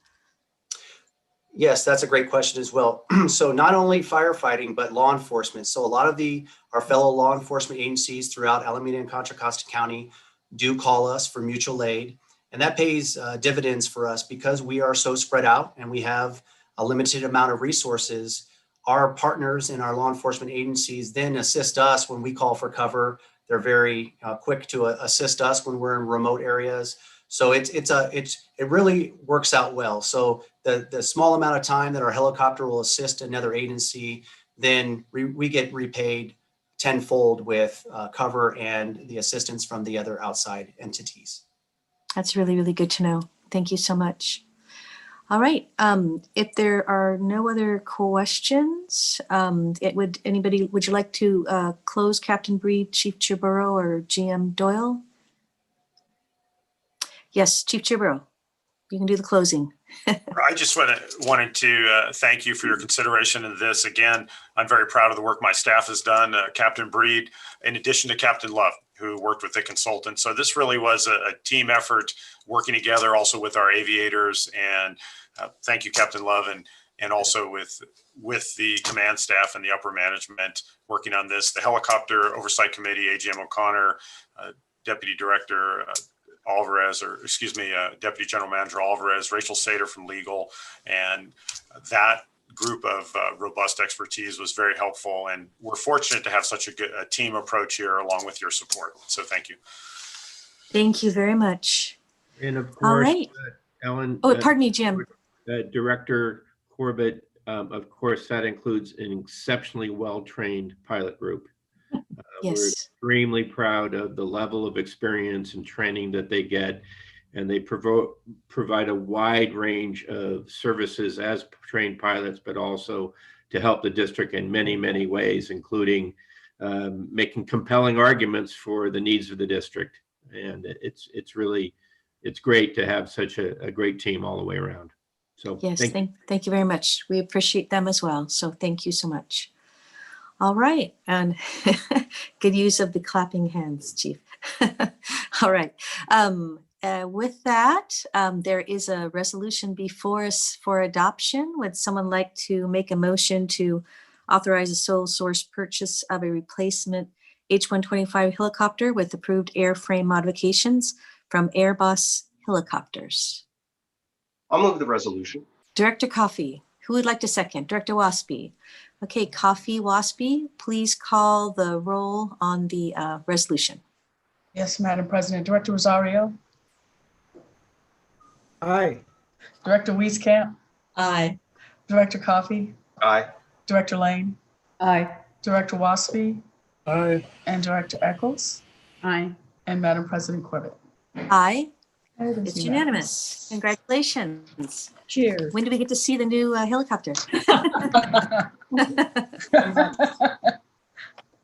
Yes, that's a great question as well. So not only firefighting, but law enforcement. So a lot of our fellow law enforcement agencies throughout Alameda and Contra Costa County do call us for mutual aid. And that pays dividends for us because we are so spread out and we have a limited amount of resources. Our partners in our law enforcement agencies then assist us when we call for cover. They're very quick to assist us when we're in remote areas. So it really works out well. So the small amount of time that our helicopter will assist another agency, then we get repaid tenfold with cover and the assistance from the other outside entities. That's really, really good to know. Thank you so much. All right. If there are no other questions, would you like to close, Captain Breed, Chief Chiburo, or GM Doyle? Yes, Chief Chiburo, you can do the closing. I just wanted to thank you for your consideration of this. Again, I'm very proud of the work my staff has done, Captain Breed, in addition to Captain Love, who worked with the consultant. So this really was a team effort working together also with our aviators. And thank you, Captain Love, and also with the command staff and the upper management working on this. The Helicopter Oversight Committee, AGM O'Connor, Deputy Director Alvarez, Deputy General Manager Alvarez, Rachel Sater from legal, and that group of robust expertise was very helpful. And we're fortunate to have such a good team approach here along with your support. So thank you. Thank you very much. And of course, all right. Ellen. Oh, pardon me, Jim. Director Corbett, of course, that includes an exceptionally well-trained pilot group. Yes. We're extremely proud of the level of experience and training that they get, and they provide a wide range of services as trained pilots, but also to help the district in many, many ways, including making compelling arguments for the needs of the district. And it's great to have such a great team all the way around. So yes, thank you very much. We appreciate them as well. So thank you so much. All right, and good use of the clapping hands, Chief. All right. With that, there is a resolution before us for adoption. Would someone like to make a motion to authorize a sole source purchase of a replacement H-125 helicopter with approved airframe modifications from Airbus Helicopters? I'll move the resolution. Director Coffey, who would like to second? Director Waspy. Okay, Coffey, Waspy, please call the roll on the resolution. Yes, Madam President. Director Rosario, Aye. Director Wieskamp, Aye. Director Coffey, Aye. Director Lane, Aye. Director Waspy, Aye. and Director Eccles, Aye. and Madam President Corbett. Aye, It is it's unanimous. Congratulations. Cheers. When do we get to see the new helicopter?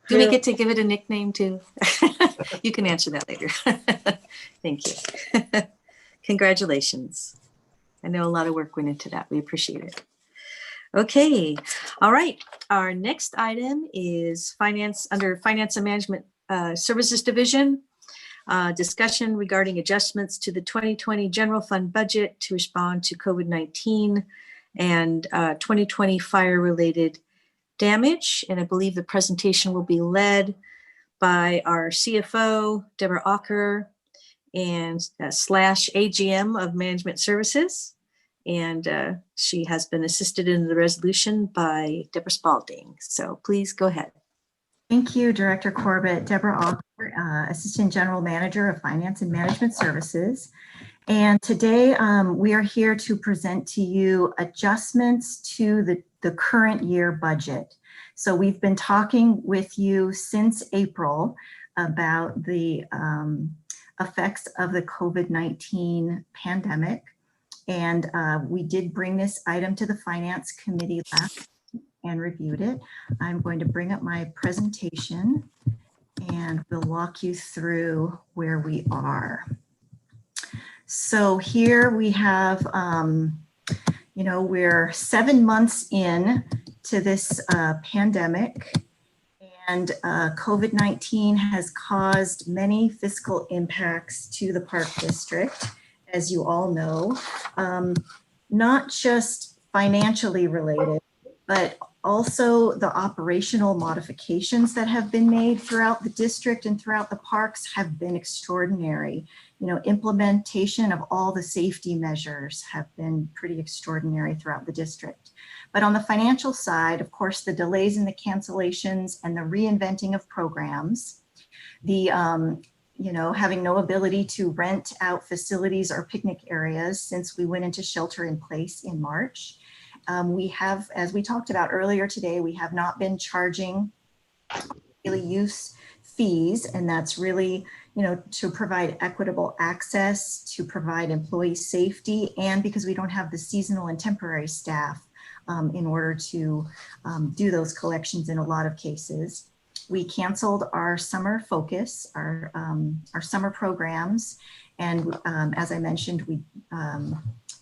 Do we get to give it a nickname too? You can answer that later. Thank you. Congratulations. I know a lot of work went into that. We appreciate it. Okay, all right. Our next item is finance, under Finance and Management Services Division. Discussion regarding adjustments to the 2020 general fund budget to respond to COVID-19 and 2020 fire-related damage. And I believe the presentation will be led by our CFO, Deborah Ocker, and slash AGM of Management Services. And she has been assisted in the resolution by Deborah Spalding. So please go ahead. Thank you, Director Corbett. Deborah Ocker, Assistant General Manager of Finance and Management Services. And today we are here to present to you adjustments to the current year budget. So we've been talking with you since April about the effects of the COVID-19 pandemic. And we did bring this item to the Finance Committee last and reviewed it. I'm going to bring up my presentation and we'll walk you through where we are. So here we have, we're 7 months in to this pandemic, and COVID-19 has caused many fiscal impacts to the Park District, as you all know, not just financially related, but also the operational modifications that have been made throughout the district and throughout the parks have been extraordinary. Implementation of all the safety measures have been pretty extraordinary throughout the district. But on the financial side, of course, the delays and the cancellations and the reinventing of programs, the having no ability to rent out facilities or picnic areas since we went into shelter in place in March. We have, as we talked about earlier today, we have not been charging daily use fees, and that's really, to provide equitable access, to provide employee safety, and because we don't have the seasonal and temporary staff in order to do those collections in a lot of cases. We canceled our summer focus, our summer programs, and as I mentioned, we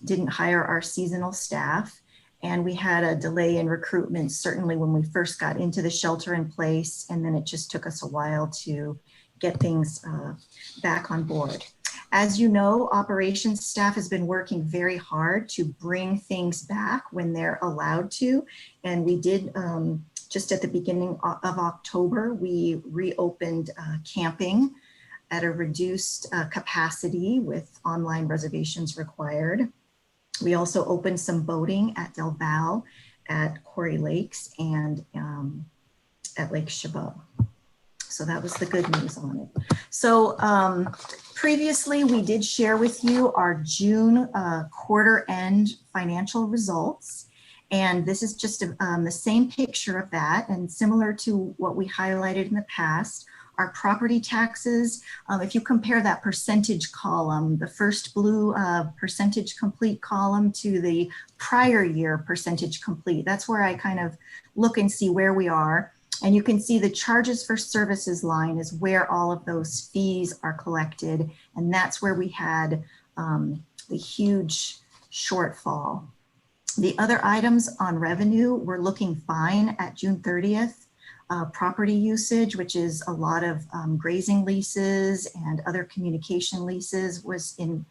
didn't hire our seasonal staff. And we had a delay in recruitment, certainly when we first got into the shelter in place, and then it just took us a while to get things back on board. As you know, operations staff has been working very hard to bring things back when they're allowed to. And we did, just at the beginning of October, we reopened camping at a reduced capacity with online reservations required. We also opened some boating at Del Val, at Quarry Lakes, and at Lake Chabot. So that was the good news on it. So previously we did share with you our June quarter end financial results. And this is just the same picture of that, and similar to what we highlighted in the past. Our property taxes, if you compare that percentage column, the first blue percentage complete column to the prior year percentage complete, that's where I kind of look and see where we are. And you can see the charges for services line is where all of those fees are collected. And that's where we had the huge shortfall. The other items on revenue were looking fine at June 30th. property usage, which is a lot of grazing leases and other communication leases, was in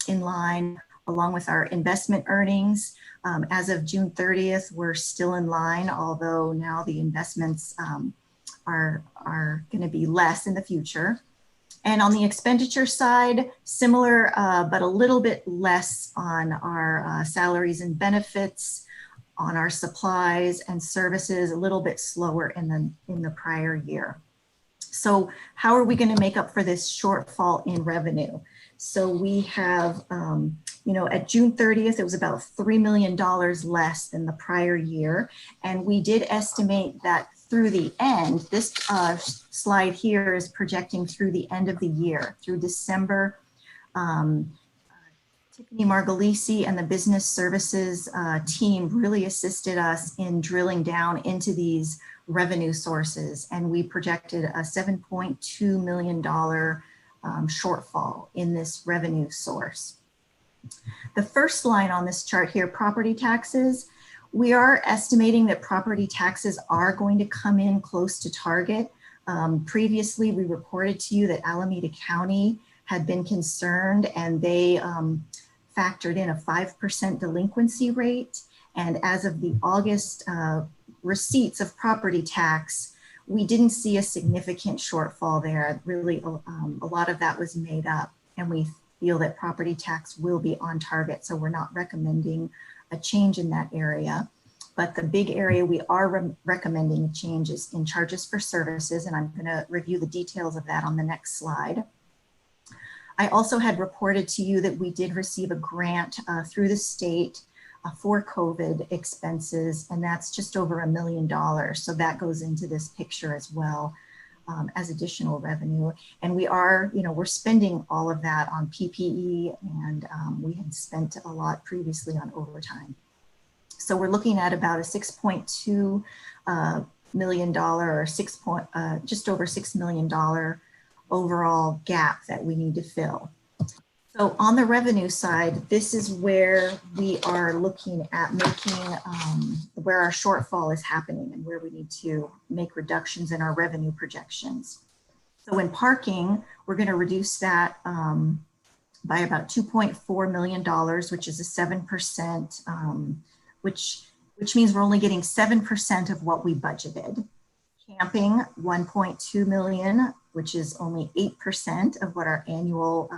line, along with our investment earnings. As of June 30th, we're still in line, although now the investments are going to be less in the future. And on the expenditure side, similar, but a little bit less on our salaries and benefits, on our supplies and services, a little bit slower in the prior year. So how are we going to make up for this shortfall in revenue? So we have, at June 30th, it was about $3 million less than the prior year. And we did estimate that through the end, this slide here is projecting through the end of the year, through December. Tiffany Margolisi and the business services team really assisted us in drilling down into these revenue sources. And we projected a $7.2 million shortfall in this revenue source. The first line on this chart here, property taxes, we are estimating that property taxes are going to come in close to target. Previously, we reported to you that Alameda County had been concerned, and they factored in a 5% delinquency rate. And as of the August receipts of property tax, we didn't see a significant shortfall there. Really, a lot of that was made up, and we feel that property tax will be on target. So we're not recommending a change in that area. But the big area we are recommending a change is in charges for services, and I'm going to review the details of that on the next slide. I also had reported to you that we did receive a grant through the state for COVID expenses, and that's just over $1 million. So that goes into this picture as well as additional revenue. And we are, we're spending all of that on PPE, and we had spent a lot previously on overtime. So we're looking at about a $6.2 million or just over $6 million overall gap that we need to fill. So on the revenue side, this is where we are looking at making, where our shortfall is happening and where we need to make reductions in our revenue projections. So in parking, we're going to reduce that by about $2.4 million, which is a 7%, which means we're only getting 7% of what we budgeted. Camping, 1.2 million, which is only 8% of what our annual,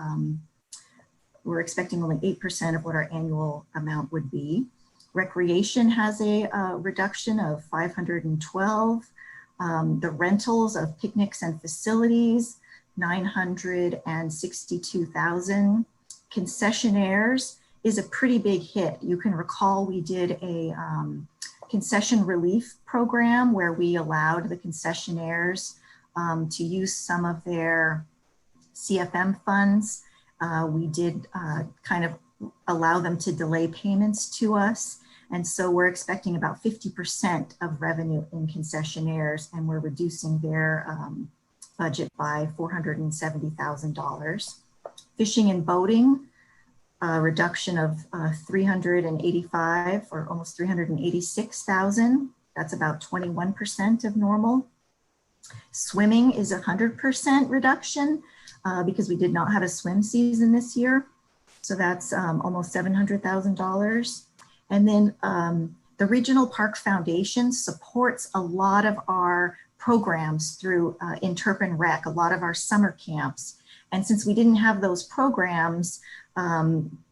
we're expecting only 8% of what our annual amount would be. Recreation has a reduction of 512. The rentals of picnics and facilities, 962,000. Concessionaires is a pretty big hit. You can recall we did a concession relief program where we allowed the concessionaires to use some of their CFM funds. We did kind of allow them to delay payments to us. And so we're expecting about 50% of revenue in concessionaires, and we're reducing their budget by $470,000. Fishing and boating, a reduction of 385 or almost 386,000. That's about 21% of normal. Swimming is 100% reduction because we did not have a swim season this year. So that's almost $700,000. And then the Regional Park Foundation supports a lot of our programs through Interp and Rec, a lot of our summer camps. And since we didn't have those programs,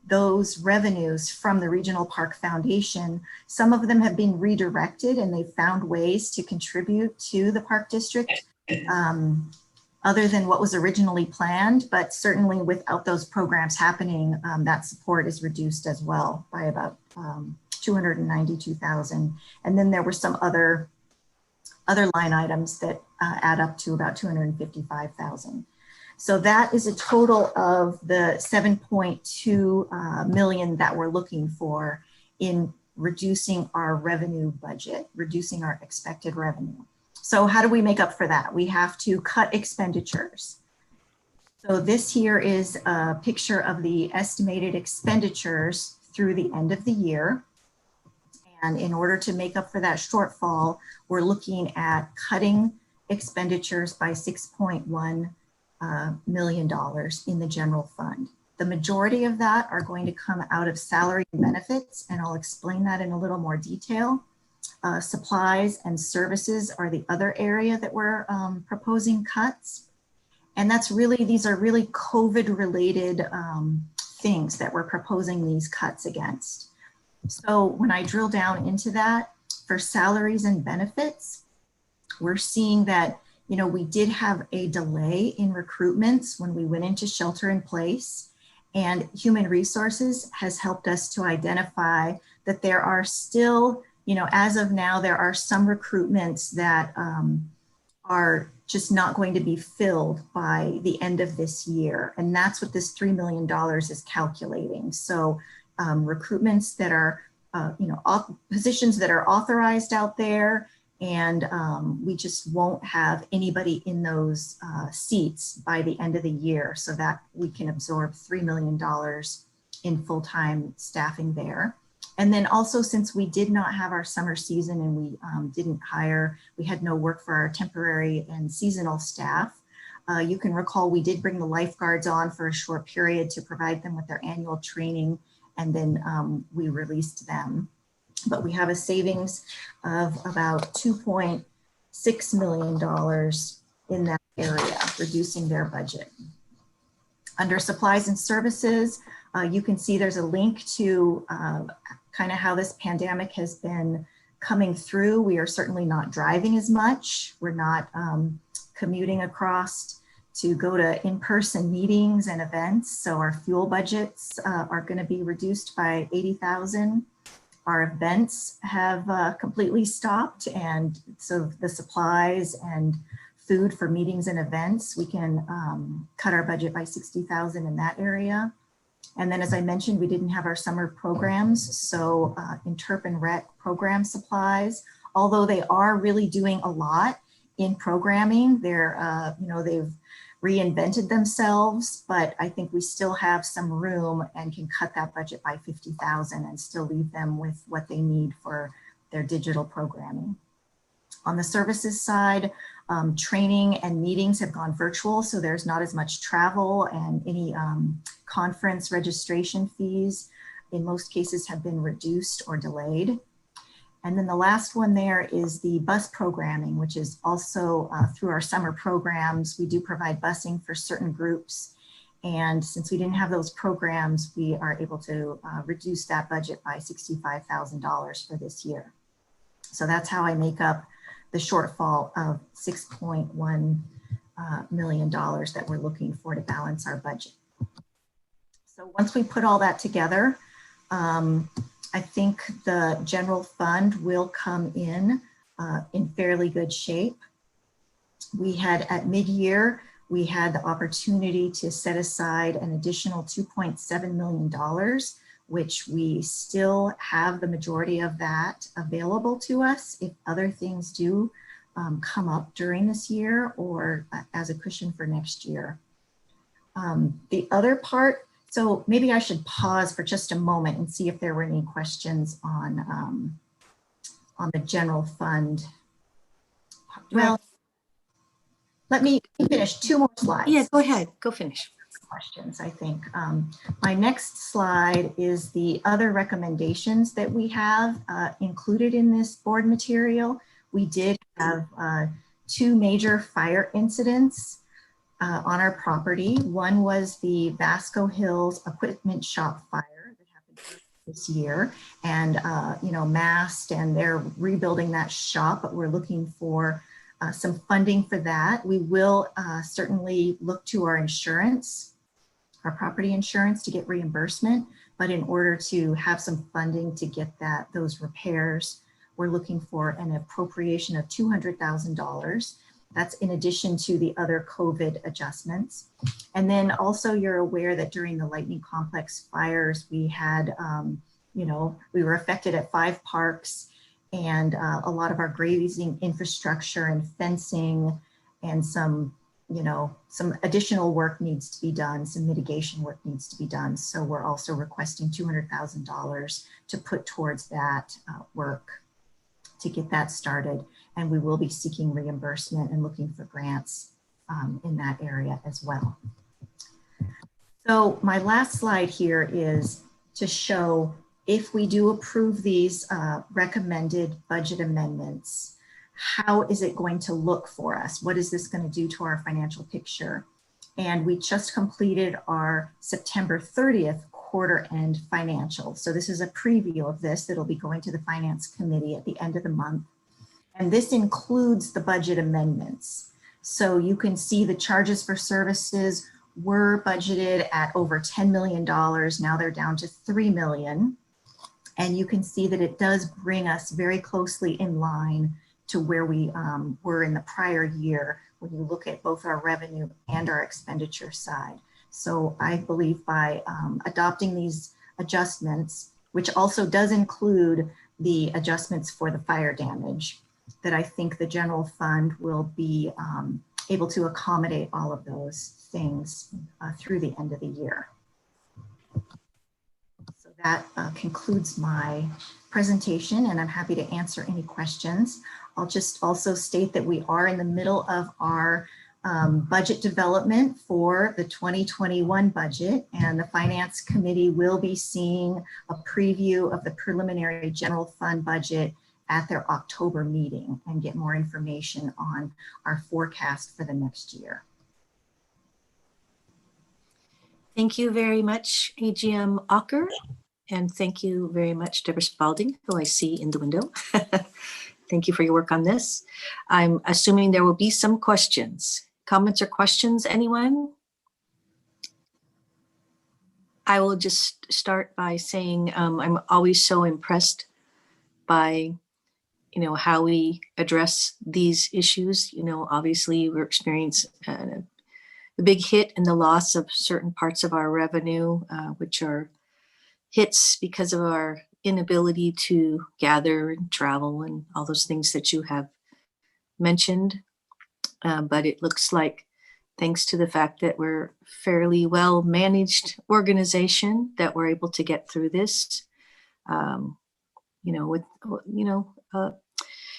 those revenues from the Regional Park Foundation, some of them have been redirected and they've found ways to contribute to the Park District other than what was originally planned. But certainly without those programs happening, that support is reduced as well by about 292,000. And then there were some other line items that add up to about 255,000. So that is a total of the 7.2 million that we're looking for in reducing our revenue budget, reducing our expected revenue. So how do we make up for that? We have to cut expenditures. So this here is a picture of the estimated expenditures through the end of the year. And in order to make up for that shortfall, we're looking at cutting expenditures by $6.1 million in the general fund. The majority of that are going to come out of salary and benefits, and I'll explain that in a little more detail. Supplies and services are the other area that we're proposing cuts. And these are really COVID related things that we're proposing these cuts against. So when I drill down into that, for salaries and benefits, we're seeing that, we did have a delay in recruitments when we went into shelter in place, and human resources has helped us to identify that there are still, as of now, there are some recruitments that are just not going to be filled by the end of this year. And that's what this $3 million is calculating. So recruitments that are, positions that are authorized out there, and we just won't have anybody in those seats by the end of the year, so that we can absorb $3 million in full-time staffing there. And then also, since we did not have our summer season and we we had no work for our temporary and seasonal staff, you can recall we did bring the lifeguards on for a short period to provide them with their annual training, and then we released them. But we have a savings of about $2.6 million in that area, reducing their budget. Under supplies and services, you can see there's a link to kind of how this pandemic has been coming through. We are certainly not driving as much. We're not commuting across to go to in-person meetings and events. So our fuel budgets are going to be reduced by $80,000. Our events have completely stopped, and so the supplies and food for meetings and events, we can cut our budget by $60,000 in that area. And then, as I mentioned, we didn't have our summer programs, so Interp and Rec program supplies, although they are really doing a lot in programming, they're they've reinvented themselves, but I think we still have some room and can cut that budget by $50,000 and still leave them with what they need for their digital programming. On the services side, training and meetings have gone virtual, so there's not as much travel, and any conference registration fees in most cases have been reduced or delayed. And then the last one there is the bus programming, which is also through our summer programs. We do provide busing for certain groups. And since we didn't have those programs, we are able to reduce that budget by $65,000 for this year. So that's how I make up the shortfall of $6.1 million that we're looking for to balance our budget. So once we put all that together, I think the general fund will come in fairly good shape. We had at mid-year, we had the opportunity to set aside an additional $2.7 million, which we still have the majority of that available to us if other things do come up during this year or as a cushion for next year. The other part, so maybe I should pause for just a moment and see if there were any questions on the general fund. Well, let me finish 2 more slides. Yeah, go ahead, go finish. Questions, I think. My next slide is the other recommendations that we have included in this board material. We did have 2 major fire incidents on our property. One was the Vasco Hills equipment shop fire that happened this year, and masked, and they're rebuilding that shop, but we're looking for some funding for that. We will certainly look to our insurance, our property insurance, to get reimbursement, but in order to have some funding to get those repairs, we're looking for an appropriation of $200,000. That's in addition to the other COVID adjustments. And then also, you're aware that during the Lightning Complex fires, we had, we were affected at 5 parks, and a lot of our grazing infrastructure and fencing and some you know, some additional work needs to be done, some mitigation work needs to be done. So we're also requesting $200,000 to put towards that work to get that started. And we will be seeking reimbursement and looking for grants in that area as well. So my last slide here is to show if we do approve these recommended budget amendments, how is it going to look for us? What is this going to do to our financial picture? And we just completed our September 30th quarter end financial. So this is a preview of this that'll be going to the Finance Committee at the end of the month. And this includes the budget amendments. So you can see the charges for services were budgeted at over $10 million. Now they're down to $3 million. And you can see that it does bring us very closely in line to where we were in the prior year when you look at both our revenue and our expenditure side. So I believe by adopting these adjustments, which also does include the adjustments for the fire damage, that I think the general fund will be able to accommodate all of those things through the end of the year. So that concludes my presentation, and I'm happy to answer any questions. I'll just also state that we are in the middle of our budget development for the 2021 budget, and the Finance Committee will be seeing a preview of the preliminary general fund budget at their October meeting and get more information on our forecast for the next year. Thank you very much, AGM Ocker. And thank you very much, Deborah Spalding, who I see in the window. Thank you for your work on this. I'm assuming there will be some questions. Comments or questions, anyone? I will just start by saying I'm always so impressed by, you know, how we address these issues. You know, obviously we're experiencing a big hit in the loss of certain parts of our revenue, which are hits because of our inability to gather and travel and all those things that you have mentioned. But it looks like, thanks to the fact that we're fairly well managed organization, that we're able to get through this. You know, with, you know,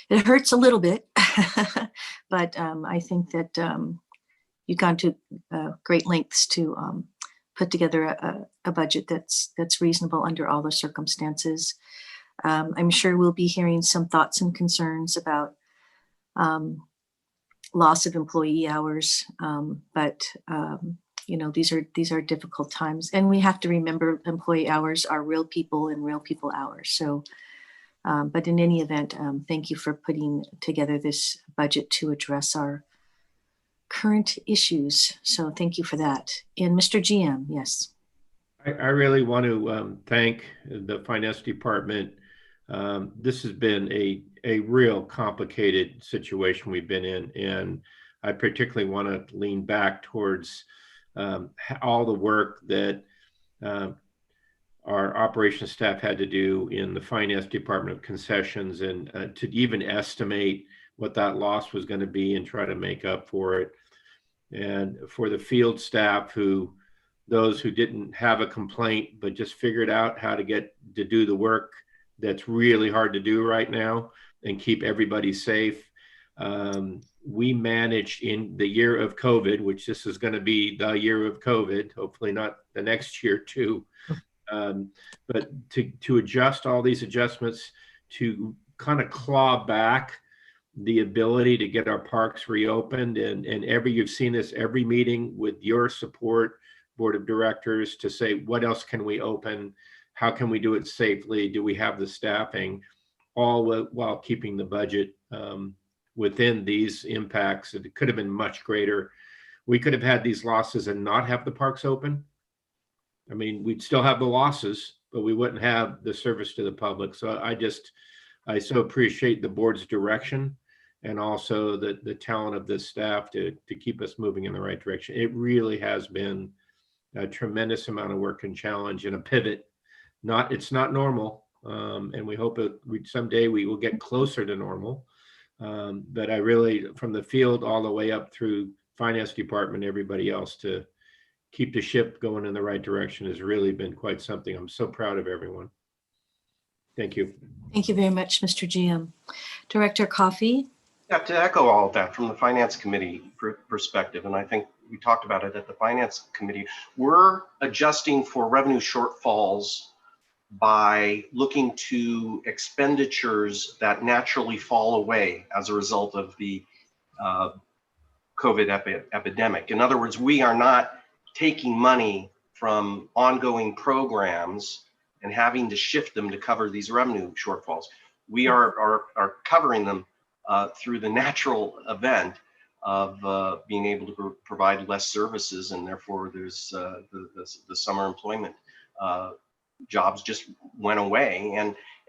it hurts a little bit, but I think that you've gone to great lengths to put together a budget that's reasonable under all the circumstances. I'm sure we'll be hearing some thoughts and concerns about loss of employee hours, but you know, these are difficult times, and we have to remember employee hours are real people and real people hours. So, but in any event, thank you for putting together this budget to address our current issues. So thank you for that. And Mr. GM, yes. I really want to thank the Finance Department. This has been a real complicated situation we've been in, and I particularly want to lean back towards all the work that our operations staff had to do in the Finance Department of concessions, and to even estimate what that loss was going to be and try to make up for it. And for the field staff, those who didn't have a complaint but just figured out how to get to do the work that's really hard to do right now and keep everybody safe. We managed in the year of COVID, which this is going to be the year of COVID, hopefully not the next year too, but to adjust all these adjustments, to kind of claw back the ability to get our parks reopened. And you've seen this every meeting with your support, board of directors, to say, what else can we open? How can we do it safely? Do we have the staffing? All while keeping the budget within these impacts. It could have been much greater. We could have had these losses and not have the parks open. I mean, we'd still have the losses, but we wouldn't have the service to the public. So I so appreciate the board's direction, and also the talent of this staff to keep us moving in the right direction. It really has been a tremendous amount of work and challenge, and a pivot. It's not normal, and we hope someday we will get closer to normal. But I really, from the field all the way up through finance department, everybody else to keep the ship going in the right direction has really been quite something. I'm so proud of everyone. Thank you. Thank you very much, Mr. GM. Director Coffey? Yeah, to echo all of that from the Finance Committee perspective, and I think we talked about it at the Finance Committee, we're adjusting for revenue shortfalls by looking to expenditures that naturally fall away as a result of the COVID epidemic. In other words, we are not taking money from ongoing programs and having to shift them to cover these revenue shortfalls. We are covering them through the natural event of being able to provide less services, and therefore there's the summer employment jobs just went away,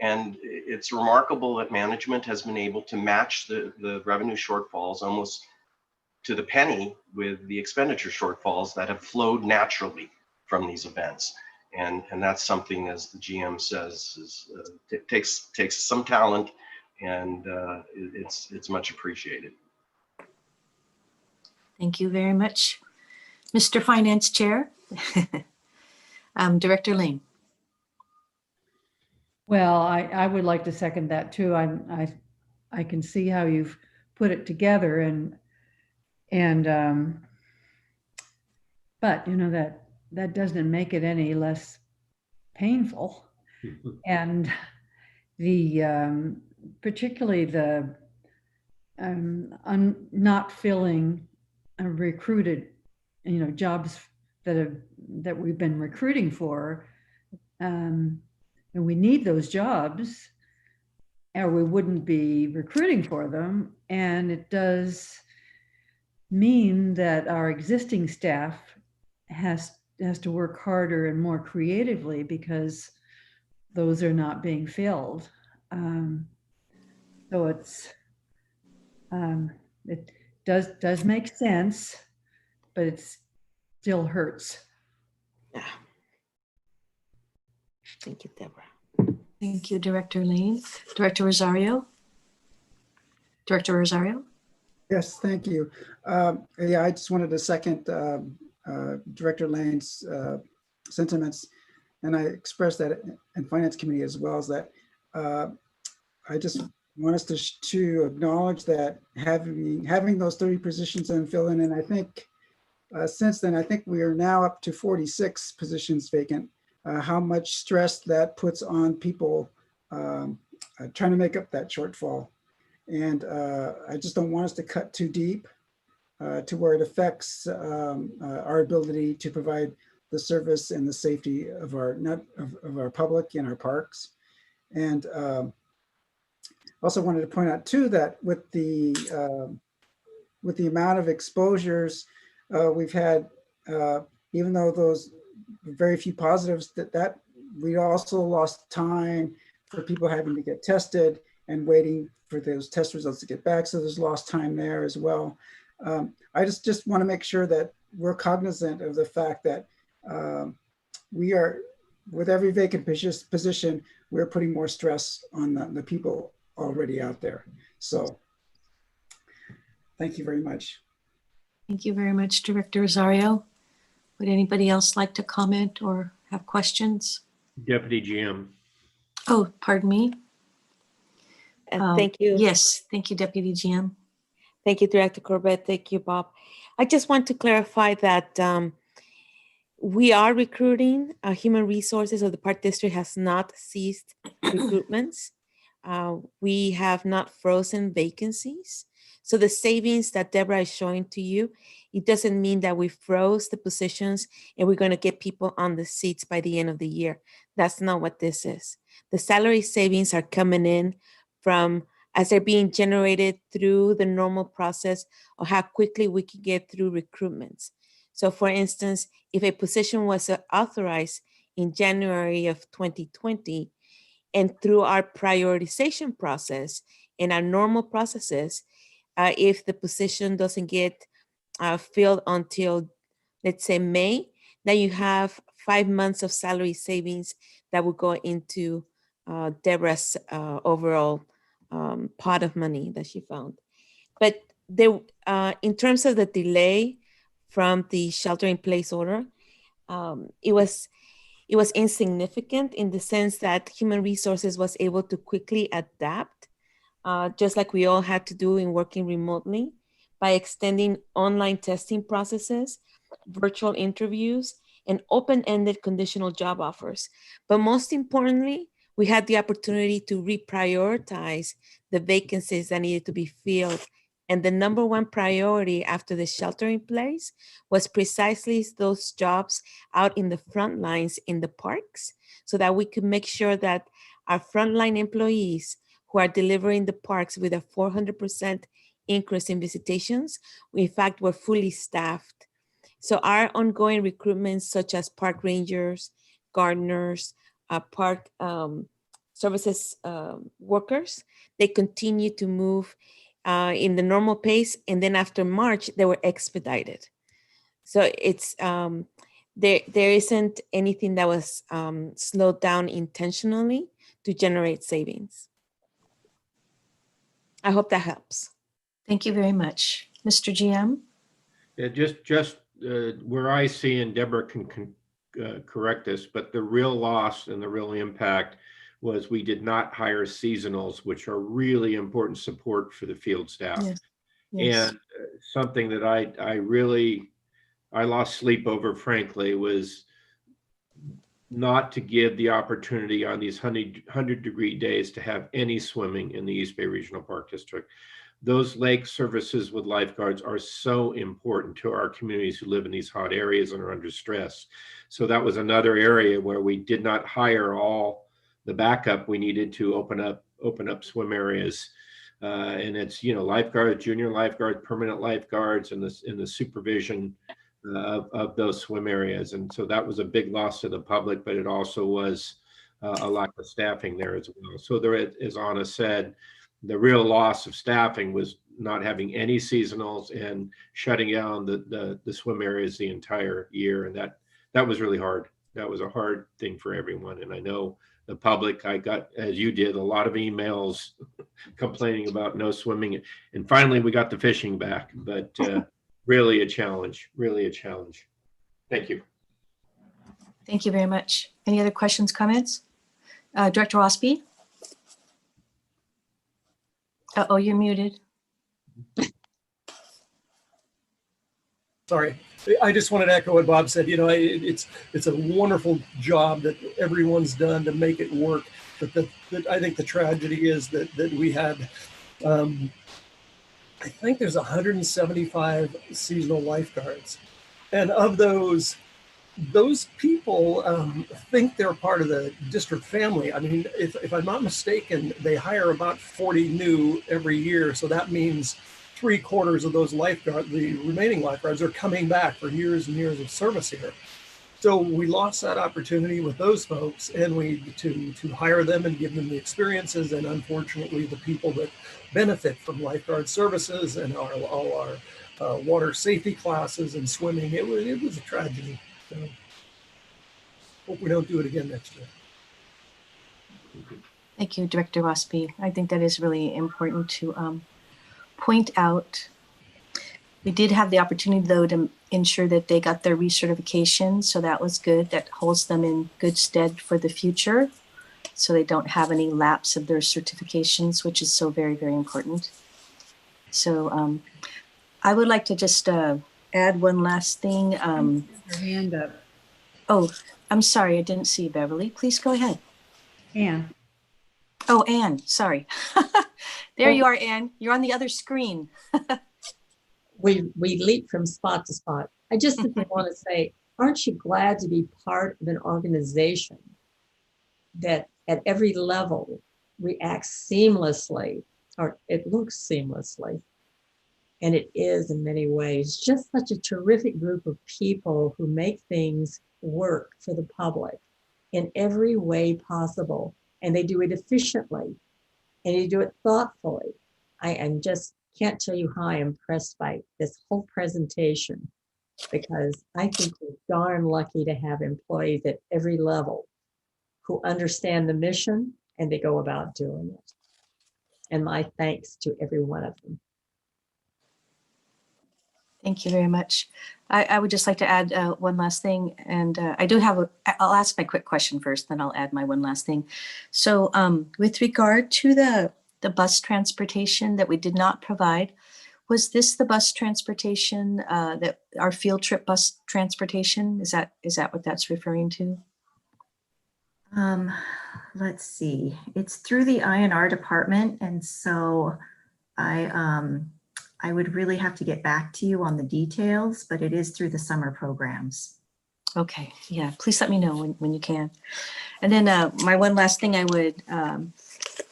and it's remarkable that management has been able to match the revenue shortfalls almost to the penny with the expenditure shortfalls that have flowed naturally from these events. And that's something, as the GM says, it takes some talent, and it's much appreciated. Thank you very much, Mr. Finance Chair. Director Lane. Well, I would like to second that too. I can see how you've put it together, but you know that doesn't make it any less painful. And the particularly the not filling recruited, jobs that we've been recruiting for, and we need those jobs, or we wouldn't be recruiting for them. And it does mean that our existing staff has to work harder and more creatively because those are not being filled. So it does make sense, but it still hurts. Yeah. Thank you, Deborah. Thank you, Director Lane. Director Rosario? Director Rosario? Yes, thank you. Yeah, I just wanted to second Director Lane's sentiments, and I expressed that in Finance Committee as well, as that I just want us to acknowledge that having those 30 positions and fill in, and I think since then, I think we are now up to 46 positions vacant. How much stress that puts on people trying to make up that shortfall. And I just don't want us to cut too deep to where it affects our ability to provide the service and the safety of our public in our parks. And also wanted to point out too that with the amount of exposures we've had, even though those very few positives, that we also lost time for people having to get tested and waiting for those test results to get back. So there's lost time there as well. I just want to make sure that we're cognizant of the fact that we are, with every vacant position, we're putting more stress on the people already out there. So thank you very much. Thank you very much, Director Rosario. Would anybody else like to comment or have questions? Deputy GM. Oh, pardon me. Thank you. Yes, thank you, Deputy GM. Thank you, Director Corbett. Thank you, Bob. I just want to clarify that we are recruiting. Human Resources of the Park District has not ceased recruitments. We have not frozen vacancies. So the savings that Deborah is showing to you, it doesn't mean that we froze the positions and we're going to get people on the seats by the end of the year. That's not what this is. The salary savings are coming in from as they're being generated through the normal process of how quickly we can get through recruitments. So for instance, if a position was authorized in January of 2020, and through our prioritization process and our normal processes, if the position doesn't get filled until, let's say, May, then you have 5 months of salary savings that will go into Deborah's overall pot of money that she found. But in terms of the delay from the shelter-in-place order, it was insignificant in the sense that human resources was able to quickly adapt, just like we all had to do in working remotely, by extending online testing processes, virtual interviews, and open-ended conditional job offers. But most importantly, we had the opportunity to reprioritize the vacancies that needed to be filled. And the number one priority after the shelter in place was precisely those jobs out in the front lines in the parks, so that we could make sure that our frontline employees who are delivering the parks with a 400% increase in visitations, we in fact were fully staffed. So our ongoing recruitments, such as park rangers, gardeners, park services workers, they continue to move in the normal pace. And then after March, they were expedited. So it's there isn't anything that was slowed down intentionally to generate savings. I hope that helps. Thank you very much. Mr. GM? Yeah, just where I see, and Deborah can correct this, but the real loss and the real impact was we did not hire seasonals, which are really important support for the field staff. Yes. Yes. And something that I lost sleep over, frankly, was not to give the opportunity on these 100-degree days to have any swimming in the East Bay Regional Park District. Those lake services with lifeguards are so important to our communities who live in these hot areas and are under stress. So that was another area where we did not hire all the backup we needed to open up swim areas. And it's, lifeguards, junior lifeguards, permanent lifeguards, and the supervision of those swim areas. And so that was a big loss to the public, but it also was a lack of staffing there as well. So there, as Anna said, the real loss of staffing was not having any seasonals and shutting down the swim areas the entire year. And that was really hard. That was a hard thing for everyone. And I know the public, I got, as you did, a lot of emails complaining about no swimming. And finally, we got the fishing back, but really a challenge. Thank you. Thank you very much. Any other questions, comments? Director Rossby? Uh-oh, you're muted. Sorry, I just wanted to echo what Bob said. It's a wonderful job that everyone's done to make it work. But I think the tragedy is that we had, I think there's 175 seasonal lifeguards, and of those people think they're part of the district family. I mean, if I'm not mistaken, they hire about 40 new every year. So that means 3/4 of those lifeguards, the remaining lifeguards, are coming back for years and years of service here. So we lost that opportunity with those folks, and to hire them and give them the experiences. And unfortunately, the people that benefit from lifeguard services and all our water safety classes and swimming, it was a tragedy. So hope we don't do it again next year. Thank you, Director Rossby. I think that is really important to point out. We did have the opportunity, though, to ensure that they got their recertification. So that was good. That holds them in good stead for the future. So they don't have any lapse of their certifications, which is so very, very important. So I would like to just add one last thing. Your hand up. Oh, I'm sorry. I didn't see Beverly. Please go ahead. Anne. Oh, Anne, sorry. There you are, Anne. You're on the other screen. We leap from spot to spot. I just want to say, aren't you glad to be part of an organization that at every level reacts seamlessly, or it looks seamlessly? And it is in many ways just such a terrific group of people who make things work for the public in every way possible. And they do it efficiently, and you do it thoughtfully. I am just can't tell you how I'm impressed by this whole presentation, because I think we're darn lucky to have employees at every level who understand the mission and they go about doing it. And my thanks to every one of them. Thank you very much. I would just like to add one last thing, and I'll ask my quick question first, then I'll add my one last thing. So with regard to the bus transportation that we did not provide, was this the bus transportation that our field trip bus transportation? Is that what that's referring to? Let's see. It's through the INR department, and so I would really have to get back to you on the details, but it is through the summer programs. Okay, yeah, please let me know when you can. And then my one last thing I would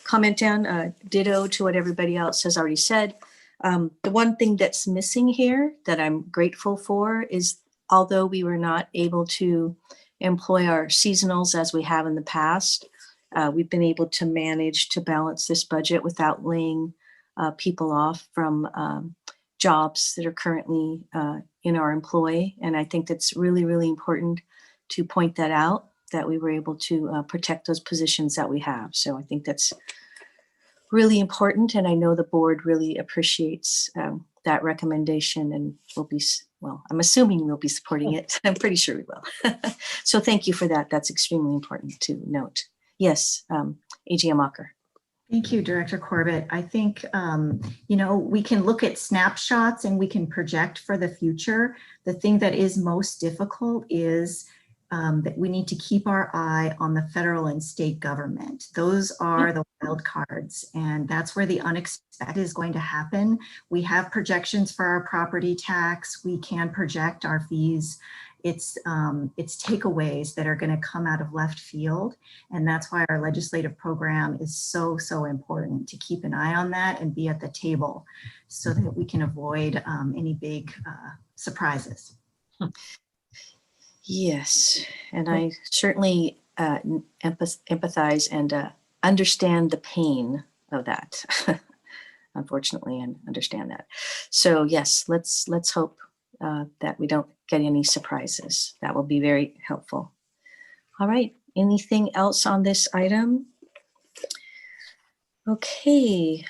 comment on, ditto to what everybody else has already said. The one thing that's missing here that I'm grateful for is, although we were not able to employ our seasonals as we have in the past, we've been able to manage to balance this budget without laying people off from jobs that are currently in our employ. And I think that's really, really important to point that out, that we were able to protect those positions that we have. So I think that's really important. And I know the board really appreciates that recommendation, and I'm assuming we'll be supporting it. I'm pretty sure we will. So thank you for that. That's extremely important to note. Yes, AGM Walker. Thank you, Director Corbett. I think, we can look at snapshots and we can project for the future. The thing that is most difficult is that we need to keep our eye on the federal and state government. Those are the wild cards, and that's where the unexpected is going to happen. We have projections for our property tax. We can project our fees. It's takeaways that are going to come out of left field. And that's why our legislative program is so, so important, to keep an eye on that and be at the table so that we can avoid any big surprises. Yes, and I certainly empathize and understand the pain of that. Unfortunately, and understand that. So yes, let's hope that we don't get any surprises. That will be very helpful. All right, anything else on this item? Okay,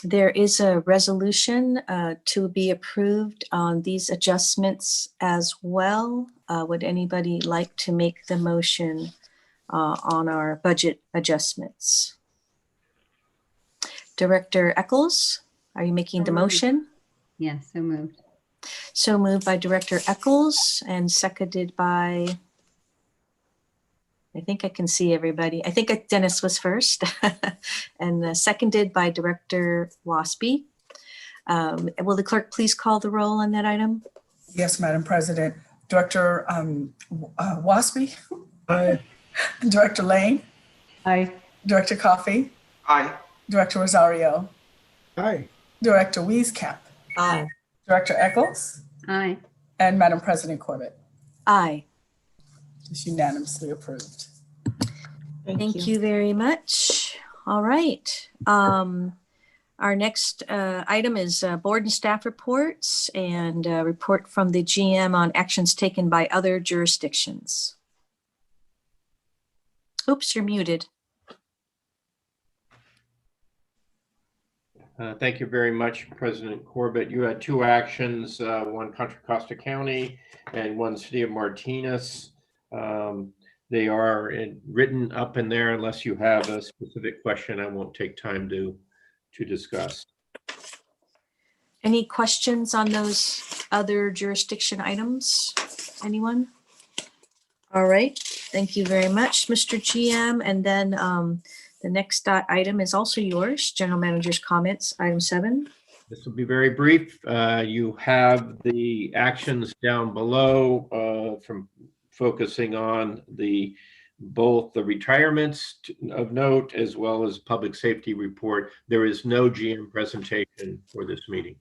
there is a resolution to be approved on these adjustments as well. Would anybody like to make the motion on our budget adjustments? Director Eccles, are you making the motion? Yes, so moved. So moved by Director Eccles and seconded by, I think I can see everybody. I think Dennis was first and seconded by Director Waspy. Will the clerk please call the roll on that item? Yes, Madam President. Director Waspy? Aye. Director Lane? Aye. Director Coffey? Aye. Director Rosario? Aye. Director Wieskap? Aye. Director Eccles? Aye. And Madam President Corbett? Aye. It's unanimously approved. Thank you very much. All right. Our next item is board and staff reports and a report from the GM on actions taken by other jurisdictions. Oops, you're muted. Thank you very much, President Corbett. You had two actions, one Contra Costa County and one City of Martinez. They are written up in there. Unless you have a specific question, I won't take time to discuss. Any questions on those other jurisdiction items? Anyone? All right, thank you very much, Mr. GM. And then the next item is also yours, General Manager's comments, item 7. This will be very brief. You have the actions down below from focusing on both the retirements of note as well as public safety report. There is no GM presentation for this meeting.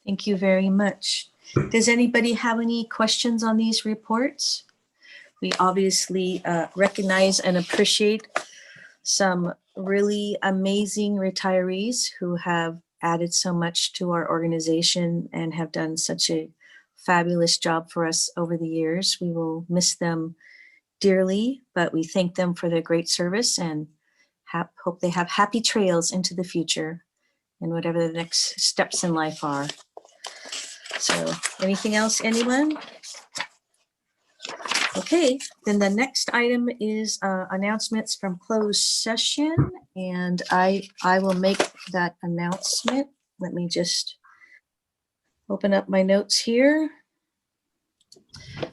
Thank you very much. Does anybody have any questions on these reports? We obviously recognize and appreciate some really amazing retirees who have added so much to our organization and have done such a fabulous job for us over the years. We will miss them dearly, but we thank them for their great service and hope they have happy trails into the future and whatever the next steps in life are. So anything else, anyone? Okay, then the next item is announcements from closed session, and I will make that announcement. Let me just open up my notes here.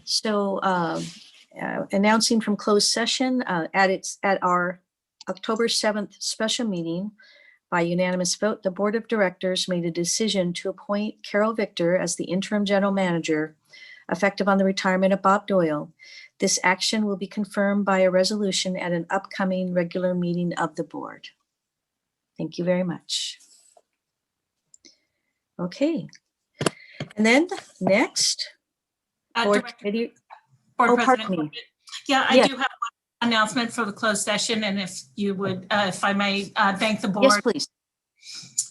So announcing from closed session at our October 7th special meeting, by unanimous vote, the Board of Directors made a decision to appoint Carol Victor as the interim general manager effective on the retirement of Bob Doyle. This action will be confirmed by a resolution at an upcoming regular meeting of the board. Thank you very much. Okay. And then next, board Director- committee. Board Oh, President pardon me. Corbett. Yeah, I Yeah. do have one announcement for the closed session, and if you would, if I may, thank the board. Yes, please.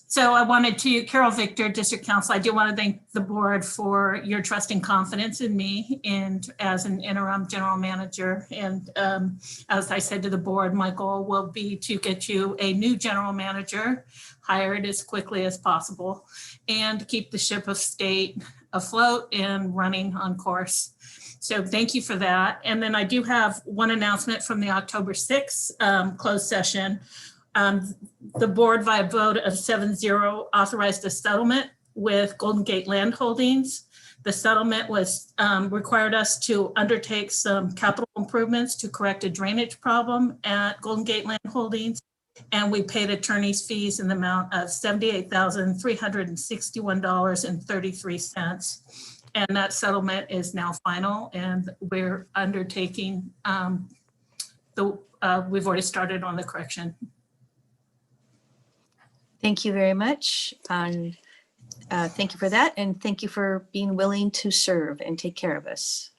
So I wanted to, Carol Victor, District Council, I do want to thank the board for your trust and confidence in me and as an interim general manager. And as I said to the board, my goal will be to get you a new general manager hired as quickly as possible and keep the ship of state afloat and running on course. So thank you for that. And then I do have one announcement from the October 6th closed session. The board via vote of 7-0 authorized a settlement with Golden Gate Land Holdings. The settlement was required us to undertake some capital improvements to correct a drainage problem at Golden Gate Land Holdings. And we paid attorney's fees in the amount of $78,361.33. And that settlement is now final, and we're undertaking we've already started on the correction. Thank you very much. And thank you for that. And thank you for being willing to serve and take care of us.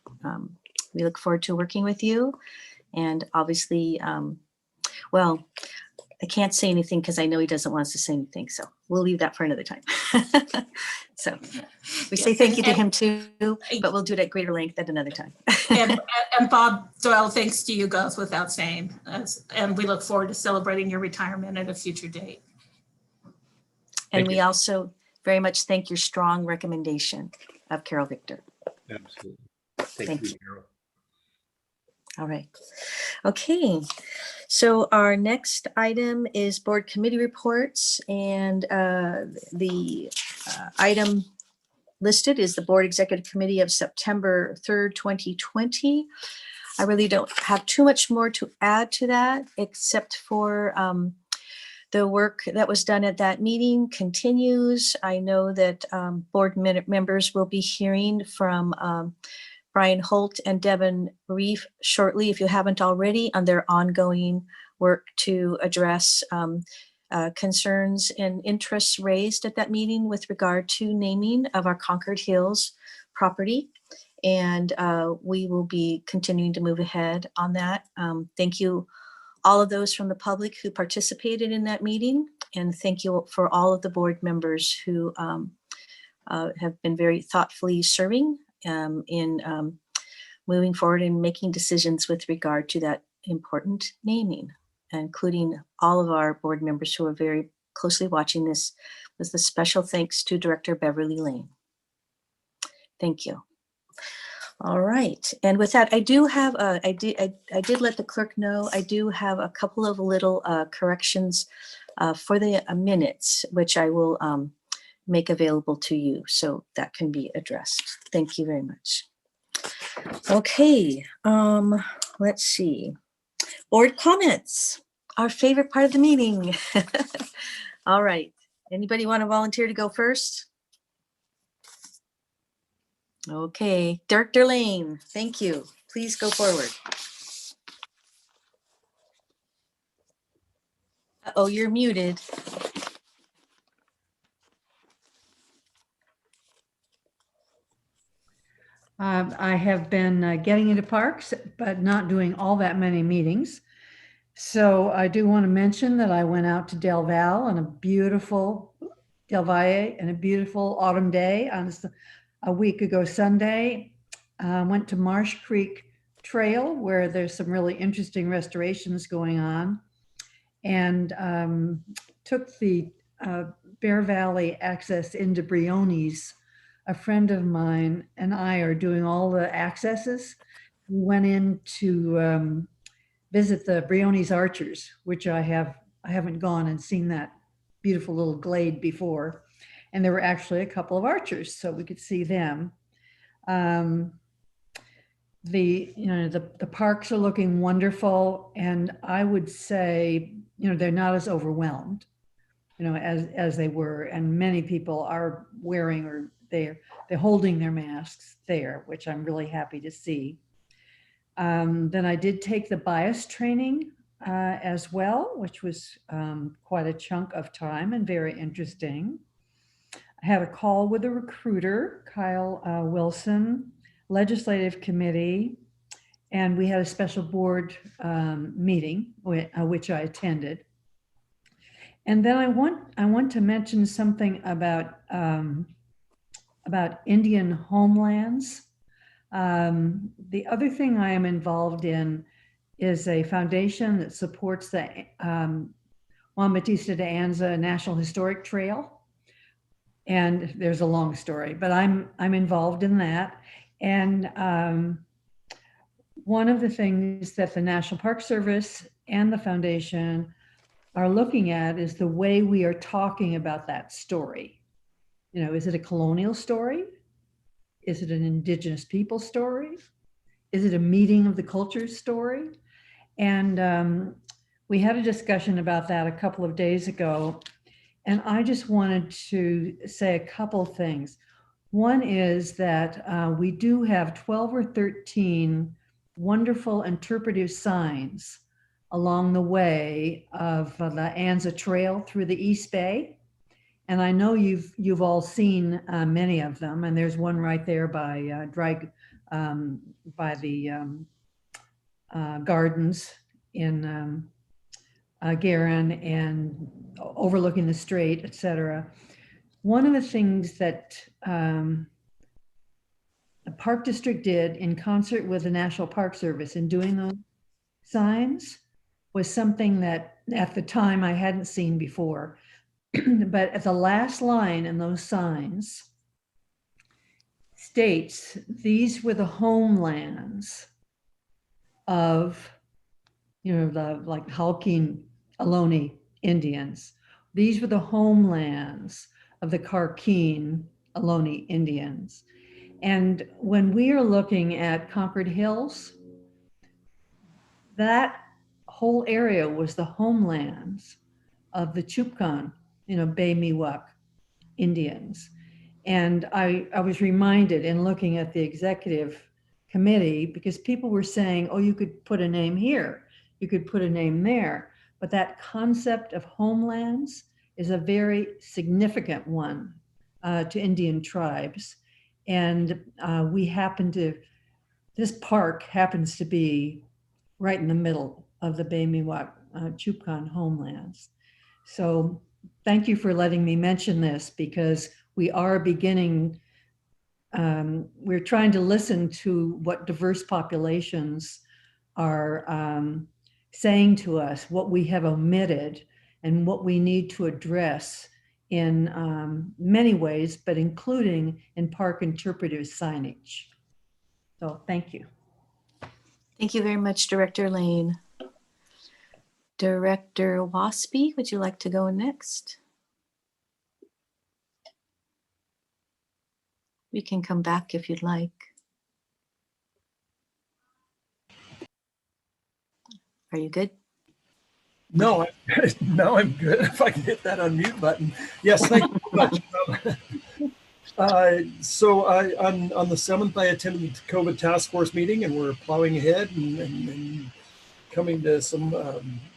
We look forward to working with you. And obviously, well, I can't say anything because I know he doesn't want us to say anything. So we'll leave that for another time. So we say thank you to him too, but we'll do it at greater length at another time. And Bob Doyle, thanks to you goes without saying. And we look forward to celebrating your retirement at a future date. And we also very much thank your strong recommendation of Carol Victor. Absolutely. Thank you. Carol. All right. Okay. So our next item is board committee reports, and the item listed is the Board Executive Committee of September 3rd, 2020. I really don't have too much more to add to that, except for the work that was done at that meeting continues. I know that board members will be hearing from Brian Holt and Devin Reef shortly, if you haven't already, on their ongoing work to address concerns and interests raised at that meeting with regard to naming of our Concord Hills property. And we will be continuing to move ahead on that. Thank you, all of those from the public who participated in that meeting. And thank you for all of the board members who have been very thoughtfully serving in moving forward and making decisions with regard to that important naming, including all of our board members who are very closely watching this, with a special thanks to Director Beverly Lane. Thank you. All right, and with that, I do have I did let the clerk know I do have a couple of little corrections for the minutes, which I will make available to you so that can be addressed. Thank you very much. Okay, let's see. Board comments, our favorite part of the meeting. All right, anybody want to volunteer to go first? Okay, Director Lane, thank you. Please go forward. Oh, you're muted. I have been getting into parks, but not doing all that many meetings. So I do want to mention that I went out to Del Valle on a beautiful autumn day on a week ago Sunday. Went to Marsh Creek Trail, where there's some really interesting restorations going on, and took the Bear Valley access into Briones a friend of mine and I are doing all the accesses. We went in to visit the Briones Archers, which I haven't gone and seen that beautiful little glade before. And there were actually a couple of archers, so we could see them. The parks are looking wonderful, and I would say, they're not as overwhelmed, as they were, and many people are wearing or they're holding their masks there, which I'm really happy to see. Then I did take the bias training as well, which was quite a chunk of time and very interesting. I had a call with a recruiter, Kyle Wilson, legislative committee, and we had a special board meeting, which I attended. And then I want to mention something about Indian homelands. The other thing I am involved in is a foundation that supports the Juan Bautista de Anza National Historic Trail. And there's a long story, but I'm involved in that. And one of the things that the National Park Service and the foundation are looking at is the way we are talking about that story. Is it a colonial story? Is it an indigenous people story? Is it a meeting of the cultures story? And we had a discussion about that a couple of days ago. And I just wanted to say a couple of things. One is that we do have 12 or 13 wonderful interpretive signs along the way of the Anza Trail through the East Bay. And I know you've all seen many of them, and there's one right there by the gardens in Garin and overlooking the strait, etc. One of the things that the Park District did in concert with the National Park Service in doing those signs was something that at the time I hadn't seen before. But at the last line in those signs states, these were the homelands of, the like Halkine Ohlone Indians. These were the homelands of the Karkine Ohlone Indians. And when we are looking at Concord Hills, that whole area was the homelands of the Chupkan, Bay Miwok Indians. And I was reminded in looking at the executive committee, because people were saying, oh, you could put a name here, you could put a name there. But that concept of homelands is a very significant one to Indian tribes. And this park happens to be right in the middle of the Bay Miwok Chupkan homelands. So thank you for letting me mention this, because we are beginning, we're trying to listen to what diverse populations are saying to us, what we have omitted and what we need to address in many ways, but including in park interpretive signage. So thank you. Thank you very much, Director Lane. Director Waspy, would you like to go next? We can come back if you'd like. Are you good? No, I'm good. If I can hit that unmute button. Yes, thank you very much. On the 7th, I attended the COVID task force meeting, and we're plowing ahead and coming to some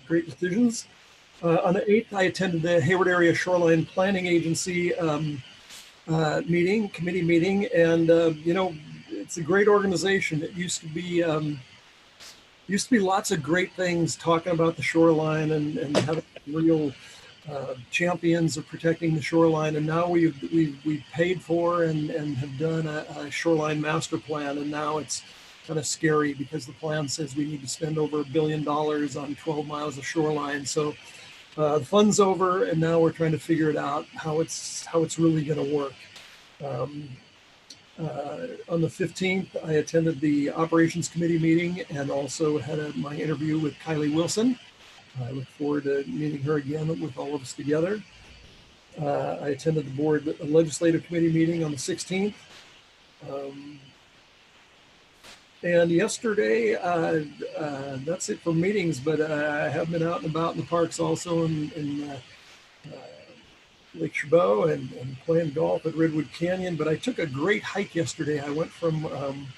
great decisions. On the 8th, I attended the Hayward Area Shoreline Planning Agency committee meeting, and it's a great organization. It used to be lots of great things talking about the shoreline and having real champions of protecting the shoreline. And now we've paid for and have done a shoreline master plan. And now it's kind of scary because the plan says we need to spend over $1 billion on 12 miles of shoreline. So the fun's over, and now we're trying to figure it out how it's really going to work. On the 15th, I attended the Operations Committee meeting and also had my interview with Kylie Wilson. I look forward to meeting her again with all of us together. I attended the board legislative committee meeting on the 16th. And yesterday, that's it for meetings, but I have been out and about in the parks also in Lake Chabot and playing golf at Redwood Canyon. But I took a great hike yesterday. I went from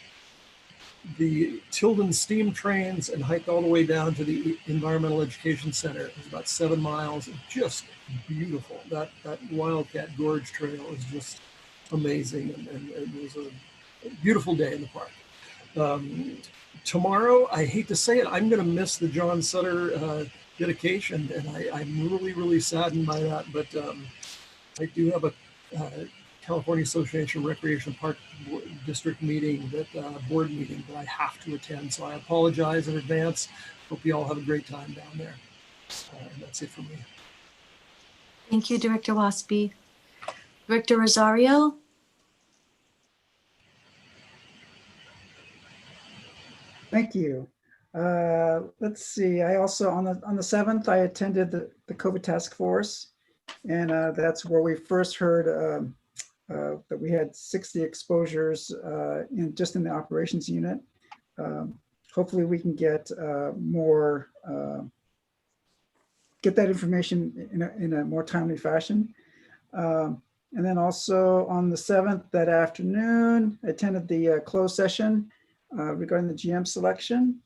the Tilden steam trains and hiked all the way down to the Environmental Education Center. It was about 7 miles, and just beautiful. That Wildcat Gorge Trail is just amazing, and it was a beautiful day in the park. Tomorrow, I hate to say it, I'm going to miss the John Sutter dedication, and I'm really, really saddened by that. But I do have a California Association of Recreation Park District meeting, board meeting that I have to attend. So I apologize in advance. Hope you all have a great time down there. And that's it for me. Thank you, Director Waspy. Director Rosario? Thank you. Let's see. I also on the 7th, I attended the COVID task force, and that's where we first heard that we had 60 exposures just in the operations unit. Hopefully, we can get more get that information in a more timely fashion. And then also on the 7th that afternoon, I attended the closed session regarding the GM selection.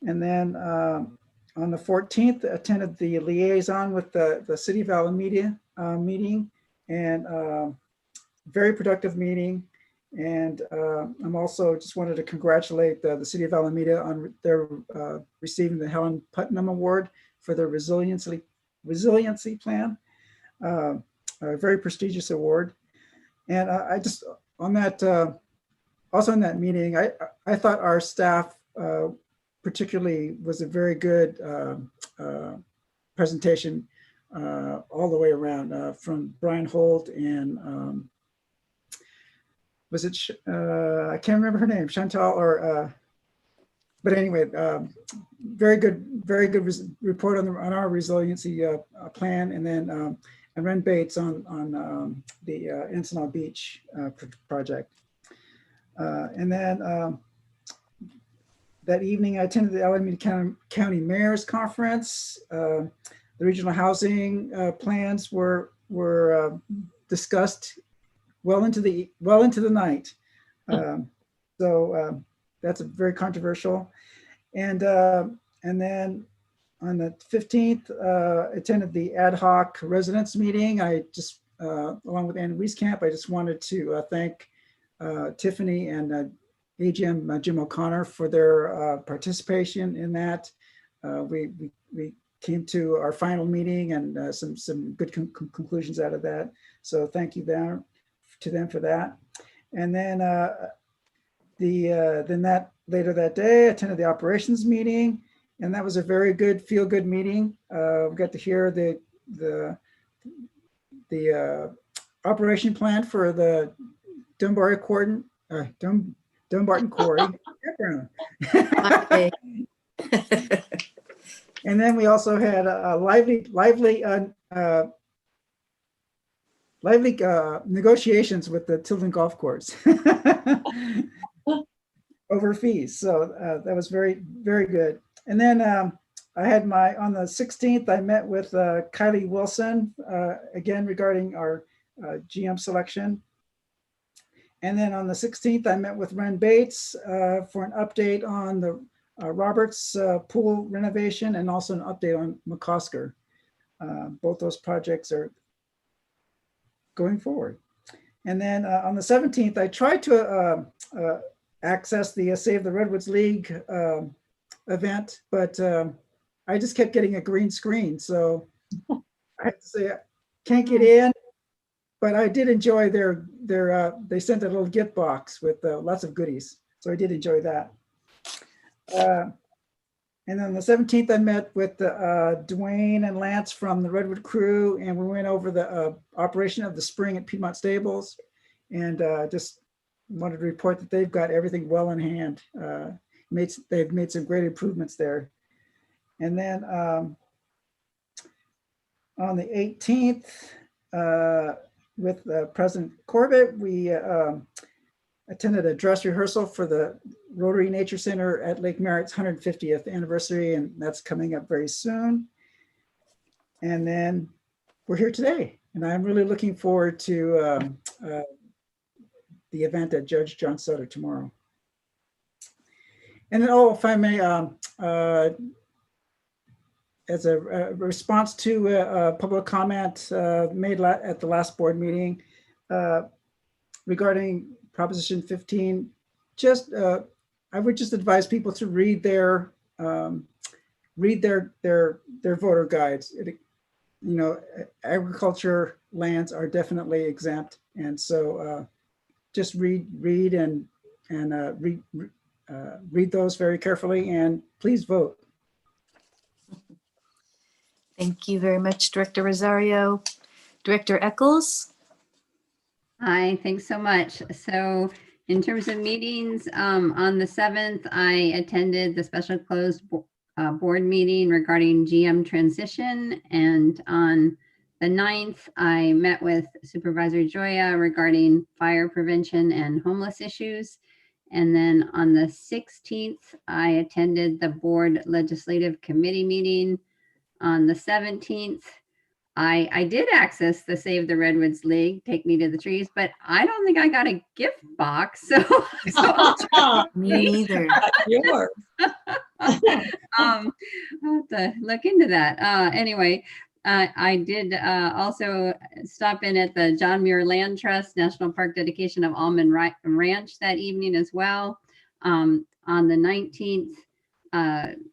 And then on the 14th, attended the liaison with the City of Alameda meeting, and very productive meeting. And I'm also just wanted to congratulate the City of Alameda on their receiving the Helen Putnam Award for their resiliency plan. A very prestigious award. And I just, on that, also in that meeting, I thought our staff particularly was a very good presentation all the way around, from Brian Holt and was it, I can't remember her name, Chantal, or, but anyway, very good report on our resiliency plan. And then and Ren Bates on the Ensenada Beach project. And then that evening, I attended the Alameda County Mayor's Conference. The regional housing plans were discussed well into the night. So that's a very controversial. And then on the 15th, attended the ad hoc residents meeting. I just, along with Ann Wieskamp, I just wanted to thank Tiffany and AGM Jim O'Connor for their participation in that. We came to our final meeting and some good conclusions out of that. So thank you to them for that. And then later that day, I attended the operations meeting, and that was a very good, feel-good meeting. We got to hear the operation plan for the Dumbarton Quarry. And then we also had a lively negotiations with the Tilden Golf Course over fees. So that was very, very good. And then I had on the 16th, I met with Kylie Wilson, again, regarding our GM selection. And then on the 16th, I met with Ren Bates for an update on the Roberts pool renovation, and also an update on McCosker. Both those projects are going forward. And then on the 17th, I tried to access the Save the Redwoods League event, but I just kept getting a green screen. So I have to say, I can't get in, but I did enjoy they sent a little gift box with lots of goodies. So I did enjoy that. And then the 17th, I met with Dwayne and Lance from the Redwood crew, and we went over the operation of the spring at Piedmont Stables, and just wanted to report that they've got everything well in hand. They've made some great improvements there. And then on the 18th, with President Corbett, we attended a dress rehearsal for the Rotary Nature Center at Lake Merritt's 150th anniversary, and that's coming up very soon. And then we're here today, and I'm really looking forward to the event at Judge John Sutter tomorrow. And then, if I may, as a response to a public comment made at the last board meeting regarding Proposition 15, I would just advise people to read their voter guides. Agriculture lands are definitely exempt, and so just read those very carefully, and please vote. Thank you very much, Director Rosario. Director Eccles? Hi, thanks so much. So in terms of meetings, on the 7th, I attended the special closed board meeting regarding GM transition. And on the 9th, I met with Supervisor Joya regarding fire prevention and homeless issues. And then on the 16th, I attended the board legislative committee meeting. On the 17th, I did access the Save the Redwoods League, Take Me to the Trees, but I don't think I got a gift box. So Me neither. Yours. I'll have to look into that. Anyway, I did also stop in at the John Muir Land Trust National Park dedication of Almond Ranch that evening as well. On the 19th,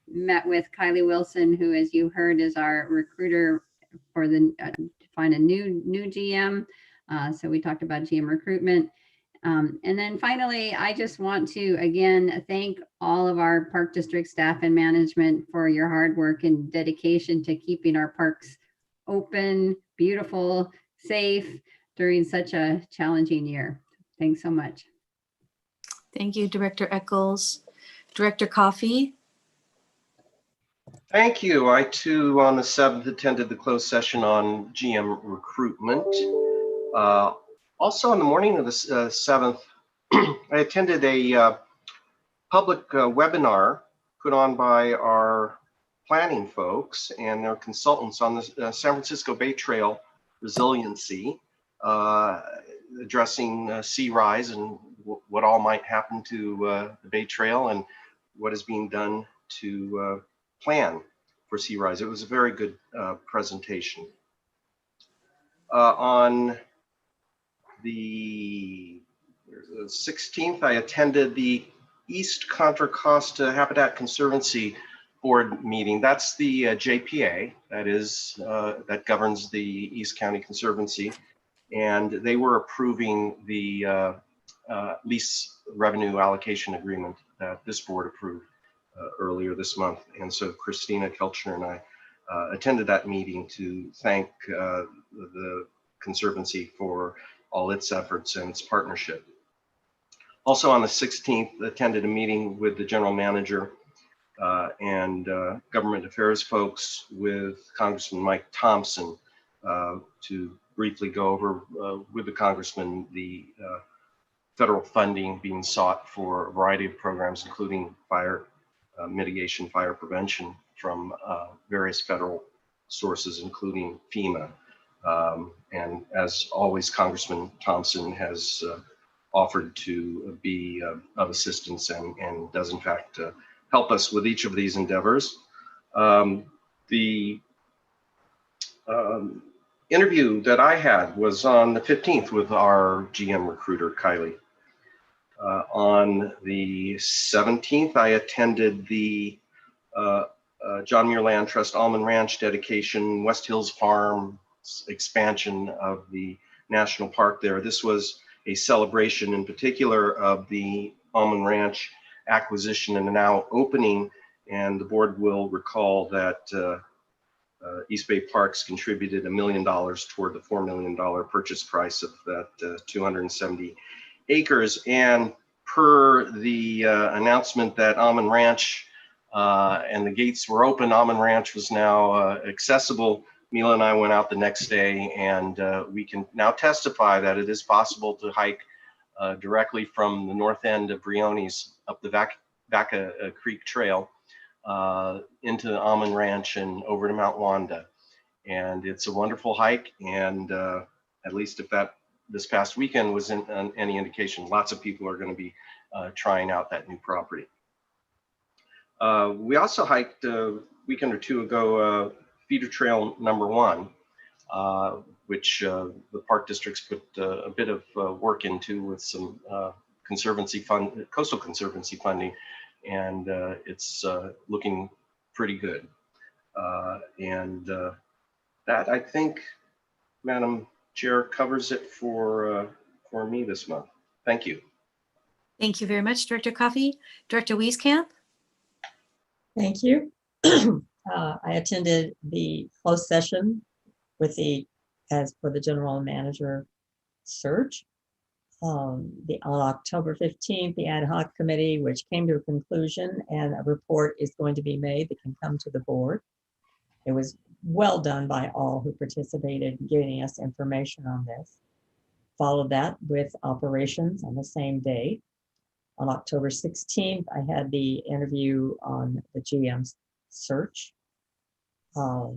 met with Kylie Wilson, who, as you heard, is our recruiter for the to find a new GM. So we talked about GM recruitment. And then finally, I just want to again thank all of our Park District staff and management for your hard work and dedication to keeping our parks open, beautiful, safe during such a challenging year. Thanks so much. Thank you, Director Eccles. Director Coffey? Thank you. I too, on the 7th, attended the closed session on GM recruitment. Also, on the morning of the 7th, I attended a public webinar put on by our planning folks and their consultants on the San Francisco Bay Trail resiliency, addressing sea rise and what all might happen to the Bay Trail and what is being done to plan for sea rise. It was a very good presentation. On the 16th, I attended the East Contra Costa Habitat Conservancy Board meeting. That's the JPA, that governs the East County Conservancy. And they were approving the lease revenue allocation agreement that this board approved earlier this month. And so Christina Kelchner and I attended that meeting to thank the Conservancy for all its efforts and its partnership. Also on the 16th, attended a meeting with the general manager and government affairs folks with Congressman Mike Thompson to briefly go over with the congressman the federal funding being sought for a variety of programs, including fire mitigation, fire prevention from various federal sources, including FEMA. And as always, Congressman Thompson has offered to be of assistance and does in fact help us with each of these endeavors. The interview that I had was on the 15th with our GM recruiter, Kylie. On the 17th, I attended the John Muir Land Trust Almond Ranch dedication, West Hills Farm expansion of the national park there. This was a celebration in particular of the Almond Ranch acquisition and now opening, and the board will recall that East Bay Parks contributed $1 million toward the $4 million purchase price of that 270 acres. And per the announcement that Almond Ranch and the gates were open, Almond Ranch was now accessible. Mila and I went out the next day, and we can now testify that it is possible to hike directly from the north end of Briones up the Vaca Creek Trail into Almond Ranch and over to Mount Wanda. And it's a wonderful hike. And at least if this past weekend was any indication, lots of people are going to be trying out that new property. We also hiked a weekend or two ago Feeder Trail #1, which the Park District's put a bit of work into with some Coastal Conservancy funding, and it's looking pretty good. That, I think, Madam Chair, covers it for me this month. Thank you. Thank you very much, Director Coffey. Director Wieskamp? Thank you. I attended the closed session as per the general manager search. On October 15th, the ad hoc committee, which came to a conclusion, and a report is going to be made that can come to the board. It was well done by all who participated in giving us information on this. Followed that with operations on the same day. On October 16th, I had the interview on the GM search. I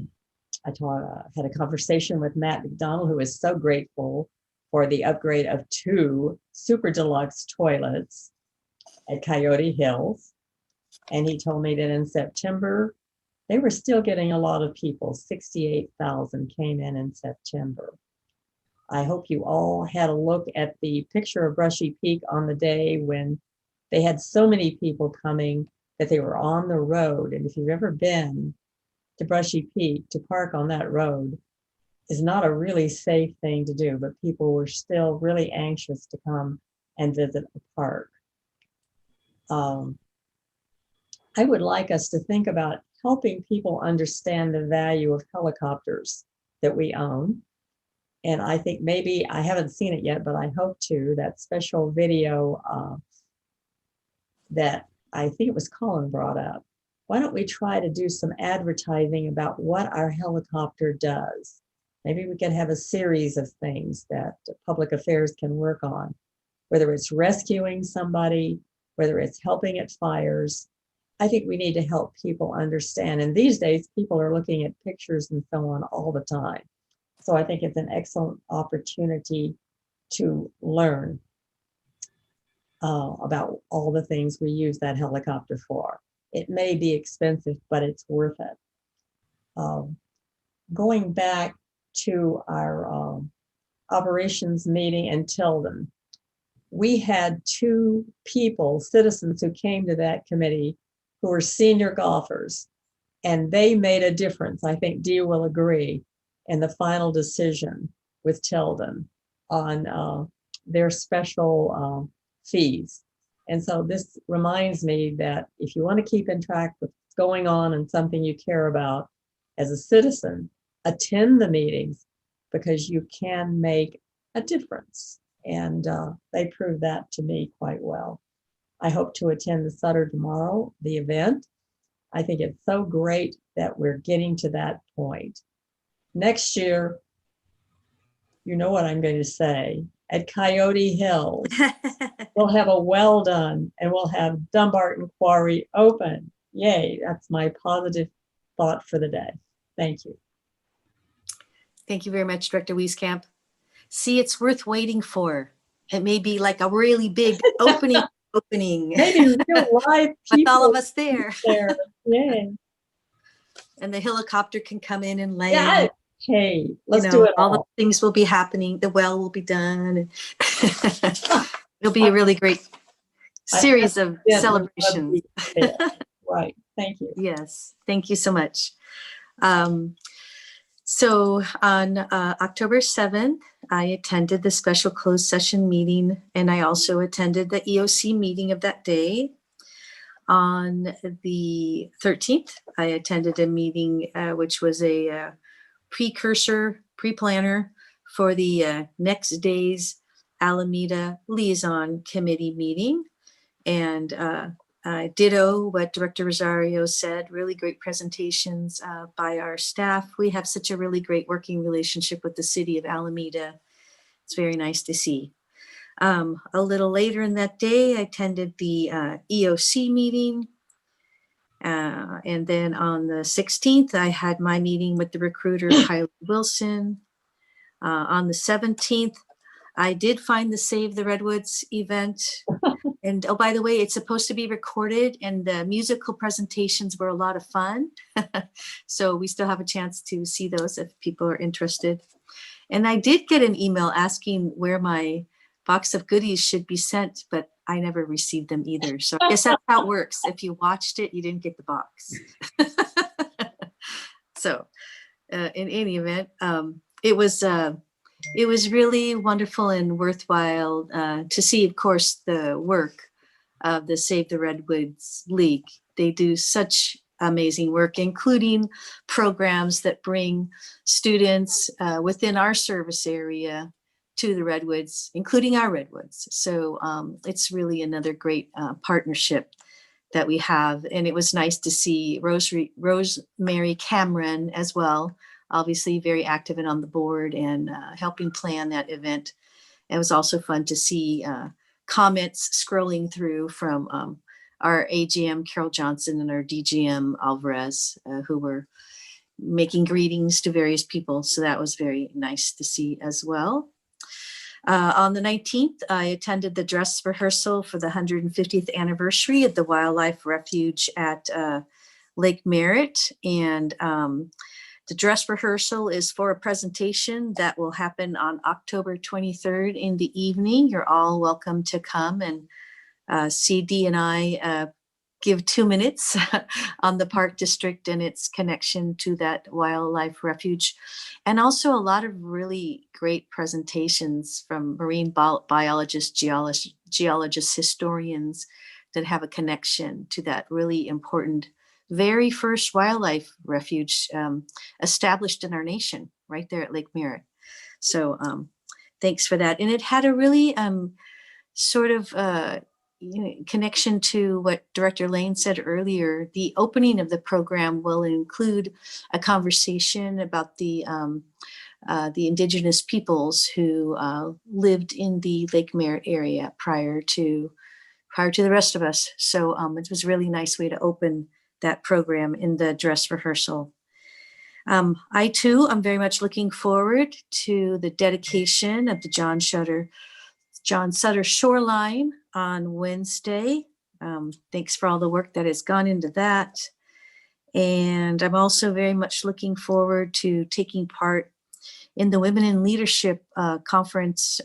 had a conversation with Matt McDonald, who is so grateful for the upgrade of 2 super deluxe toilets at Coyote Hills. And he told me that in September, they were still getting a lot of people. 68,000 came in September. I hope you all had a look at the picture of Brushy Peak on the day when they had so many people coming that they were on the road. And if you've ever been to Brushy Peak, to park on that road is not a really safe thing to do, but people were still really anxious to come and visit the park. I would like us to think about helping people understand the value of helicopters that we own. And I think maybe, I haven't seen it yet, but I hope to, that special video that I think it was Colin brought up. Why don't we try to do some advertising about what our helicopter does? Maybe we can have a series of things that public affairs can work on, whether it's rescuing somebody, whether it's helping at fires. I think we need to help people understand. And these days, people are looking at pictures and so on all the time. So I think it's an excellent opportunity to learn about all the things we use that helicopter for. It may be expensive, but it's worth it. Going back to our operations meeting in Tilden, we had 2 people, citizens, who came to that committee who were senior golfers, and they made a difference. I think Dee will agree in the final decision with Tilden on their special fees. And so this reminds me that if you want to keep in track with what's going on and something you care about as a citizen, attend the meetings, because you can make a difference. And they proved that to me quite well. I hope to attend the Sutter tomorrow, the event. I think it's so great that we're getting to that point. Next year, you know what I'm going to say, at Coyote Hills, we'll have a well done, and we'll have Dumbarton Quarry open. Yay, that's my positive thought for the day. Thank you. Thank you very much, Director Wieskamp. See, it's worth waiting for. It may be like a really big opening. Maybe real live with all of us there. Yay. And the helicopter can come in and land. Yeah. Hey, let's do it all the things will be happening. The well will be done. It'll be a really great series of celebrations. Right. Thank you. Yes. Thank you so much. So on October 7th, I attended the special closed session meeting, and I also attended the EOC meeting of that day. On the 13th, I attended a meeting which was a pre-planner for the next day's Alameda Liaison Committee meeting. And ditto what Director Rosario said, really great presentations by our staff. We have such a really great working relationship with the city of Alameda. It's very nice to see. A little later in that day, I attended the EOC meeting. And then on the 16th, I had my meeting with the recruiter, Kylie Wilson. On the 17th, I did find the Save the Redwoods event. And oh, by the way, it's supposed to be recorded, and the musical presentations were a lot of fun. So we still have a chance to see those if people are interested. And I did get an email asking where my box of goodies should be sent, but I never received them either. So I guess that's how it works. If you watched it, you didn't get the box. So in any event, it was really wonderful and worthwhile to see, of course, the work of the Save the Redwoods League. They do such amazing work, including programs that bring students within our service area to the Redwoods, including our Redwoods. So it's really another great partnership that we have. And it was nice to see Rosemary Cameron as well, obviously very active and on the board and helping plan that event. It was also fun to see comments scrolling through from our AGM Carol Johnson and our DGM Alvarez, who were making greetings to various people. So that was very nice to see as well. On the 19th, I attended the dress rehearsal for the 150th anniversary of the Wildlife Refuge at Lake Merritt. And the dress rehearsal is for a presentation that will happen on October 23rd in the evening. You're all welcome to come and see Dee and I give 2 minutes on the Park District and its connection to that wildlife refuge. And also a lot of really great presentations from marine biologists, geologists, historians that have a connection to that really important very first wildlife refuge established in our nation, right there at Lake Merritt. So thanks for that. And it had a really sort of connection to what Director Lane said earlier. The opening of the program will include a conversation about the indigenous peoples who lived in the Lake Merritt area prior to the rest of us. So it was a really nice way to open that program in the dress rehearsal. I too, I'm very much looking forward to the dedication of the John Sutter Shoreline on Wednesday. Thanks for all the work that has gone into that. And I'm also very much looking forward to taking part in the Women in Leadership conference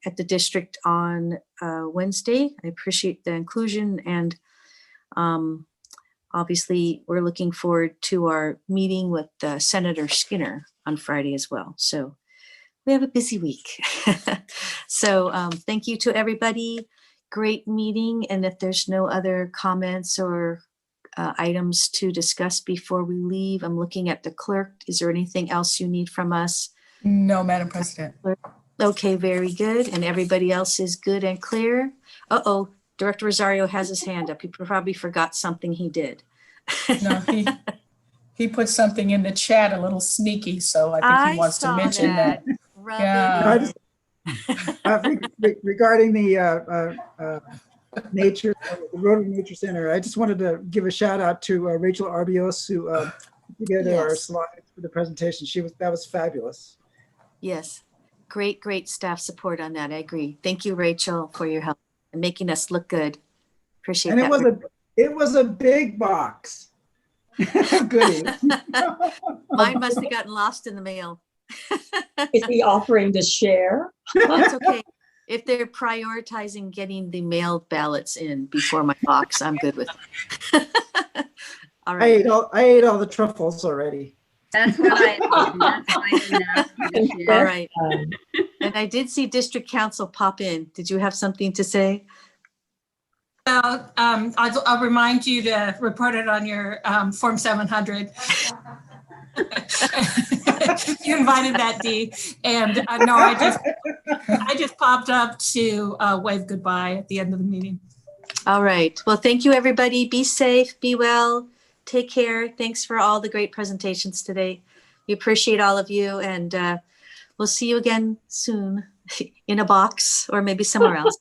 at the district on Wednesday. I appreciate the inclusion, and obviously we're looking forward to our meeting with Senator Skinner on Friday as well. So we have a busy week. So thank you to everybody. Great meeting. And if there's no other comments or items to discuss before we leave, I'm looking at the clerk. Is there anything else you need from us? No, Madam President. Okay, very good. And everybody else is good and clear? Uh-oh, Director Rosario has his hand up. He probably forgot something he did. No, he put something in the chat, a little sneaky, so I think he wants to mention that. Yeah. Regarding the nature, the Rotary Nature Center, I just wanted to give a shout out to Rachel Arbios, who put together our slides for the presentation. That was fabulous. Yes, great staff support on that. I agree. Thank you, Rachel, for your help and making us look good. Appreciate that. And it was a big box. Goodies. Mine must have gotten lost in the mail. Is he offering to share? That's okay. If they're prioritizing getting the mailed ballots in before my box, I'm good with it. All right. I ate all the truffles already. That's what I did. That's why I didn't ask you to share. All right. And I did see District Council pop in. Did you have something to say? I'll remind you to report it on your Form 700. You invited that, Dee. And no, I just popped up to wave goodbye at the end of the meeting. All right. Well, thank you, everybody. Be safe, be well, take care. Thanks for all the great presentations today. We appreciate all of you, and we'll see you again soon in a box or maybe somewhere else.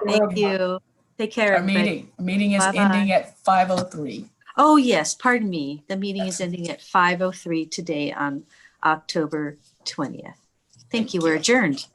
Thank you. Take care, Our everybody. meeting is Bye-bye. ending at 5:03. Oh, yes, pardon me. The meeting is ending at 5:03 today on October 20th. Thank you. We're adjourned.